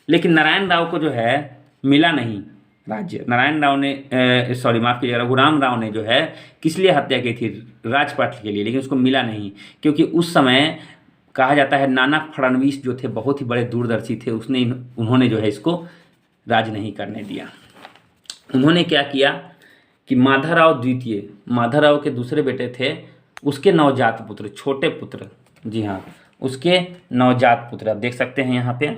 Speaker 1: लेकिन नारायण राव को जो है मिला नहीं राज्य। नारायण राव ने माफ़ कीजिएगा, रघुराम राव ने जो है किस लिए हत्या की थी, राजपाट के लिए, लेकिन उसको मिला नहीं, क्योंकि उस समय कहा जाता है नाना फडणवीस जो थे बहुत ही बड़े दूरदर्शी थे, उन्होंने जो है इसको राज नहीं करने दिया। उन्होंने क्या किया कि माधवराव के दूसरे बेटे थे, उसके नवजात पुत्र, छोटे पुत्र, जी हाँ, उसके नवजात पुत्र, आप देख सकते हैं यहाँ पे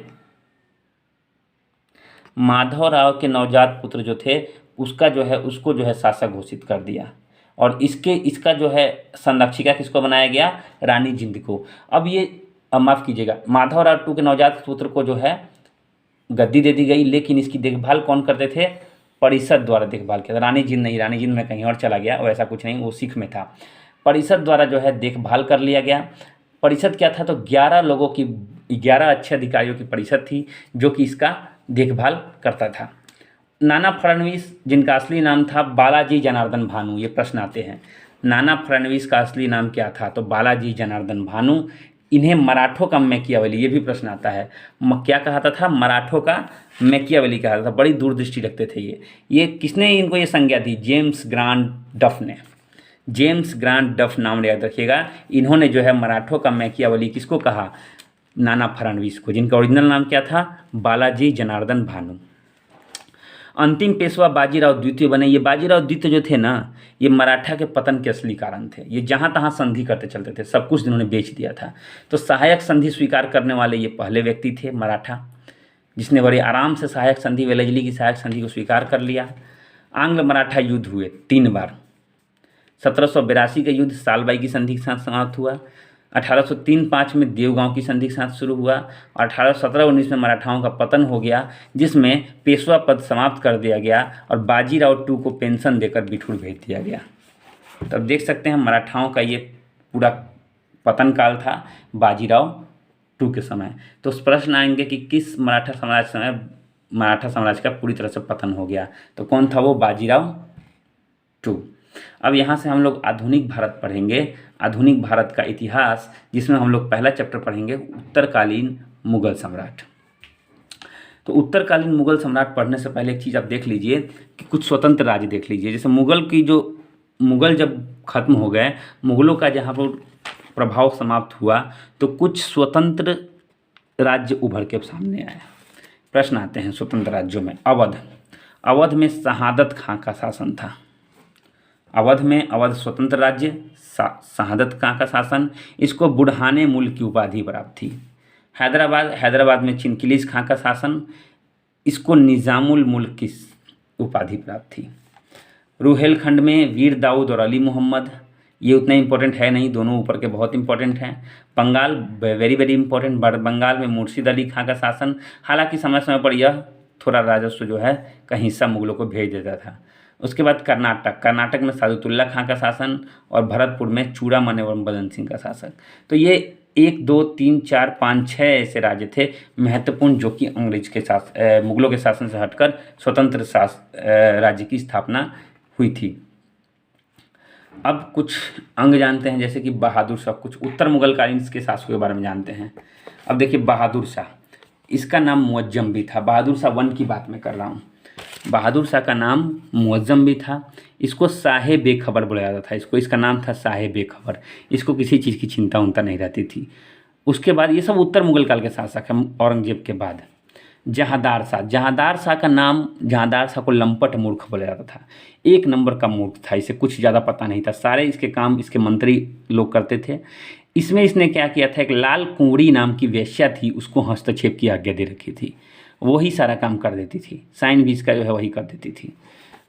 Speaker 1: माधवराव के नवजात पुत्र जो थे उसको जो है शासक घोषित कर दिया, और इसका जो है संरक्षिका किसको बनाया गया, रानी जिंद को। अब माफ़ कीजिएगा, माधवराव टू के नवजात पुत्र को जो है गद्दी दे दी गई, लेकिन इसकी देखभाल कौन करते थे, परिषद द्वारा देखभाल किया था। रानी जिंद में कहीं और चला गया, वैसा कुछ नहीं, वो सिख में था। परिषद द्वारा जो है देखभाल कर लिया गया। परिषद क्या था, तो 11 अच्छे अधिकारियों की परिषद थी जो कि इसका देखभाल करता था। नाना फडणवीस, जिनका असली नाम था बालाजी जनार्दन भानु, ये प्रश्न आते हैं, नाना फडणवीस का असली नाम क्या था, तो बालाजी जनार्दन भानु। इन्हें मराठों का मैकियावेली, ये भी प्रश्न आता है, क्या कहा था, मराठों का मैकियावेली कहा था। बड़ी दूरदृष्टि रखते थे ये किसने इनको ये संज्ञा दी, जेम्स ग्रांट डफ ने। जेम्स ग्रांट डफ नाम याद रखिएगा। इन्होंने जो है मराठों का मैकियावेली किसको कहा, नाना फडणवीस को, जिनका ओरिजिनल नाम क्या था, बालाजी जनार्दन भानु। अंतिम पेशवा बाजीराव द्वितीय बने। ये बाजीराव द्वितीय जो थे ना, ये मराठा के पतन के असली कारण थे। ये जहाँ तहाँ संधि करते चलते थे, सब कुछ इन्होंने बेच दिया था। तो सहायक संधि स्वीकार करने वाले ये पहले व्यक्ति थे मराठा, जिसने बड़े आराम से सहायक संधि, वेलेजली की सहायक संधि को स्वीकार कर लिया। आंग्ल मराठा युद्ध हुए 3 बार। 1782 का युद्ध सालबाई की संधि के साथ समाप्त हुआ। 1803-05 में देवगांव की संधि के साथ शुरू हुआ, और 1817-19 में मराठाओं का पतन हो गया, जिसमें पेशवा पद समाप्त कर दिया गया और बाजीराव टू को पेंशन देकर बिठूर भेज दिया गया। तो अब देख सकते हैं मराठाओं का ये पूरा पतन काल था बाजीराव टू के समय। तो उस प्रश्न आएंगे कि किस मराठा साम्राज्य का पूरी तरह से पतन हो गया, तो कौन था वो, बाजीराव टू। अब यहाँ से हम लोग आधुनिक भारत पढ़ेंगे, आधुनिक भारत का इतिहास, जिसमें हम लोग पहला चैप्टर पढ़ेंगे उत्तरकालीन मुगल सम्राट। तो उत्तरकालीन मुगल सम्राट पढ़ने से पहले एक चीज़ आप देख लीजिए कि कुछ स्वतंत्र राज्य देख लीजिए। जैसे मुगल जब खत्म हो गए, मुगलों का जहाँ पर प्रभाव समाप्त हुआ, तो कुछ स्वतंत्र राज्य उभर के सामने आए। प्रश्न आते हैं स्वतंत्र राज्यों में। अवध में शहादत खां का शासन था। अवध स्वतंत्र राज्य, शहादत खां का शासन। इसको बुढ़ाने मुल्क की उपाधि प्राप्त थी। हैदराबाद में चिनकिलिस खां का शासन, इसको निज़ामुल मुल्क की उपाधि प्राप्त थी। रुहेलखंड में वीर दाऊद और अली मोहम्मद, ये उतना इंपॉर्टेंट है नहीं, दोनों ऊपर के बहुत इंपॉर्टेंट हैं। Bengal very very important, Bengal में मुर्शिद अली खां का शासन। हालांकि समय समय पर यह थोड़ा राजस्व जो है का हिस्सा मुगलों को भेज देता था। उसके बाद कर्नाटक, कर्नाटक में सादुतुल्ला खां का शासन और भरतपुर में चूड़ामन एवं बदन सिंह का शासन। तो ये 1 2 3 4 5 6 ऐसे राज्य थे महत्वपूर्ण जो कि मुगलों के शासन से हटकर स्वतंत्र राज्य की स्थापना हुई थी। अब कुछ अंग जानते हैं, जैसे कि बहादुर शाह। कुछ उत्तर मुगलकालीन के शासकों के बारे में जानते हैं। अब देखिए बहादुर शाह, इसका नाम मुअज्जम भी था। बहादुर शाह 1 की बात मैं कर रहा हूँ। बहादुर शाह का नाम मुअज्जम भी था। इसको साहे बेखबर बोला जाता था। इसका नाम था साहे बेखबर। इसको किसी चीज़ की चिंता उनता नहीं रहती थी। उसके बाद ये सब उत्तर मुगल काल के शासक हैं औरंगजेब के बाद। जहांदार शाह, जहांदार शाह का नाम, जहांदार शाह को लंपट मूर्ख बोला जाता था। 1 नंबर का मूर्ख था, इसे कुछ ज़्यादा पता नहीं था। सारे इसके काम इसके मंत्री लोग करते थे। इसमें इसने क्या किया था, एक लाल कुंवरी नाम की वेश्या थी, उसको हस्तक्षेप की आज्ञा दे रखी थी। वही सारा काम कर देती थी, साइन भी इसका जो है वही कर देती थी।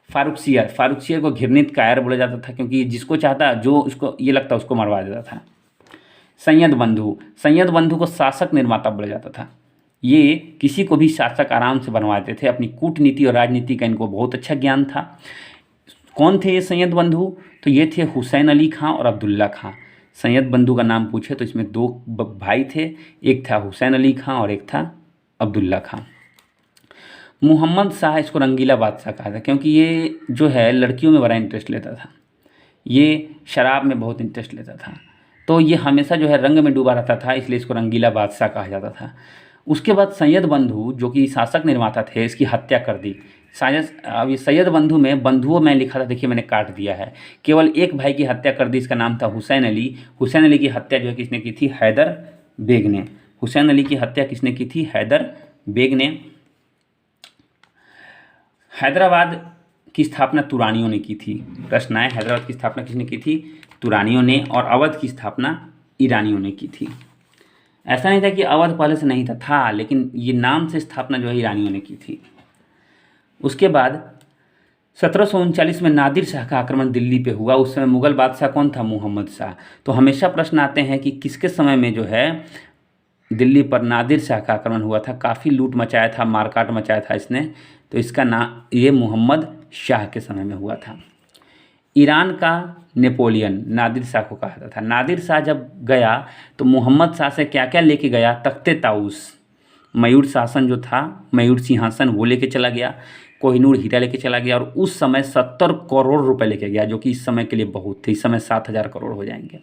Speaker 1: फारुखसियर, फारुखसियर को घृणित कायर बोला जाता था, क्योंकि जिसको चाहता, जो उसको ये लगता उसको मरवा देता था। सैयद बंधु, सैयद बंधु को शासक निर्माता बोला जाता था। ये किसी को भी शासक आराम से बनवाते थे। अपनी कूटनीति और राजनीति का इनको बहुत अच्छा ज्ञान था। कौन थे ये सैयद बंधु? तो ये थे हुसैन अली खां और अब्दुल्ला खां। सैयद बंधु का नाम पूछे तो इसमें 2 भाई थे, एक था हुसैन अली खां और एक था अब्दुल्ला खां। मुहम्मद शाह, इसको रंगीला बादशाह कहा था, क्योंकि ये जो है लड़कियों में बड़ा इंटरेस्ट लेता था। ये शराब में बहुत इंटरेस्ट लेता था, तो ये हमेशा जो है रंग में डूबा रहता था, इसलिए इसको रंगीला बादशाह कहा जाता था। उसके बाद सैयद बंधु जो कि शासक निर्माता थे, इसकी हत्या कर दी। अब ये सैयद बंधु में बंधुओं में लिखा था, देखिए मैंने काट दिया है। केवल एक भाई की हत्या कर दी, इसका नाम था हुसैन अली। हुसैन अली की हत्या जो है किसने की थी? हैदर बेग ने। हुसैन अली की हत्या किसने की थी? हैदर बेग ने। हैदराबाद की स्थापना तुरानियों ने की थी। प्रश्न आए, हैदराबाद की स्थापना किसने की थी? तुरानियों ने। और अवध की स्थापना ईरानियों ने की थी। ऐसा नहीं था कि अवध पहले से नहीं था, लेकिन ये नाम से स्थापना जो है ईरानियों ने की थी। उसके बाद 1739 में नादिर शाह का आक्रमण दिल्ली पे हुआ। उस समय मुगल बादशाह कौन था? मुहम्मद शाह। तो हमेशा प्रश्न आते हैं कि किसके समय में जो है दिल्ली पर नादिर शाह का आक्रमण हुआ था। काफ़ी लूट मचाया था, मारकाट मचाया था इसने। तो इसका नाम ये मुहम्मद शाह के समय में हुआ था। ईरान का नेपोलियन नादिर शाह को कहा जाता था। नादिर शाह जब गया तो मुहम्मद शाह से क्या क्या लेके गया? तख्ते ताउस, मयूर शासन जो था, मयूर सिंहासन, वो लेके चला गया। कोहिनूर हीरा लेके चला गया। और उस समय 70 करोड़ रुपए लेके गया, जो कि इस समय के लिए बहुत थे। इस समय 7,000 करोड़ हो जाएंगे।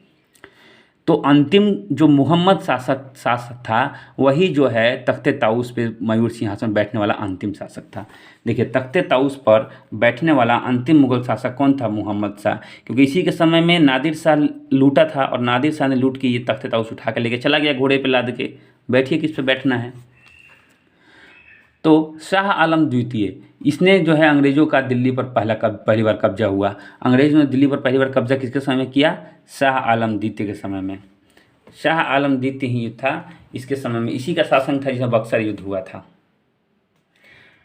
Speaker 1: तो अंतिम जो मुहम्मद शासक था, वही जो है तख्ते ताउस पे मयूर सिंहासन बैठने वाला अंतिम शासक था। देखिए तख्ते ताउस पर बैठने वाला अंतिम मुगल शासक कौन था? मुहम्मद शाह। क्योंकि इसी के समय में नादिर शाह लूटा था, और नादिर शाह ने लूट के ये तख्ते ताउस उठा के लेके चला गया घोड़े पे लाद के। बैठिए किस पे बैठना है। तो शाह आलम द्वितीय, इसने जो है अंग्रेज़ों का दिल्ली पर पहली बार कब्जा हुआ। अंग्रेज़ों ने दिल्ली पर पहली बार कब्जा किसके समय में किया? शाह आलम द्वितीय के समय में। शाह आलम द्वितीय ही युद्ध था इसके समय में। इसी का शासन था जिसमें बक्सर युद्ध हुआ था।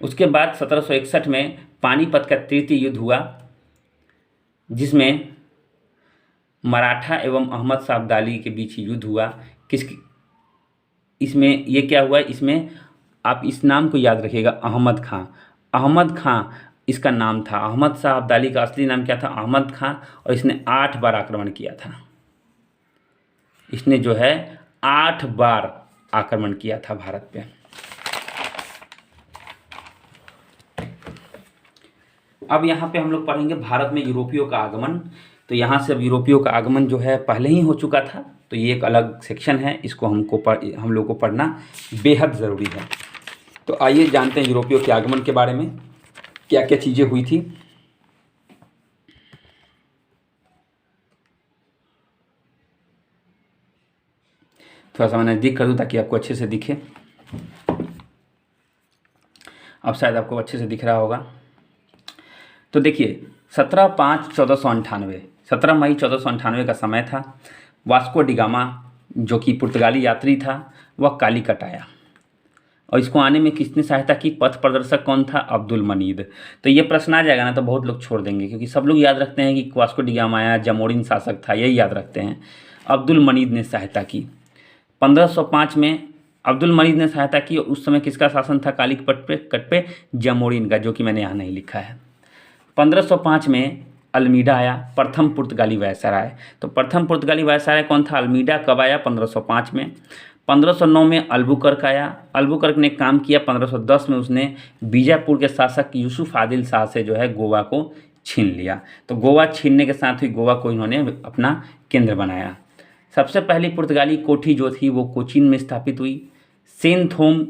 Speaker 1: उसके बाद 1761 में पानीपत का तृतीय युद्ध हुआ, जिसमें मराठा एवं अहमद शाह अब्दाली के बीच युद्ध हुआ। इसमें ये क्या हुआ? इसमें आप इस नाम को याद रखिएगा, अहमद खां। अहमद खां इसका नाम था। अहमद शाह अब्दाली का असली नाम क्या था? अहमद खां। और इसने 8 बार आक्रमण किया था। इसने जो है 8 बार आक्रमण किया था भारत पे। अब यहाँ पे हम लोग पढ़ेंगे भारत में यूरोपियों का आगमन। तो यहाँ से अब यूरोपियों का आगमन जो है पहले ही हो चुका था, तो ये एक अलग सेक्शन है। इसको हम लोग को पढ़ना बेहद ज़रूरी है। तो आइए जानते हैं यूरोपियों के आगमन के बारे में, क्या क्या चीज़ें हुई थी। थोड़ा सा मैं नज़दीक कर दूँ ताकि आपको अच्छे से दिखे। अब शायद आपको अच्छे से दिख रहा होगा। तो देखिए 17 मई 1498 का समय था। वास्को डिगामा जो कि पुर्तगाली यात्री था, वह कालीकट आया। और इसको आने में किसने सहायता की? पथ प्रदर्शक कौन था? अब्दुल मनीद। तो ये प्रश्न आ जाएगा ना तो बहुत लोग छोड़ देंगे, क्योंकि सब लोग याद रखते हैं कि वास्को डिगामा आया, जामोरिन शासक था, यही याद रखते हैं। अब्दुल मनीद ने सहायता की। 1505 में अब्दुल मनीद ने सहायता की। उस समय किसका शासन था कालीकट पे? जामोरिन का, जो कि मैंने यहाँ नहीं लिखा है। 1505 में अल्मीडा आया, प्रथम पुर्तगाली वायसराय। तो प्रथम पुर्तगाली वायसराय कौन था? अल्मीडा। कब आया? 1505 में। 1509 में अल्बुकर्क आया। अल्बुकर्क ने काम किया। 1510 में उसने बीजापुर के शासक यूसुफ आदिल शाह से जो है गोवा को छीन लिया। तो गोवा छीनने के साथ ही गोवा को इन्होंने अपना केंद्र बनाया। सबसे पहली पुर्तगाली कोठी जो थी वो कोचीन में स्थापित हुई। सेनथोम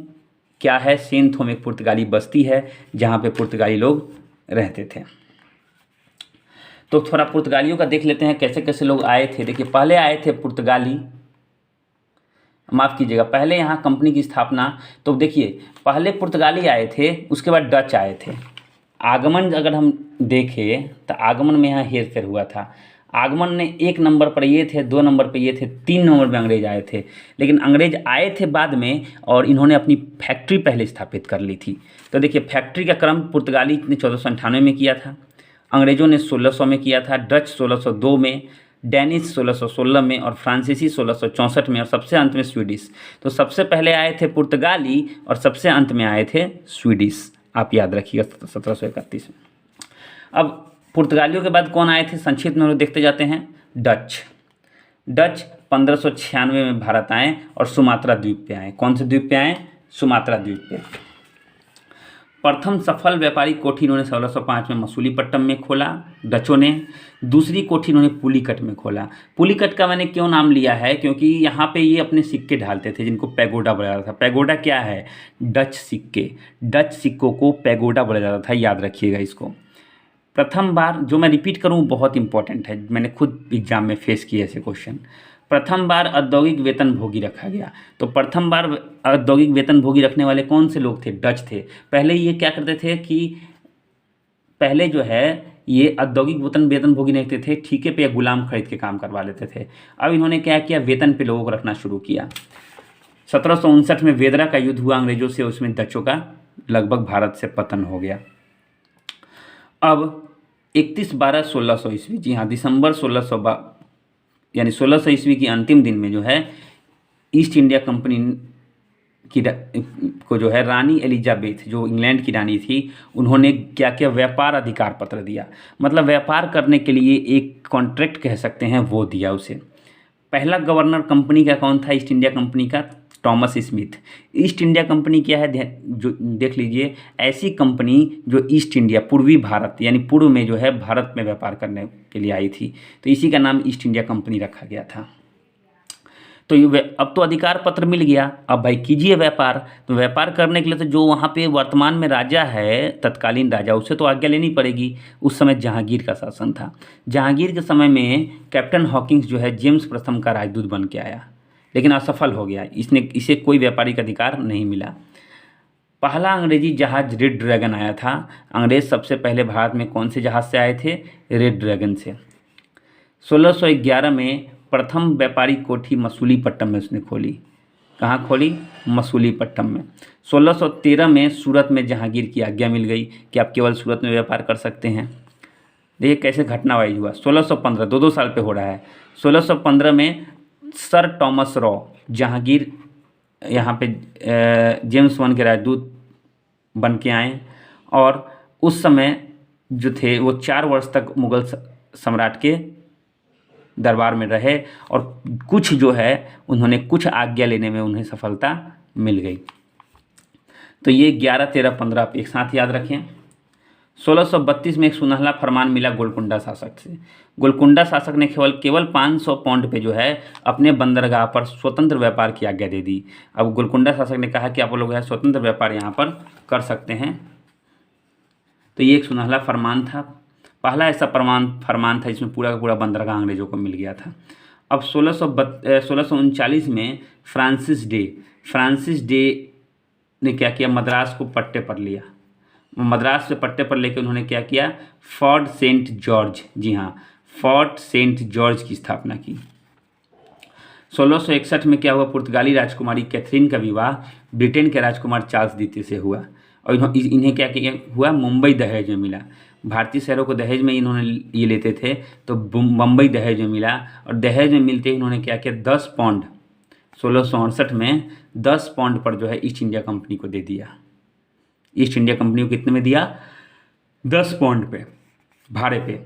Speaker 1: क्या है? सेनथोम एक पुर्तगाली बस्ती है जहाँ पे पुर्तगाली लोग रहते थे। तो थोड़ा पुर्तगालियों का देख लेते हैं कैसे कैसे लोग आए थे। देखिए, पहले आए थे पुर्तगाली, माफ़ कीजिएगा, पहले यहाँ कंपनी की स्थापना, तो देखिए पहले पुर्तगाली आए थे, उसके बाद डच आए थे। आगमन अगर हम देखें तो आगमन में यहाँ हेर फेर हुआ था। आगमन ने 1 नंबर पर ये थे, 2 नंबर पर ये थे, 3 नंबर पर अंग्रेज आए थे। लेकिन अंग्रेज आए थे बाद में और इन्होंने अपनी फैक्ट्री पहले स्थापित कर ली थी। तो देखिए, फैक्ट्री का क्रम पुर्तगाली ने 1498 में किया था, अंग्रेज़ों ने 1600 में किया था, डच 1602 में, डैनिश 1616 में और फ्रांसीसी 1664 में और सबसे अंत में स्वीडिश। तो सबसे पहले आए थे पुर्तगाली और सबसे अंत में आए थे स्वीडिश, आप याद रखिएगा 1731 में। अब पुर्तगालियों के बाद कौन आए थे संक्षिप्त में हम लोग देखते जाते हैं। डच 1596 में भारत आए और सुमात्रा द्वीप पे आए। कौन से द्वीप पे आए? सुमात्रा द्वीप पे। प्रथम सफल व्यापारिक कोठी इन्होंने 1605 में मसूलीपट्टनम में खोला डचों ने। दूसरी कोठी इन्होंने पुलिकट में खोला। पुलिकट का मैंने क्यों नाम लिया है? क्योंकि यहाँ पे ये अपने सिक्के ढालते थे जिनको पैगोडा बोला जाता था। पैगोडा क्या है? डच सिक्के। डच सिक्कों को पैगोडा बोला जाता था, याद रखिएगा इसको। प्रथम बार, जो मैं रिपीट करूँ बहुत इंपॉर्टेंट है, मैंने खुद एग्जाम में फेस किए ऐसे क्वेश्चन। प्रथम बार औद्योगिक वेतनभोगी रखा गया। तो प्रथम बार औद्योगिक वेतनभोगी रखने वाले कौन से लोग थे? डच थे। पहले ये क्या करते थे कि पहले जो है ये औद्योगिक वेतनभोगी नहीं रखते थे, ठीके पे या गुलाम खरीद के काम करवा लेते थे। अब इन्होंने क्या किया? वेतन पे लोगों को रखना शुरू किया। 1759 में वेदरा का युद्ध हुआ अंग्रेजों से, उसमें डचों का लगभग भारत से पतन हो गया। अब 31/12/1600 ईस्वी, जी हाँ, दिसंबर 1600 यानी 1600 ईस्वी की अंतिम दिन में जो है ईस्ट इंडिया कंपनी की को जो है रानी एलिजाबेथ, जो इंग्लैंड की रानी थी, उन्होंने क्या किया? व्यापार अधिकार पत्र दिया। मतलब व्यापार करने के लिए एक कॉन्ट्रैक्ट कह सकते हैं, वो दिया उसे। पहला गवर्नर कंपनी का कौन था ईस्ट इंडिया कंपनी का? Thomas Smith. East India company क्या है? जो देख लीजिए, ऐसी कंपनी जो ईस्ट इंडिया, पूर्वी भारत यानी पूर्व में जो है भारत में व्यापार करने के लिए आई थी, तो इसी का नाम ईस्ट इंडिया कंपनी रखा गया था। तो ये अब तो अधिकार पत्र मिल गया, अब भाई कीजिए व्यापार। तो व्यापार करने के लिए तो जो वहाँ पे वर्तमान में राजा है, तत्कालीन राजा, उससे तो आज्ञा लेनी पड़ेगी। उस समय जहांगीर का शासन था। जहांगीर के समय में कैप्टन हॉकिंस जो है जेम्स प्रथम का राजदूत बन के आया, लेकिन असफल हो गया। इसे कोई व्यापारिक अधिकार नहीं मिला। पहला अंग्रेजी जहाज रेड ड्रैगन आया था। अंग्रेज सबसे पहले भारत में कौन से जहाज से आए थे? रेड ड्रैगन से। 1611 में प्रथम व्यापारिक कोठी मसूलीपट्टनम में उसने खोली। कहाँ खोली? मसूलीपट्टनम में। 1613 में सूरत में जहांगीर की आज्ञा मिल गई कि आप केवल सूरत में व्यापार कर सकते हैं। देखिए कैसे घटना वाइज हुआ। 1615, 2 साल पे हो रहा है। 1615 में सर टॉमस रॉ, जहांगीर यहाँ पे जेम्स वन के राजदूत बन के आए और उस समय जो थे वो 4 वर्ष तक मुगल सम्राट के दरबार में रहे और कुछ जो है उन्होंने कुछ आज्ञा लेने में उन्हें सफलता मिल गई। तो ये 11, 13, 15 आप एक साथ याद रखें। 1632 में एक सुनहला फरमान मिला गोलकुंडा शासक से। गोलकुंडा शासक ने केवल 500 पाउंड पे जो है अपने बंदरगाह पर स्वतंत्र व्यापार की आज्ञा दे दी। अब गोलकुंडा शासक ने कहा कि आप लोग है स्वतंत्र व्यापार यहाँ पर कर सकते हैं। तो ये एक सुनहला फरमान था, पहला ऐसा फरमान था जिसमें पूरा का पूरा बंदरगाह अंग्रेजों को मिल गया था। अब 1639 में फ्रांसिस डे ने क्या किया? मद्रास को पट्टे पर लिया। मद्रास से पट्टे पर लेकर उन्होंने क्या किया? फोर्ट सेंट जॉर्ज, जी हाँ, फोर्ट सेंट जॉर्ज की स्थापना की। 1661 में क्या हुआ? पुर्तगाली राजकुमारी कैथरीन का विवाह ब्रिटेन के राजकुमार चार्ल्स द्वितीय से हुआ और इन्हें क्या किया हुआ? मुंबई दहेज में मिला। भारतीय शहरों को दहेज में इन्होंने ये लेते थे, तो मुंबई दहेज में मिला और दहेज में मिलते ही इन्होंने क्या किया? 10 पाउंड 1668 में 10 पाउंड पर जो है ईस्ट इंडिया कंपनी को दे दिया। ईस्ट इंडिया कंपनी को कितने में दिया? 10 पाउंड पे। भाड़े पे।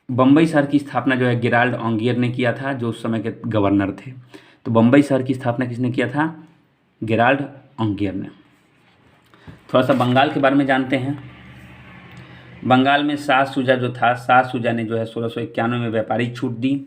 Speaker 1: बम्बई शहर की स्थापना जो है गेराल्ड ऑन्गियर ने किया था, जो उस समय के गवर्नर थे। तो बम्बई शहर की स्थापना किसने किया था? गेराल्ड ऑन्गियर ने। थोड़ा सा बंगाल के बारे में जानते हैं। बंगाल में शाह शुजा जो था, शाह शुजा ने जो है 1691 में व्यापारिक छूट दी।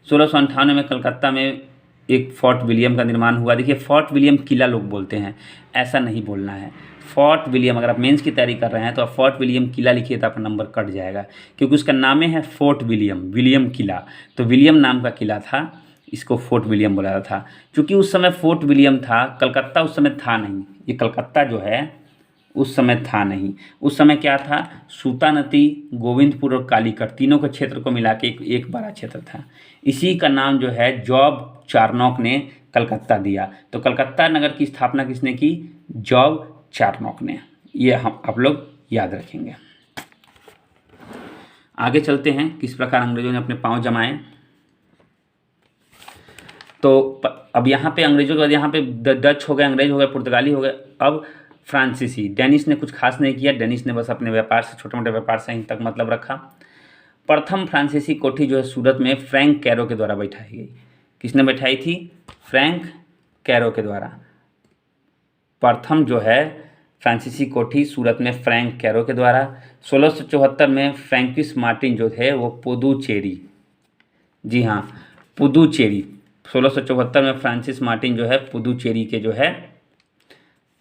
Speaker 1: 1698 में कलकत्ता में एक फोर्ट विलियम का निर्माण हुआ। देखिए, फोर्ट विलियम किला लोग बोलते हैं, ऐसा नहीं बोलना है। फोर्ट विलियम, अगर आप मेंस की तैयारी कर रहे हैं तो आप फोर्ट विलियम किला लिखिए तो आपका नंबर कट जाएगा, क्योंकि उसका नाम है फोर्ट विलियम, विलियम किला। तो विलियम नाम का किला था, इसको फोर्ट विलियम बोला जाता था। क्योंकि उस समय फोर्ट विलियम था, कलकत्ता उस समय था नहीं। ये कलकत्ता जो है उस समय था नहीं। उस समय क्या था? सूतानदी, गोविंदपुर और कालीकट, तीनों के क्षेत्र को मिला के एक बड़ा क्षेत्र था। इसी का नाम जो है जॉब चारनॉक ने कलकत्ता दिया। तो कलकत्ता नगर की स्थापना किसने की? जॉब चारनॉक ने। ये हम आप लोग याद रखेंगे। आगे चलते हैं, किस प्रकार अंग्रेजों ने अपने पांव जमाए। तो अब यहाँ पे अंग्रेजों के बाद यहाँ पे डच हो गए, अंग्रेज हो गए, पुर्तगाली हो गए। अब फ्रांसीसी, डेनिश ने कुछ खास नहीं किया। डेनिश ने बस अपने व्यापार से, छोटे मोटे व्यापार से ही तक मतलब रखा। प्रथम फ्रांसीसी कोठी जो है सूरत में फ्रैंक कैरो के द्वारा बैठाई गई। किसने बैठाई थी? फ्रैंक कैरो के द्वारा। प्रथम जो है फ्रांसीसी कोठी सूरत में फ्रैंक कैरो के द्वारा। 1674 में फ्रैंकिस मार्टिन जो थे वो पुदुचेरी, जी हाँ पुदुचेरी, 1674 में फ्रांसिस मार्टिन जो है पुदुचेरी के जो है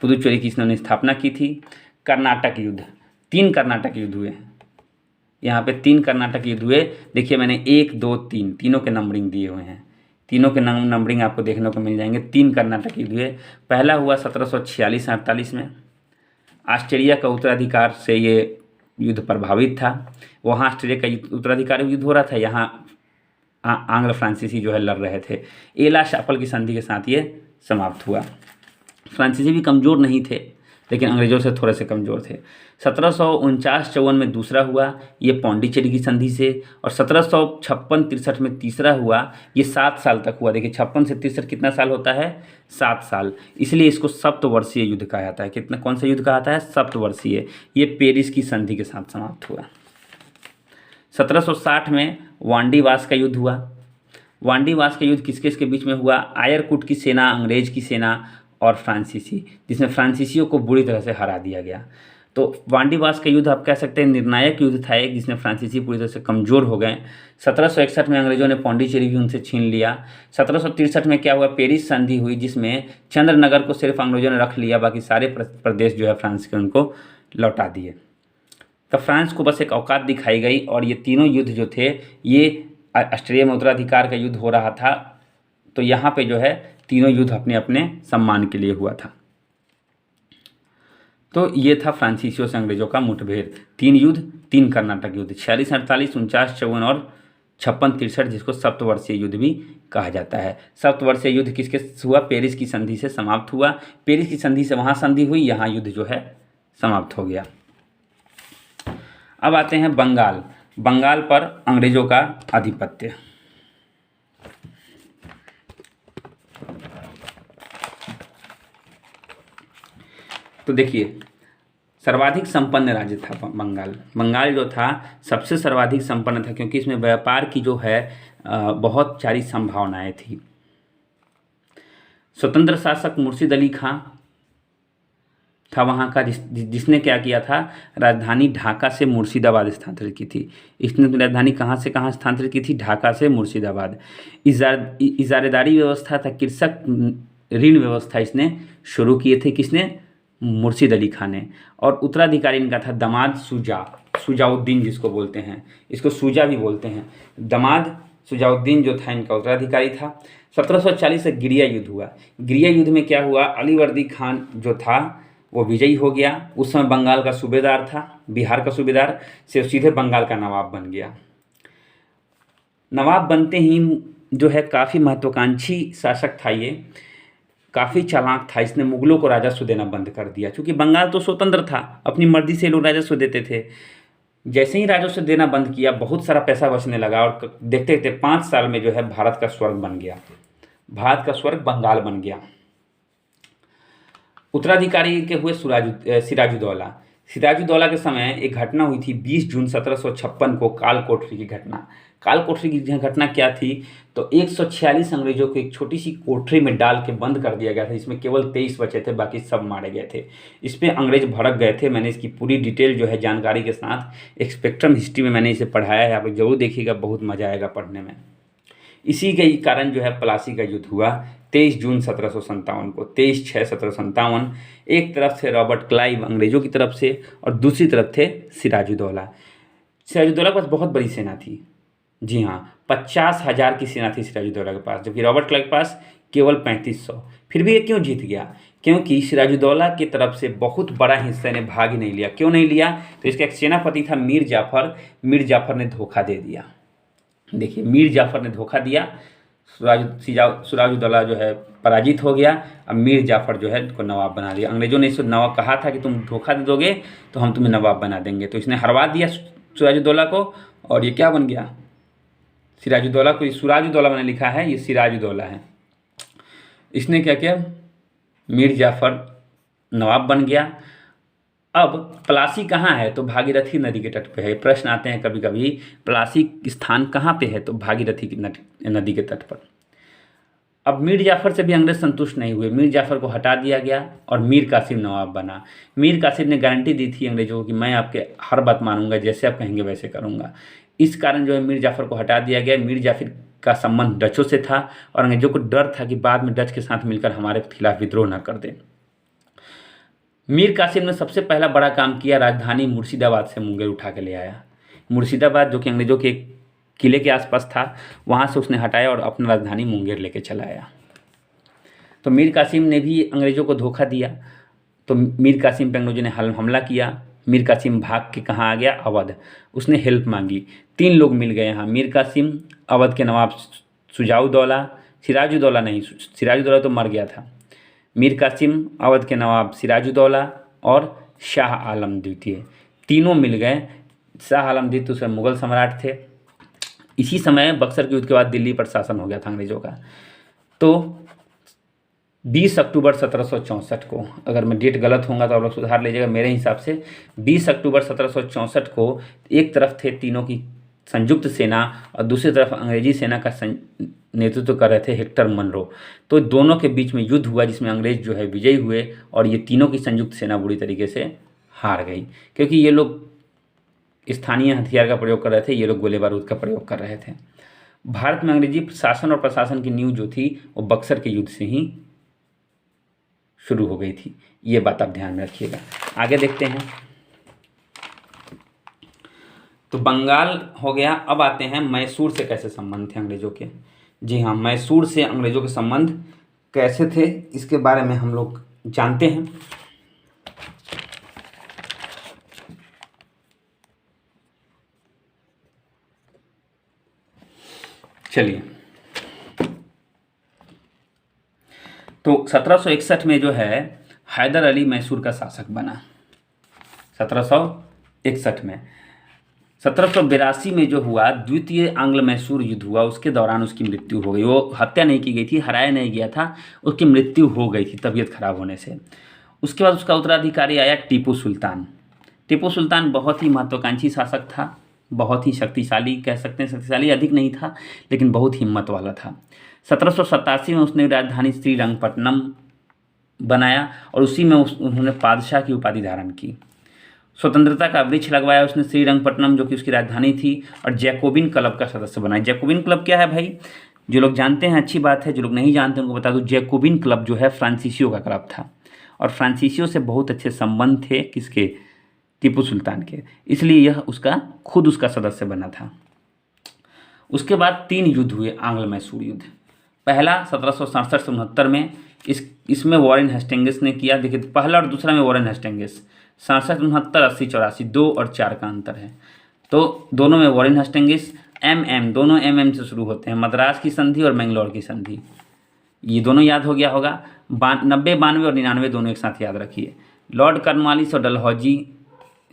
Speaker 1: पुदुचेरी की इन्होंने स्थापना की थी। कर्नाटक युद्ध, 3 कर्नाटक युद्ध हुए। यहाँ पे 3 कर्नाटक युद्ध हुए। देखिए मैंने 1, 2, 3 तीनों के नंबरिंग दिए हुए हैं, तीनों के नंबरिंग आपको देखने को मिल जाएंगे। 3 कर्नाटक युद्ध हुए। पहला हुआ 1746-48 में। ऑस्ट्रेलिया का उत्तराधिकार से ये युद्ध प्रभावित था। वहाँ ऑस्ट्रेलिया का उत्तराधिकार युद्ध हो रहा था, यहाँ आंग्ल फ्रांसीसी जो है लड़ रहे थे। एला शाफल की संधि के साथ ये समाप्त हुआ। फ्रांसीसी भी कमज़ोर नहीं थे, लेकिन अंग्रेज़ों से थोड़े से कमज़ोर थे। 1749-54 में दूसरा हुआ, ये पौंडीचेरी की संधि से। और 1756-63 में तीसरा हुआ, ये 7 साल तक हुआ। देखिए 56 से 63 कितना साल होता है? 7 साल। इसलिए इसको सप्तवर्षीय युद्ध कहा जाता है। कितना, कौन सा युद्ध कहा जाता है? सप्तवर्षीय। ये पेरिस की संधि के साथ समाप्त हुआ। 1760 में वांडीवास का युद्ध हुआ। वांडीवास का युद्ध किस किस के बीच में हुआ? आयरकुट की सेना, अंग्रेज की सेना और फ्रांसीसी, जिसमें फ्रांसीसियों को बुरी तरह से हरा दिया गया। तो वांडीवास का युद्ध आप कह सकते हैं निर्णायक युद्ध था एक, जिसमें फ्रांसीसी पूरी तरह से कमज़ोर हो गए। 1761 में अंग्रेजों ने पौंडीचेरी भी उनसे छीन लिया। 1763 में क्या हुआ? पेरिस संधि हुई, जिसमें चंद्रनगर को सिर्फ अंग्रेजों ने रख लिया, बाकी सारे प्रदेश जो है फ्रांस के उनको लौटा दिए। तो फ्रांस को बस एक औकात दिखाई गई। और ये तीनों युद्ध जो थे, ये ऑस्ट्रेलिया में उत्तराधिकार का युद्ध हो रहा था, तो यहाँ पे जो है तीनों युद्ध अपने अपने सम्मान के लिए हुआ था। तो ये था फ्रांसीसियों से अंग्रेजों का मुठभेड़। 3 युद्ध, 3 कर्नाटक युद्ध, 46-48, 49-54 और 56-63, जिसको सप्तवर्षीय युद्ध भी कहा जाता है। सप्तवर्षीय युद्ध किसके हुआ? पेरिस की संधि से समाप्त हुआ। पेरिस की संधि से वहाँ संधि हुई, यहाँ युद्ध जो है समाप्त हो गया। अब आते हैं बंगाल। बंगाल पर अंग्रेजों का आधिपत्य। तो देखिए, सर्वाधिक संपन्न राज्य था बंगाल। बंगाल जो था सबसे सर्वाधिक संपन्न था, क्योंकि इसमें व्यापार की जो है बहुत सारी संभावनाएं थी। स्वतंत्र शासक मुर्शिद अली खां था वहाँ का, जिसने क्या किया था? राजधानी ढाका से मुर्शिदाबाद स्थानांतरित की थी। इसने राजधानी कहाँ से कहाँ स्थानांतरित की थी? ढाका से मुर्शिदाबाद। इजारेदारी व्यवस्था था, कृषक ऋण व्यवस्था इसने शुरू किए थे। किसने? मुर्शिद अली खान ने। और उत्तराधिकारी इनका था दामाद शुजाउद्दीन, जिसको बोलते हैं, इसको शुजा भी बोलते हैं। दामाद शुजाउद्दीन जो था इनका उत्तराधिकारी था। 1740 से गिरिया युद्ध हुआ। गिरिया युद्ध में क्या हुआ? अलीवर्दी खान जो था वो विजयी हो गया। उस समय बंगाल का सूबेदार था, बिहार का सूबेदार से सीधे बंगाल का नवाब बन गया। नवाब बनते ही जो है काफ़ी महत्वाकांक्षी शासक था ये, काफ़ी चालाक था। इसने मुगलों को राजस्व देना बंद कर दिया, क्योंकि बंगाल तो स्वतंत्र था, अपनी मर्जी से लोग राजस्व देते थे। जैसे ही राजस्व देना बंद किया, बहुत सारा पैसा बचने लगा, और देखते देखते 5 साल में जो है भारत का स्वर्ग बन गया। भारत का स्वर्ग बंगाल बन गया। उत्तराधिकारी के हुए सिराजुद्दौला। सिराजुद्दौला के समय एक घटना हुई थी 20 जून 1756 को, काल कोठरी की घटना। काल कोठरी की घटना क्या थी, तो 146 अंग्रेजों को एक छोटी सी कोठरी में डाल के बंद कर दिया गया था, इसमें केवल 23 बचे थे, बाकी सब मारे गए थे। इस पर अंग्रेज भड़क गए थे। मैंने इसकी पूरी डिटेल जो है जानकारी के साथ एक स्पेक्ट्रम हिस्ट्री में मैंने इसे पढ़ाया है, आप जरूर देखिएगा, बहुत मजा आएगा पढ़ने में। इसी के कारण जो है प्लासी का युद्ध हुआ 23 जून 1757 को, 23/6/1757। एक तरफ से रॉबर्ट क्लाइव अंग्रेजों की तरफ से और दूसरी तरफ थे सिराजुद्दौला। सिराजुद्दौला के पास बहुत बड़ी सेना थी, जी हाँ, 50,000 की सेना थी सिराजुद्दौला के पास, जबकि रॉबर्ट क्लाइव के पास केवल 3500। फिर भी ये क्यों जीत गया, क्योंकि सिराजुद्दौला की तरफ से बहुत बड़ा हिस्सा ने भाग ही नहीं लिया। क्यों नहीं लिया, तो इसका एक सेनापति था मीर जाफ़र। मीर जाफ़र ने धोखा दे दिया। देखिए, मीर जाफ़र ने धोखा दिया, सिराजुद्दौला जो है पराजित हो गया। अब मीर जाफ़र जो है को नवाब बना दिया। अंग्रेजों ने इसको नवाब कहा था कि तुम धोखा दे दोगे तो हम तुम्हें नवाब बना देंगे, तो इसने हरवा दिया सिराजुद्दौला को, और ये क्या बन गया, सिराजुद्दौला को। सिराजुद्दौला मैंने लिखा है, ये सिराजुद्दौला है। इसने क्या किया, मीर जाफ़र नवाब बन गया। अब प्लासी कहाँ है, तो भागीरथी नदी के तट पे है। प्रश्न आते हैं कभी कभी, प्लासी स्थान कहाँ पे है, तो भागीरथी नदी के तट पर। अब मीर जाफ़र से भी अंग्रेज संतुष्ट नहीं हुए, मीर जाफ़र को हटा दिया गया और मीर कासिम नवाब बना। मीर कासिम ने गारंटी दी थी अंग्रेजों को कि मैं आपके हर बात मानूंगा, जैसे आप कहेंगे वैसे करूंगा। इस कारण जो है मीर जाफ़र को हटा दिया गया। मीर जाफ़र का संबंध डचों से था और अंग्रेजों को डर था कि बाद में डच के साथ मिलकर हमारे खिलाफ विद्रोह न कर दें। मीर कासिम ने सबसे पहला बड़ा काम किया, राजधानी मुर्शिदाबाद से मुंगेर उठा के ले आया। मुर्शिदाबाद जो कि अंग्रेजों के किले के आसपास था, वहाँ से उसने हटाया और अपना राजधानी मुंगेर लेके चला आया। तो मीर कासिम ने भी अंग्रेजों को धोखा दिया, तो मीर कासिम पे अंग्रेजों ने हमला किया। मीर कासिम भाग के कहाँ आ गया, अवध। उसने हेल्प मांगी, 3 लोग मिल गए यहाँ, मीर कासिम, अवध के नवाब शुजाउद्दौला, सिराजुद्दौला नहीं, सिराजुद्दौला तो मर गया था, मीर कासिम, अवध के नवाब सिराजुद्दौला और शाह आलम द्वितीय, तीनों मिल गए। शाह आलम द्वितीय दूसरे मुगल सम्राट थे। इसी समय बक्सर के युद्ध के बाद दिल्ली पर शासन हो गया था अंग्रेजों का। तो 20 अक्टूबर 1764 को, अगर मैं डेट गलत होगा तो आप लोग सुधार लीजिएगा, मेरे हिसाब से 20 अक्टूबर 1764 को एक तरफ थे तीनों की संयुक्त सेना और दूसरी तरफ अंग्रेजी सेना का नेतृत्व कर रहे थे हेक्टर मनरो। तो दोनों के बीच में युद्ध हुआ, जिसमें अंग्रेज जो है विजयी हुए और ये तीनों की संयुक्त सेना बुरी तरीके से हार गई, क्योंकि ये लोग स्थानीय हथियार का प्रयोग कर रहे थे, ये लोग गोले बारूद का प्रयोग कर रहे थे। भारत में अंग्रेजी शासन और प्रशासन की नींव जो थी वो बक्सर के युद्ध से ही शुरू हो गई थी। ये बात आप ध्यान में रखिएगा। आगे देखते हैं, तो बंगाल हो गया। अब आते हैं मैसूर से कैसे संबंध थे अंग्रेजों के। जी हाँ, मैसूर से अंग्रेजों के संबंध कैसे थे, इसके बारे में हम लोग जानते हैं। चलिए, तो 1761 में जो है हैदर अली मैसूर का शासक बना। 1761 में 1782 में जो हुआ द्वितीय आंग्ल मैसूर युद्ध हुआ, उसके दौरान उसकी मृत्यु हो गई। वो हत्या नहीं की गई थी, हराया नहीं गया था, उसकी मृत्यु हो गई थी तबीयत खराब होने से। उसके बाद उसका उत्तराधिकारी आया टीपू सुल्तान। टीपू सुल्तान बहुत ही महत्वाकांक्षी शासक था, बहुत ही शक्तिशाली, कह सकते हैं शक्तिशाली अधिक नहीं था लेकिन बहुत हिम्मत वाला था। 1787 में उसने राजधानी श्रीरंगपट्टनम बनाया और उसी में उन्होंने पादशाह की उपाधि धारण की। स्वतंत्रता का वृक्ष लगवाया उसने श्रीरंगपट्टनम, जो कि उसकी राजधानी थी, और जैकोबिन क्लब का सदस्य बनाया। जैकोबिन क्लब क्या है भाई, जो लोग जानते हैं अच्छी बात है, जो लोग नहीं जानते उनको बता दूं, जैकोबिन क्लब जो है फ्रांसीसियों का क्लब था और फ्रांसीसियों से बहुत अच्छे संबंध थे किसके, टीपू सुल्तान के, इसलिए यह खुद उसका सदस्य बना था। उसके बाद 3 युद्ध हुए आंग्ल मैसूर युद्ध। पहला 1767-69 में, इसमें वॉरेन हेस्टिंग्स ने किया। देखिए, पहला और दूसरा में वॉरेन हेस्टिंग्स, 67-69, 80-84, 2 और 4 का अंतर है। तो दोनों में वॉरेन हेस्टिंग्स, दोनों MM से शुरू होते हैं, मद्रास की संधि और मैंगलोर की संधि, ये दोनों याद हो गया होगा। 90, 92 और 99 दोनों एक साथ याद रखिए। लॉर्ड कॉर्नवालिस और डलहौजी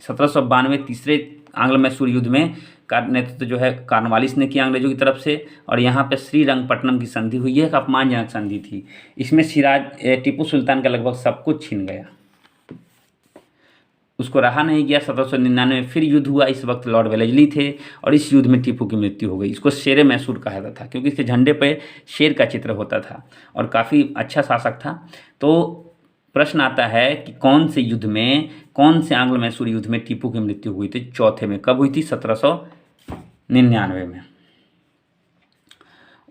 Speaker 1: 1792 तीसरे आंग्ल मैसूर युद्ध में का नेतृत्व जो है कॉर्नवालिस ने किया अंग्रेजों की तरफ से, और यहाँ पे श्रीरंगपट्टनम की संधि हुई। यह एक अपमानजनक संधि थी, इसमें टीपू सुल्तान का लगभग सब कुछ छिन गया। उसको रहा नहीं गया। 1799 में फिर युद्ध हुआ। इस वक्त लॉर्ड वेलेस्ली थे और इस युद्ध में टीपू की मृत्यु हो गई। इसको शेर मैसूर कहा जाता था क्योंकि इसके झंडे पे शेर का चित्र होता था और काफ़ी अच्छा शासक था। तो प्रश्न आता है कि कौन से युद्ध में, कौन से आंग्ल मैसूर युद्ध में टीपू की मृत्यु हुई थी? चौथे में। कब हुई थी? 1799 में।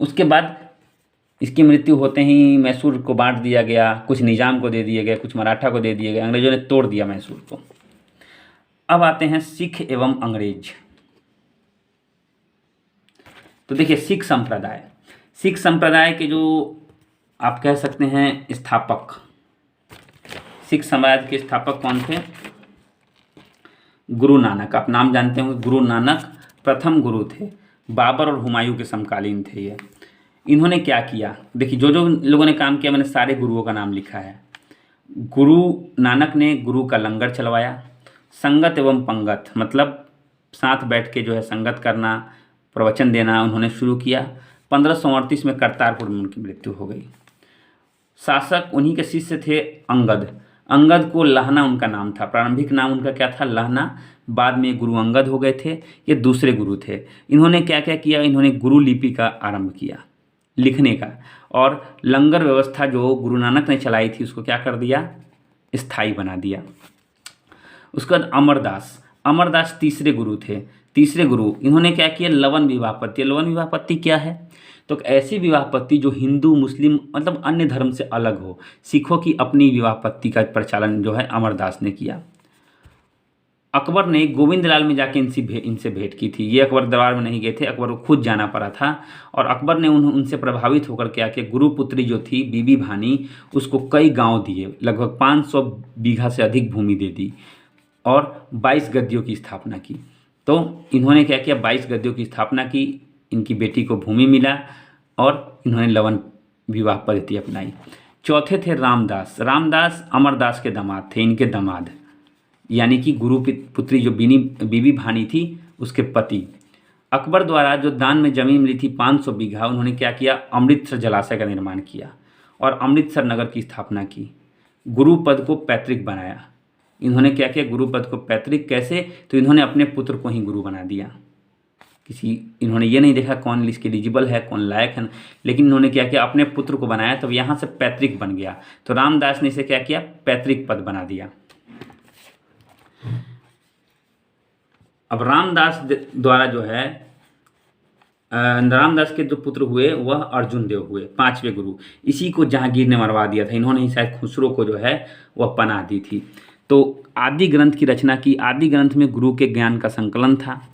Speaker 1: उसके बाद इसकी मृत्यु होते ही मैसूर को बांट दिया गया, कुछ निजाम को दे दिए गए, कुछ मराठा को दे दिए गए, अंग्रेजों ने तोड़ दिया मैसूर को। अब आते हैं सिख एवं अंग्रेज। तो देखिए सिख संप्रदाय के जो आप कह सकते हैं स्थापक, सिख समाज के स्थापक कौन थे? गुरु नानक। आप नाम जानते होंगे, गुरु नानक प्रथम गुरु थे। बाबर और हुमायूं के समकालीन थे ये। इन्होंने क्या किया? देखिए जो जो लोगों ने काम किया, मैंने सारे गुरुओं का नाम लिखा है। गुरु नानक ने गुरु का लंगर चलवाया। संगत एवं पंगत मतलब साथ बैठ के जो है संगत करना, प्रवचन देना उन्होंने शुरू किया। 1538 में करतारपुर में उनकी मृत्यु हो गई। शासक उन्हीं के शिष्य थे अंगद को लहना उनका नाम था। प्रारंभिक नाम उनका क्या था? लहना। बाद में गुरु अंगद हो गए थे। ये दूसरे गुरु थे। इन्होंने क्या क्या किया? इन्होंने गुरु लिपि का आरंभ किया, लिखने का, और लंगर व्यवस्था जो गुरु नानक ने चलाई थी उसको क्या कर दिया? स्थायी बना दिया। उसके बाद अमरदास तीसरे गुरु थे। इन्होंने क्या किया? लवन विवाह पत्ति क्या है? तो ऐसी विवाह पत्ति जो हिंदू मुस्लिम मतलब अन्य धर्म से अलग हो। सिखों की अपनी विवाह पत्ति का प्रचालन जो है अमरदास ने किया। अकबर ने गोविंद लाल में जाके इनसे भेंट की थी। ये अकबर दरबार में नहीं गए थे, अकबर को खुद जाना पड़ा था। और अकबर ने उनसे प्रभावित होकर क्या किया? गुरुपुत्री जो थी बीबी भानी, उसको कई गांव दिए, लगभग 500 बीघा से अधिक भूमि दे दी और 22 गद्दियों की स्थापना की। तो इन्होंने क्या किया? 22 गद्दियों की स्थापना की, इनकी बेटी को भूमि मिला और इन्होंने लवन विवाह पद्धति अपनाई। चौथे थे रामदास अमरदास के दामाद थे, इनके दामाद, यानी कि गुरु पुत्री जो बीबी भानी थी उसके पति। अकबर द्वारा जो दान में जमीन मिली थी 500 बीघा, उन्होंने क्या किया? अमृतसर जलाशय का निर्माण किया और अमृतसर नगर की स्थापना की। गुरु पद को पैतृक बनाया। इन्होंने क्या किया? गुरु पद को पैतृक कैसे? तो इन्होंने अपने पुत्र को ही गुरु बना दिया। इन्होंने ये नहीं देखा कौन इसके एलिजिबल है, कौन लायक है, लेकिन इन्होंने क्या किया? अपने पुत्र को बनाया, तब यहाँ से पैतृक बन गया। तो रामदास ने इसे क्या किया? पैतृक पद बना दिया। अब रामदास द्वारा जो है रामदास के जो पुत्र हुए वह अर्जुन देव हुए, 5वें गुरु। इसी को जहांगीर ने मरवा दिया था। इन्होंने ही शायद खुसरो को जो है वह पनाह दी थी। तो आदि ग्रंथ की रचना की। आदि ग्रंथ में गुरु के ज्ञान का संकलन था।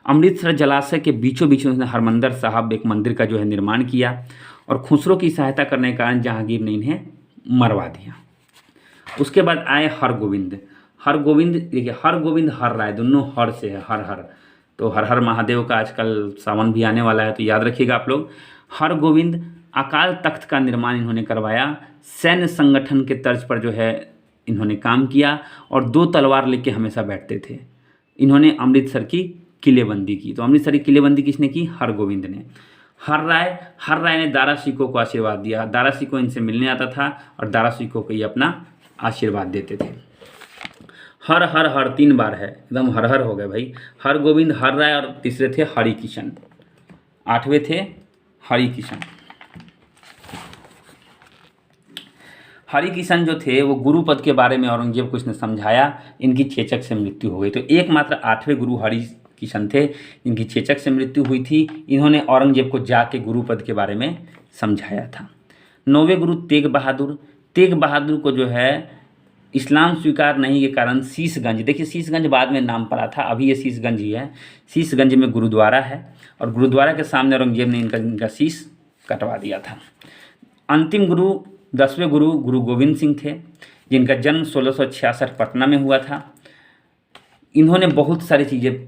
Speaker 1: अमृतसर जलाशय के बीचों बीच उन्होंने हरमंदिर साहब, एक मंदिर का जो है निर्माण किया और खुसरो की सहायता करने के कारण जहांगीर ने इन्हें मरवा दिया। उसके बाद आए हरगोविंद। देखिए हरगोविंद हर राय, दोनों हर से है, हर। तो हर हर महादेव का आजकल सावन भी आने वाला है, तो याद रखिएगा आप लोग। हरगोविंद अकाल तख्त का निर्माण इन्होंने करवाया। सैन्य संगठन के तर्ज पर जो है इन्होंने काम किया और 2 तलवार लेके हमेशा बैठते थे। इन्होंने अमृतसर की किलेबंदी की। तो अमृतसर की किलेबंदी किसने की? हरगोविंद ने। हर राय ने दारा सिकों को आशीर्वाद दिया। दारा सिकों इनसे मिलने आता था और दारा सिकों को ये अपना आशीर्वाद देते थे। हर 3 बार है, एकदम हर हो गए भाई। हरगोविंद, हर राय और तीसरे थे हरिकिशन। 8वें थे हरिकिशन। हरिकिशन जो थे वो गुरु पद के बारे में औरंगजेब को इसने समझाया, इनकी चेचक से मृत्यु हो गई। तो एकमात्र 8वें गुरु हरिकिशन थे, इनकी चेचक से मृत्यु हुई थी। इन्होंने औरंगजेब को जाके गुरु पद के बारे में समझाया था। 9वें गुरु तेग बहादुर को जो है इस्लाम स्वीकार नहीं के कारण शीशगंज, देखिए शीशगंज बाद में नाम पड़ा था, अभी ये शीशगंज ही है। शीशगंज में गुरुद्वारा है और गुरुद्वारा के सामने औरंगजेब ने इनका शीश कटवा दिया था। अंतिम गुरु 10वें गुरु गोविंद सिंह थे, जिनका जन्म 1666 पटना में हुआ था। इन्होंने बहुत सारी चीज़ें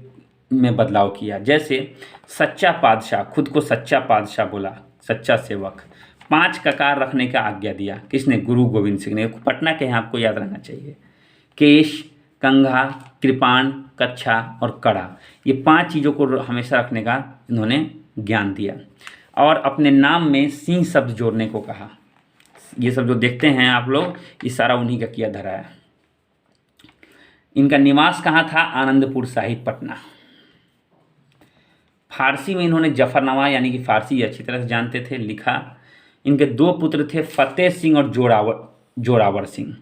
Speaker 1: में बदलाव किया, जैसे सच्चा पादशाह, खुद को सच्चा पादशाह बोला, सच्चा सेवक। 5 ककार रखने का आज्ञा दिया। किसने? गुरु गोविंद सिंह ने। पटना के यहाँ आपको याद रहना चाहिए। केश, कंघा, कृपाण, कच्छा और कड़ा, ये 5 चीज़ों को हमेशा रखने का इन्होंने ज्ञान दिया। और अपने नाम में सिंह शब्द जोड़ने को कहा। ये सब जो देखते हैं आप लोग, ये सारा उन्हीं का किया धरा है। इनका निवास कहाँ था? आनंदपुर साहिब, पटना। फारसी में इन्होंने जफरनामा यानी कि फारसी अच्छी तरह से जानते थे, लिखा। इनके 2 पुत्र थे, फतेह सिंह और जोरावर सिंह।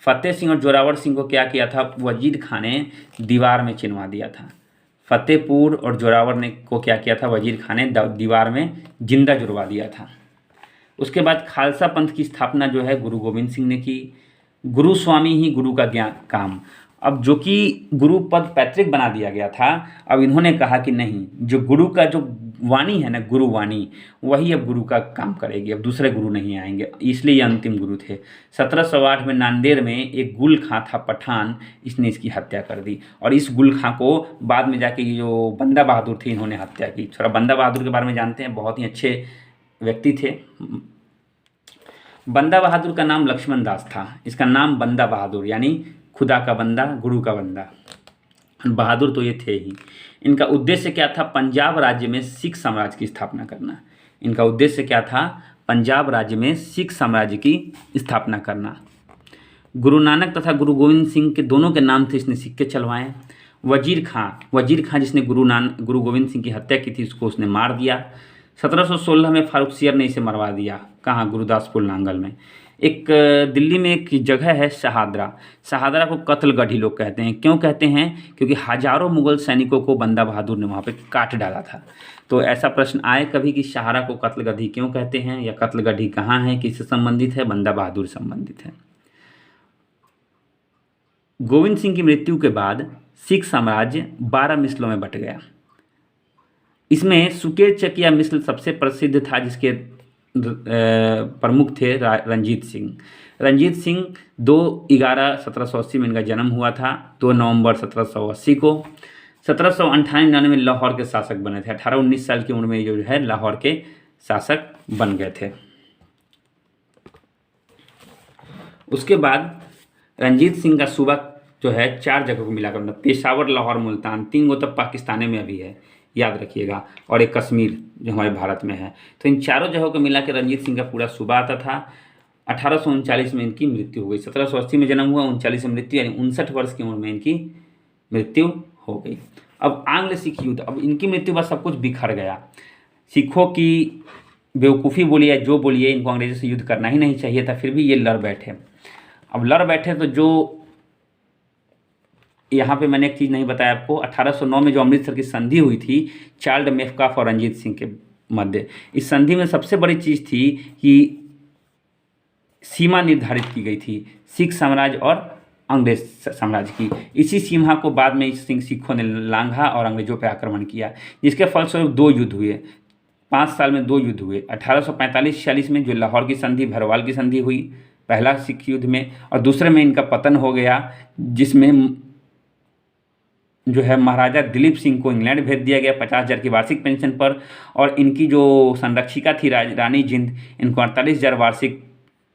Speaker 1: फतेह सिंह और जोरावर सिंह को क्या किया था? वजीर खान ने दीवार में चिनवा दिया था। फतेहपुर और जोरावर ने को क्या किया था? वजीर खान ने दीवार में जिंदा जुड़वा दिया था। उसके बाद खालसा पंथ की स्थापना जो है गुरु गोविंद सिंह ने की। गुरु स्वामी ही गुरु का ज्ञान काम। अब जो कि गुरु पद पैतृक बना दिया गया था, अब इन्होंने कहा कि नहीं, जो गुरु का जो वाणी है ना, गुरु वाणी, वही अब गुरु का काम करेगी, अब दूसरे गुरु नहीं आएंगे, इसलिए ये अंतिम गुरु थे। 1708 में नांदेड़ में एक गुल खां था पठान, इसने इसकी हत्या कर दी। और इस गुल खां को बाद में जाके जो बंदा बहादुर थे, इन्होंने हत्या की। थोड़ा बंदा बहादुर के बारे में जानते हैं, बहुत ही अच्छे व्यक्ति थे। बंदा बहादुर का नाम लक्ष्मण दास था। इसका नाम बंदा बहादुर यानी खुदा का बंदा, गुरु का बंदा। बहादुर तो ये थे ही। इनका उद्देश्य क्या था? पंजाब राज्य में सिख साम्राज्य की स्थापना करना। इनका उद्देश्य क्या था? पंजाब राज्य में सिख साम्राज्य की स्थापना करना। गुरु नानक तथा गुरु गोविंद सिंह के दोनों के नाम से इसने सिक्के चलवाए। वजीर खां जिसने गुरु गोविंद सिंह की हत्या की थी, उसको उसने मार दिया। 1716 में फारूक सियर ने इसे मरवा दिया। कहाँ? गुरुदासपुर नांगल में। एक दिल्ली में एक जगह है शहादरा को कत्लगढ़ी लोग कहते हैं। क्यों कहते हैं? क्योंकि हजारों मुगल सैनिकों को बंदा बहादुर ने वहाँ पे काट डाला था। तो ऐसा प्रश्न आए कभी कि सहारा को कत्लगढ़ी क्यों कहते हैं, या कत्लगढ़ी कहाँ है, किससे संबंधित है? बंदा बहादुर संबंधित है। गोविंद सिंह की मृत्यु के बाद सिख साम्राज्य 12 मिसलों में बट गया। इसमें सुकेर चकिया मिसल सबसे प्रसिद्ध था, जिसके प्रमुख थे रंजीत सिंह। 2/11/1780 में इनका जन्म हुआ था, 2 नवंबर 1780 को। 1798 में लाहौर के शासक बने थे। 18-19 साल की उम्र में जो है लाहौर के शासक बन गए थे। उसके बाद रंजीत सिंह का सूबा जो है 4 जगह को मिलाकर, मतलब पेशावर, लाहौर, मुल्तान, 3 गो तब पाकिस्तान में अभी है, याद रखिएगा, और एक कश्मीर जो हमारे भारत में है। तो इन चारों जगहों को मिला के रंजीत सिंह का पूरा सूबा आता था। 1839 में इनकी मृत्यु हो गई। 1780 में जन्म हुआ, 39 में मृत्यु, यानी 59 वर्ष की उम्र में इनकी मृत्यु हो गई। अब आंग्ल सिख युद्ध, अब इनकी मृत्यु बाद सब कुछ बिखर गया। सिखों की बेवकूफ़ी बोलिए, जो बोलिए, इनको अंग्रेजों से युद्ध करना ही नहीं चाहिए था, फिर भी ये लड़ बैठे। अब लड़ बैठे तो जो यहाँ पे मैंने एक चीज़ नहीं बताया आपको, 1809 में जो अमृतसर की संधि हुई थी चार्ल्स मेफकाफ और रंजीत सिंह के मध्य, इस संधि में सबसे बड़ी चीज़ थी कि सीमा निर्धारित की गई थी सिख साम्राज्य और अंग्रेज साम्राज्य की। इसी सीमा को बाद में सिखों ने लांघा और अंग्रेजों पर आक्रमण किया, जिसके फलस्वरूप 2 युद्ध हुए। 5 साल में 2 युद्ध हुए। 1845-46 में जो लाहौर की संधि, भरवाल की संधि हुई, पहला सिख युद्ध में, और दूसरे में इनका पतन हो गया, जिसमें जो है महाराजा दिलीप सिंह को इंग्लैंड भेज दिया गया 50,000 की वार्षिक पेंशन पर, और इनकी जो संरक्षिका थी रानी जिंद, इनको 48,000 वार्षिक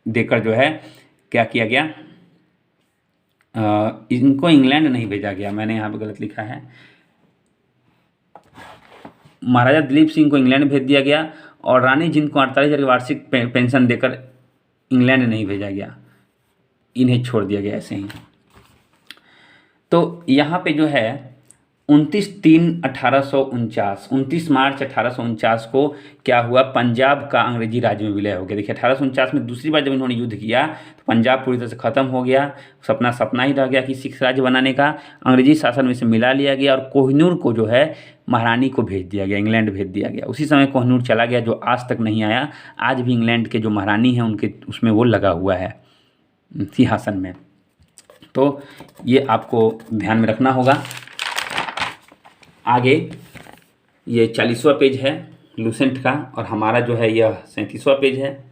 Speaker 1: देकर जो है क्या किया गया, इनको इंग्लैंड नहीं भेजा गया, मैंने यहाँ पे गलत लिखा है। महाराजा दिलीप सिंह को इंग्लैंड भेज दिया गया और रानी जिंद को 48,000 की वार्षिक पेंशन देकर इंग्लैंड नहीं भेजा गया, इन्हें छोड़ दिया गया ऐसे ही। तो यहाँ पे जो है 29 मार्च 1849 को क्या हुआ, पंजाब का अंग्रेजी राज्य में विलय हो गया। देखिए 1849 में दूसरी बार जब इन्होंने युद्ध किया तो पंजाब पूरी तरह से ख़त्म हो गया। सपना ही रह गया कि सिख राज्य बनाने का, अंग्रेजी शासन में से मिला लिया गया और कोहिनूर को जो है महारानी को भेज दिया गया, इंग्लैंड भेज दिया गया। उसी समय कोहिनूर चला गया, जो आज तक नहीं आया। आज भी इंग्लैंड के जो महारानी हैं उनके उसमें वो लगा हुआ है सिंहासन में। तो ये आपको ध्यान में रखना होगा। आगे ये 40वां पेज है लूसेंट का, और हमारा जो है यह 37वां पेज है।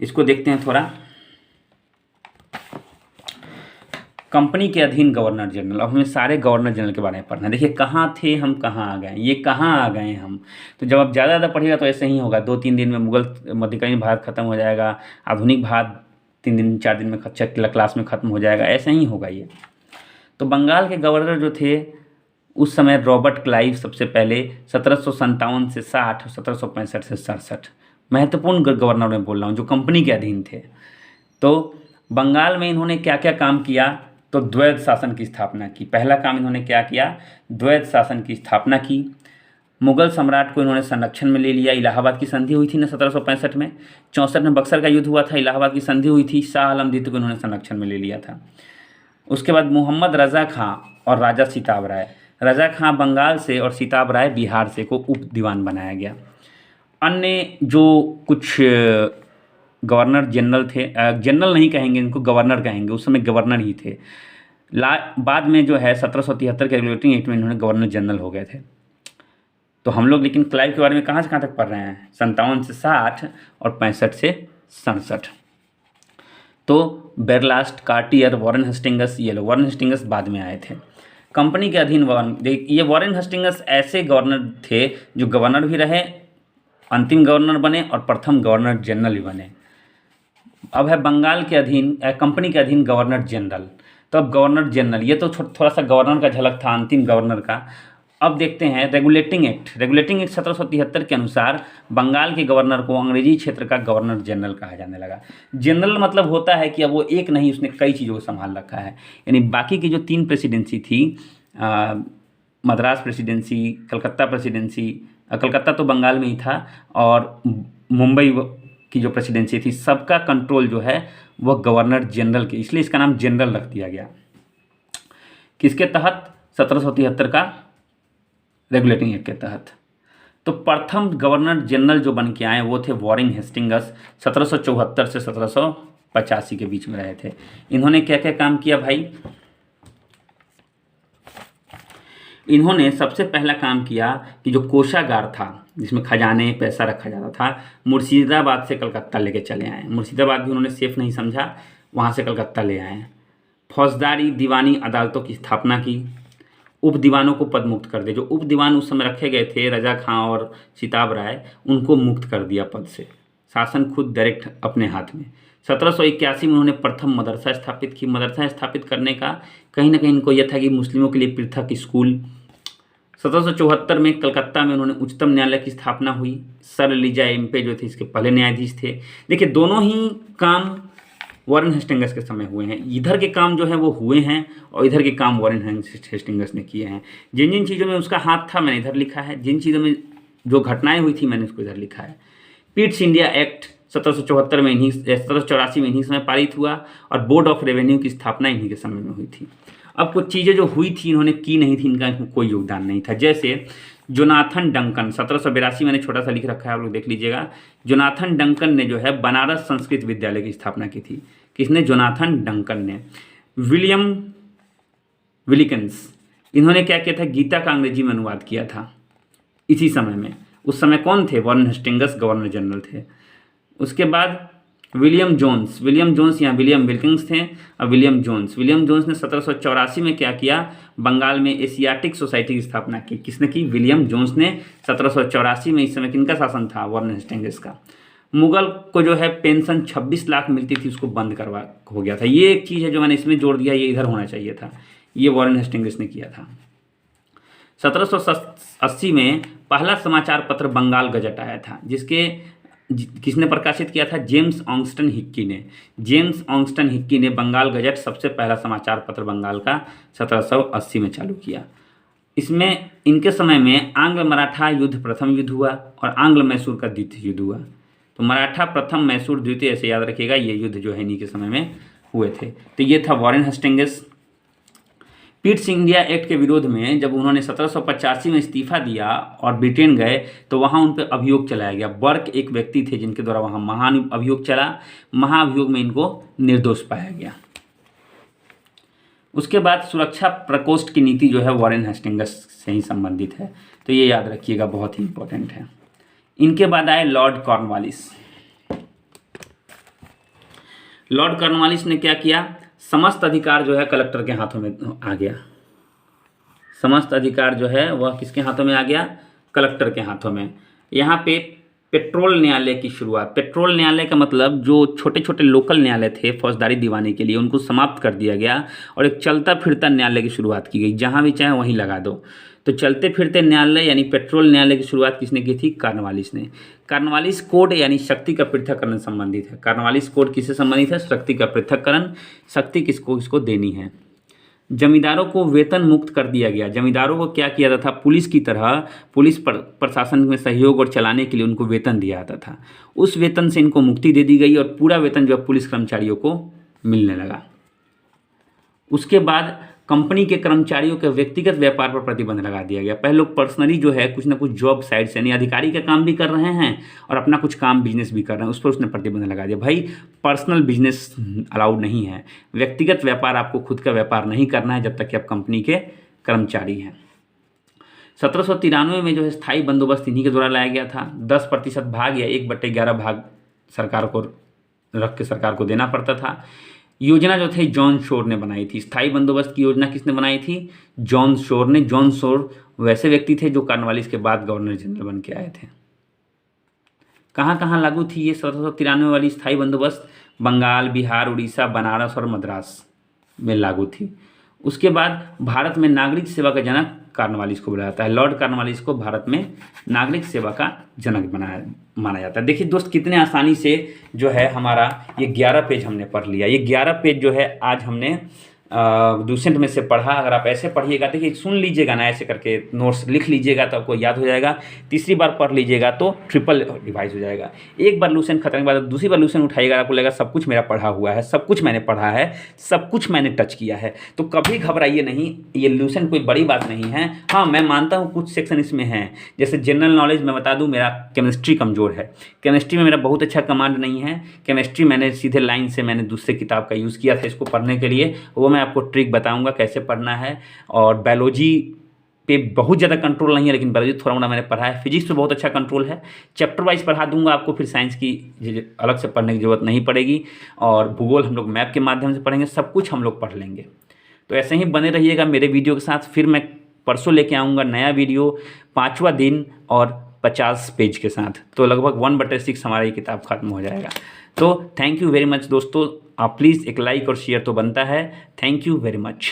Speaker 1: इसको देखते हैं थोड़ा। कंपनी के अधीन गवर्नर जनरल। अब हमें सारे गवर्नर जनरल के बारे में पढ़ना है। देखिए कहाँ थे हम, कहाँ आ गए, ये कहाँ आ गए हम। तो जब आप ज़्यादा पढ़िएगा तो ऐसे ही होगा, 2-3 दिन में मुगल मध्यकालीन भारत खत्म हो जाएगा, आधुनिक भारत 3 दिन 4 दिन में क्लास में ख़त्म हो जाएगा, ऐसे ही होगा ये। तो बंगाल के गवर्नर जो थे उस समय रॉबर्ट क्लाइव सबसे पहले 1757 से 60, 1765 से 67 महत्वपूर्ण गवर्नर में बोल रहा हूँ जो कंपनी के अधीन थे। तो बंगाल में इन्होंने क्या क्या काम किया, तो द्वैध शासन की स्थापना की। पहला काम इन्होंने क्या किया, द्वैध शासन की स्थापना की। मुगल सम्राट को इन्होंने संरक्षण में ले लिया। इलाहाबाद की संधि हुई थी ना 1765 में, 64 में बक्सर का युद्ध हुआ था, इलाहाबाद की संधि हुई थी, शाह आलम द्वितीय को इन्होंने संरक्षण में ले लिया था। उसके बाद मोहम्मद रजा खां और राजा सिताब राय, रजा खां बंगाल से और सिताब राय बिहार से, को उप दीवान बनाया गया। अन्य जो कुछ गवर्नर जनरल थे, जनरल नहीं कहेंगे इनको, गवर्नर कहेंगे, उस समय गवर्नर ही थे। बाद में जो है 1773 के रेगुलेटिंग एक्ट में इन्होंने गवर्नर जनरल हो गए थे। तो हम लोग लेकिन क्लाइव के बारे में कहाँ से कहाँ तक पढ़ रहे हैं, 57 से 60 और 65 से 67। तो बेरलास्ट, कार्टियर, वॉरेन हेस्टिंगस, ये लोग, वॉरेन हेस्टिंगस बाद में आए थे। कंपनी के अधीन ये वॉरेन हेस्टिंगस ऐसे गवर्नर थे जो गवर्नर भी रहे, अंतिम गवर्नर बने और प्रथम गवर्नर जनरल भी बने। अब है बंगाल के अधीन, कंपनी के अधीन गवर्नर जनरल। तो अब गवर्नर जनरल, ये तो थोड़ा सा गवर्नर का झलक था अंतिम गवर्नर का। अब देखते हैं रेगुलेटिंग एक्ट। रेगुलेटिंग एक्ट 1773 के अनुसार बंगाल के गवर्नर को अंग्रेजी क्षेत्र का गवर्नर जनरल कहा जाने लगा। जनरल मतलब होता है कि अब वो एक नहीं, उसने कई चीज़ों को संभाल रखा है। यानी बाकी की जो 3 प्रेसिडेंसी थी, मद्रास प्रेसिडेंसी, कलकत्ता प्रेसिडेंसी, कलकत्ता तो बंगाल में ही था, और मुंबई की जो प्रेसिडेंसी थी, सबका कंट्रोल जो है वह गवर्नर जनरल के, इसलिए इसका नाम जनरल रख दिया गया। किसके तहत, 1773 का रेगुलेटिंग एक्ट के तहत। तो प्रथम गवर्नर जनरल जो बन के आए वो थे वॉरेन हेस्टिंगस, 1774 से 1785 के बीच में रहे थे। इन्होंने क्या क्या काम किया भाई, इन्होंने सबसे पहला काम किया कि जो कोषागार था जिसमें खजाने पैसा रखा जाता था, मुर्शिदाबाद से कलकत्ता लेके चले आए। मुर्शिदाबाद भी उन्होंने सेफ नहीं समझा, वहाँ से कलकत्ता ले आए। फौजदारी दीवानी अदालतों की स्थापना की। उप दीवानों को पद मुक्त कर दिया। जो उप दीवान उस समय रखे गए थे, रजा खां और सिताब राय, उनको मुक्त कर दिया पद से, शासन खुद डायरेक्ट अपने हाथ में। 1781 में उन्होंने प्रथम मदरसा स्थापित की। मदरसा स्थापित करने का कहीं ना कहीं इनको यह था कि मुस्लिमों के लिए पृथक स्कूल। 1774 में कलकत्ता में उन्होंने उच्चतम न्यायालय की स्थापना हुई। सर एलिजा एम्पे जो थे इसके पहले न्यायाधीश थे। देखिए दोनों ही काम वॉरेन हेस्टिंगस के समय हुए हैं। इधर के काम जो है वो हुए हैं और इधर के काम वॉरेन हेस्टिंगस ने किए हैं। जिन जिन चीज़ों में उसका हाथ था मैंने इधर लिखा है, जिन चीज़ों में जो घटनाएं हुई थी मैंने उसको इधर लिखा है। पिट्स इंडिया एक्ट 1774 में 1784 में इन्हीं समय पारित हुआ और बोर्ड ऑफ रेवेन्यू की स्थापना इन्हीं के समय में हुई थी। अब कुछ चीज़ें जो हुई थी इन्होंने की नहीं थी, इनका कोई योगदान नहीं था। जैसे जोनाथन डंकन, 1782 मैंने छोटा सा लिख रखा है, आप लोग देख लीजिएगा। जोनाथन डंकन ने जो है बनारस संस्कृत विद्यालय की स्थापना की थी। किसने? जोनाथन डंकन ने। विलियम विलिकन्स, इन्होंने क्या किया था, गीता का अंग्रेजी में अनुवाद किया था इसी समय में। उस समय कौन थे? वॉरेन हेस्टिंगस गवर्नर जनरल थे। उसके बाद विलियम जोन्स या विलियम विल्किंस थे और विलियम जोन्स ने 1784 में क्या किया, बंगाल में एशियाटिक सोसाइटी की स्थापना की। किसने की? विलियम जोन्स ने 1784 में। इस समय किनका शासन था? वॉरेन हेस्टिंगस का। मुगल को जो है पेंशन 26 लाख मिलती थी, उसको बंद करवा हो गया था। ये एक चीज़ है जो मैंने इसमें जोड़ दिया, ये इधर होना चाहिए था। ये वॉरेन हेस्टिंगस ने किया था। 1780 में पहला समाचार पत्र बंगाल गजट आया था, किसने प्रकाशित किया था? जेम्स ऑन्गस्टन हिक्की ने बंगाल गजट सबसे पहला समाचार पत्र बंगाल का 1780 में चालू किया। इसमें इनके समय में आंग्ल मराठा युद्ध प्रथम युद्ध हुआ और आंग्ल मैसूर का द्वितीय युद्ध हुआ। तो मराठा प्रथम, मैसूर द्वितीय, ऐसे याद रखिएगा। ये युद्ध जो है इन्हीं के समय में हुए थे। तो ये था Warren Hastings. Pitt's India act के विरोध में जब उन्होंने 1785 में इस्तीफा दिया और ब्रिटेन गए तो वहाँ उन पर अभियोग चलाया गया। बर्क एक व्यक्ति थे जिनके द्वारा वहाँ महान अभियोग चला। महाअभियोग में इनको निर्दोष पाया गया। उसके बाद सुरक्षा प्रकोष्ठ की नीति जो है वॉरेन हेस्टिंगस से ही संबंधित है, तो ये याद रखिएगा, बहुत ही इंपॉर्टेंट है। इनके बाद आए लॉर्ड कॉर्नवालिस। लॉर्ड कॉर्नवालिस ने क्या किया? समस्त अधिकार जो है कलेक्टर के हाथों में आ गया। समस्त अधिकार जो है वह किसके हाथों में आ गया? कलेक्टर के हाथों में। यहाँ पे पेट्रोल न्यायालय की शुरुआत। पेट्रोल न्यायालय का मतलब जो छोटे छोटे लोकल न्यायालय थे फौजदारी दीवानी के लिए, उनको समाप्त कर दिया गया और एक चलता फिरता न्यायालय की शुरुआत की गई, जहाँ भी चाहे वहीं लगा दो। तो चलते फिरते न्यायालय यानी पेट्रोल न्यायालय की शुरुआत किसने की थी? कॉर्नवालिस ने। कॉर्नवालिस कोड यानी शक्ति का पृथक्करण संबंधित है। कॉर्नवालिस कोड किससे संबंधित है? शक्ति का पृथक्करण। शक्ति किसको देनी है? जमींदारों को वेतन मुक्त कर दिया गया। जमींदारों को क्या किया जाता था? पुलिस की तरह पुलिस प्रशासन में सहयोग और चलाने के लिए उनको वेतन दिया जाता था। उस वेतन से इनको मुक्ति दे दी गई और पूरा वेतन जो है पुलिस कर्मचारियों को मिलने लगा। उसके बाद कंपनी के कर्मचारियों के व्यक्तिगत व्यापार पर प्रतिबंध लगा दिया गया। पहले लोग पर्सनली जो है कुछ ना कुछ जॉब साइड से यानी अधिकारी का काम भी कर रहे हैं और अपना कुछ काम बिजनेस भी कर रहे हैं, उस पर उसने प्रतिबंध लगा दिया। भाई पर्सनल बिजनेस अलाउड नहीं है, व्यक्तिगत व्यापार, आपको खुद का व्यापार नहीं करना है जब तक कि आप कंपनी के कर्मचारी हैं। 1793 में जो है स्थायी बंदोबस्त इन्हीं के द्वारा लाया गया था। 10% भाग या 1/11 भाग सरकार को रख के सरकार को देना पड़ता था। योजना जो थी जॉन शोर ने बनाई थी। स्थायी बंदोबस्त की योजना किसने बनाई थी? जॉन शोर ने। जॉन शोर वैसे व्यक्ति थे जो कॉर्नवालिस के बाद गवर्नर जनरल बन के आए थे। कहाँ कहाँ लागू थी ये 1793 वाली स्थायी बंदोबस्त? बंगाल, बिहार, उड़ीसा, बनारस और मद्रास में लागू थी। उसके बाद भारत में नागरिक सेवा का जनक कॉर्नवालिस को बोला जाता है। लॉर्ड कॉर्नवालिस को भारत में नागरिक सेवा का जनक माना जाता है। देखिए दोस्त, कितने आसानी से जो है हमारा ये 11 पेज हमने पढ़ लिया। ये 11 पेज जो है आज हमने लूसेंट में से पढ़ा। अगर आप ऐसे पढ़िएगा, देखिए सुन लीजिएगा ना, ऐसे करके नोट्स लिख लीजिएगा तो आपको याद हो जाएगा। तीसरी बार पढ़ लीजिएगा तो ट्रिपल रिवाइज हो जाएगा। एक बार लूसेंट खत्म के बाद दूसरी बार लूसेंट उठाइएगा, आपको लगेगा सब कुछ मेरा पढ़ा हुआ है, सब कुछ मैंने पढ़ा है, सब कुछ मैंने टच किया है। तो कभी घबराइए नहीं, ये लूसेंट कोई बड़ी बात नहीं है। हाँ, मैं मानता हूँ कुछ सेक्शन इसमें हैं, जैसे जनरल नॉलेज मैं बता दूँ, मेरा केमिस्ट्री कमज़ोर है। केमिस्ट्री में मेरा बहुत अच्छा कमांड नहीं है। केमिस्ट्री मैंने सीधे लाइन से मैंने दूसरे किताब का यूज़ किया था इसको पढ़ने के लिए, वो मैं आपको ट्रिक बताऊंगा कैसे पढ़ना है। और बायोलॉजी पे बहुत ज़्यादा कंट्रोल नहीं है, लेकिन बायोलॉजी थोड़ा मोड़ा मैंने पढ़ा है। फिजिक्स पे बहुत अच्छा कंट्रोल है। चैप्टर वाइज पढ़ा दूंगा आपको, फिर साइंस की अलग से पढ़ने की ज़रूरत नहीं पड़ेगी। और भूगोल हम लोग मैप के माध्यम से पढ़ेंगे, सब कुछ हम लोग पढ़ लेंगे। तो ऐसे ही बने रहिएगा मेरे वीडियो के साथ। फिर मैं परसों लेके आऊँगा नया वीडियो, 5वां दिन और 50 पेज के साथ। तो लगभग 1/6 हमारा ये किताब खत्म हो जाएगा। तो थैंक यू वेरी मच दोस्तों। आप प्लीज़ एक लाइक और शेयर तो बनता है। Thank you very much.